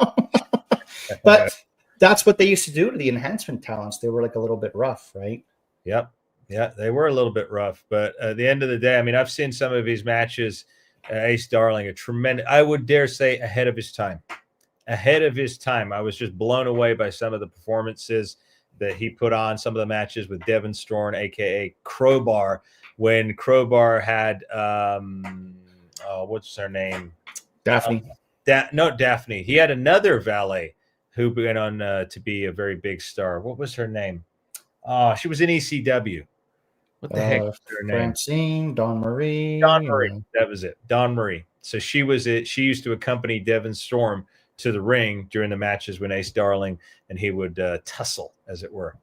But that's what they used to do to the enhancement talents. They were like a little bit rough, right? Yep. Yeah, they were a little bit rough. But at the end of the day, I mean, I've seen some of his matches. Ace Darling, a tremendous, I would dare say, ahead of his time. Ahead of his time. I was just blown away by some of the performances that he put on, some of the matches with Devin Storm, a.k.a. Crowbar, when Crowbar had, what's her name? Daphne. Daphne. He had another valet who went on to be a very big star. What was her name? Oh, she was in ECW. What the heck was her name? Francine, Dawn Marie. Dawn Marie. That was it. Dawn Marie. So she was it. She used to accompany Devon Storm to the ring during the matches when Ace Darling and he would tussle, as it were.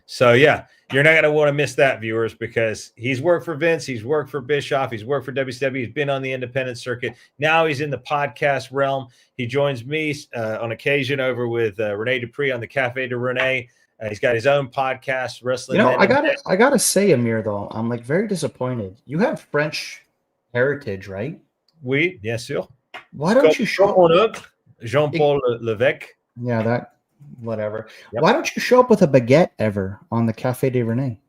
So, yeah, you're not going to want to miss that, viewers, because he's worked for Vince. He's worked for Bischoff. He's worked for WCW. He's been on the independent circuit. Now he's in the podcast realm. He joins me on occasion over with Rene Dupree on the Cafe de Rene. He's got his own podcast, Wrestling. You know, I gotta say, Amir, though, I'm like very disappointed. You have French heritage, right? Oui, bien sûr. Why don't you show up? Jean-Paul Levesque. Yeah, that whatever. Yep. Why don't you show up with a baguette ever on the Cafe de Rene?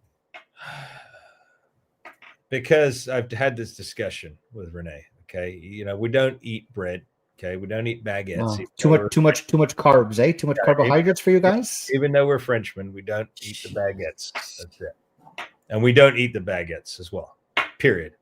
Because I've had this discussion with Renee. Okay, you know, we don't eat bread. Okay, we don't eat baguettes. Wow. Too much carbs, eh? Too much carbohydrates for you guys. Even though we're Frenchmen, we don't eat the baguettes. That's it. And we don't eat the baguettes as well. Period.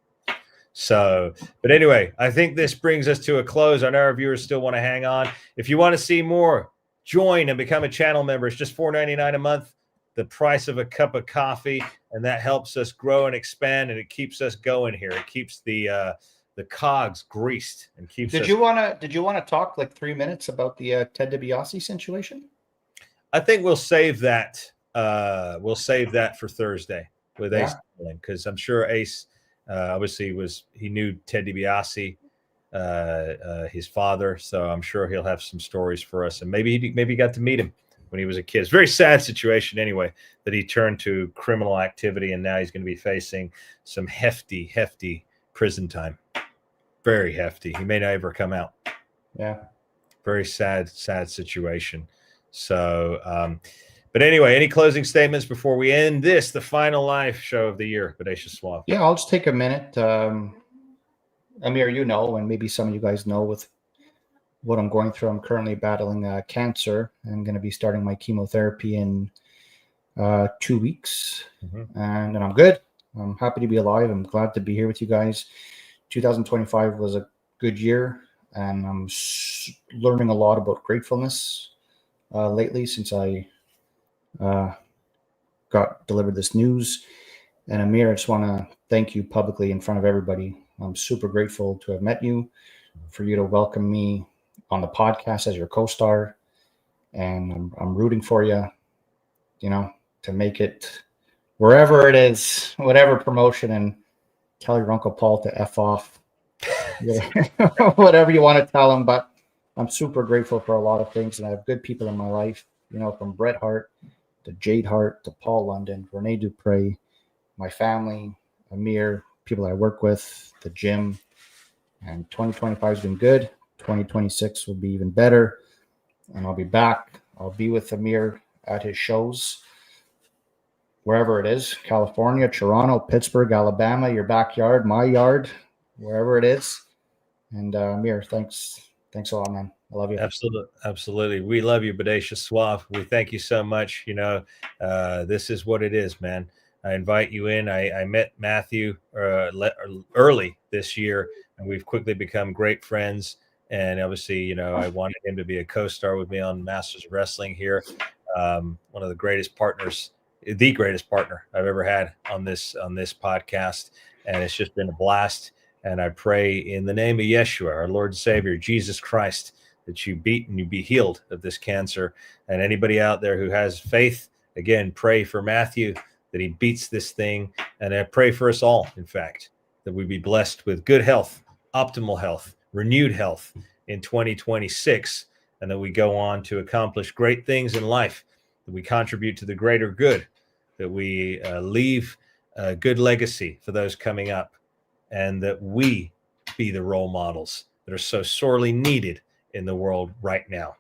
So, but anyway, I think this brings us to a close. I know our viewers still want to hang on. If you want to see more, join and become a channel member. It's just $4.99 a month, the price of a cup of coffee, and that helps us grow and expand, and it keeps us going here. It keeps the cogs greased and keeps. Did you want to talk like 3 minutes about the Ted DiBiase situation? I think we'll save that. We'll save that for Thursday with Ace, because I'm sure Ace obviously he knew Ted DiBiase, his father, so I'm sure he'll have some stories for us, and maybe he got to meet him when he was a kid. It's a very sad situation anyway that he turned to criminal activity, and now he's going to be facing some hefty prison time. Very hefty. He may not ever come out. Yeah. Very sad situation. So, but anyway, any closing statements before we end this, the final live show of the year, Bodacious Suave? Yeah, I'll just take a minute. Amir, you know, and maybe some of you guys know with what I'm going through, I'm currently battling cancer. I'm going to be starting my chemotherapy in 2 weeks. And I'm good. I'm happy to be alive. I'm glad to be here with you guys. 2025 was a good year, and I'm learning a lot about gratefulness lately since I got delivered this news. And Amir, I just want to thank you publicly in front of everybody. I'm super grateful to have met you, for you to welcome me on the podcast as your co-star, and I'm rooting for you, you know, to make it wherever it is, whatever promotion, and tell your Uncle Paul to F off. Whatever you want to tell him, but I'm super grateful for a lot of things, and I have good people in my life, you know, from Bret Hart to Jade Hart to Paul London, Rene Dupree, my family, Amir, people I work with, the gym. And 2025 has been good. 2026 will be even better, and I'll be back. I'll be with Amir at his shows, wherever it is, California, Toronto, Pittsburgh, Alabama, your backyard, my yard, wherever it is. And Amir, thanks a lot, man. I love you. Absolutely. We love you, Bodacious Suave. We thank you so much. You know, this is what it is, man. I invite you in. I met Matthew early this year, and we've quickly become great friends. And obviously, you know, I wanted him to be a co-star with me on Masters of Wrestling here. One of the greatest partners, the greatest partner I've ever had on this podcast. And it's just been a blast. And I pray in the name of Yeshua, our Lord and Savior, Jesus Christ, that you beat and you be healed of this cancer. And anybody out there who has faith, again, pray for Matthew, that he beats this thing. And I pray for us all, in fact, that we be blessed with good health, optimal health, renewed health in 2026, and that we go on to accomplish great things in life, that we contribute to the greater good, that we leave a good legacy for those coming up, and that we be the role models that are so sorely needed in the world right now.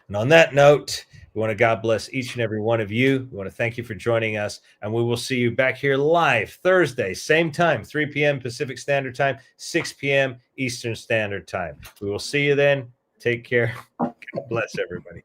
And on that note, we want to God bless each and every one of you. We want to thank you for joining us, and we will see you back here live Thursday, same time, 3 p.m. Pacific Standard Time, 6 p.m. Eastern Standard Time. We will see you then. Take care. God bless everybody.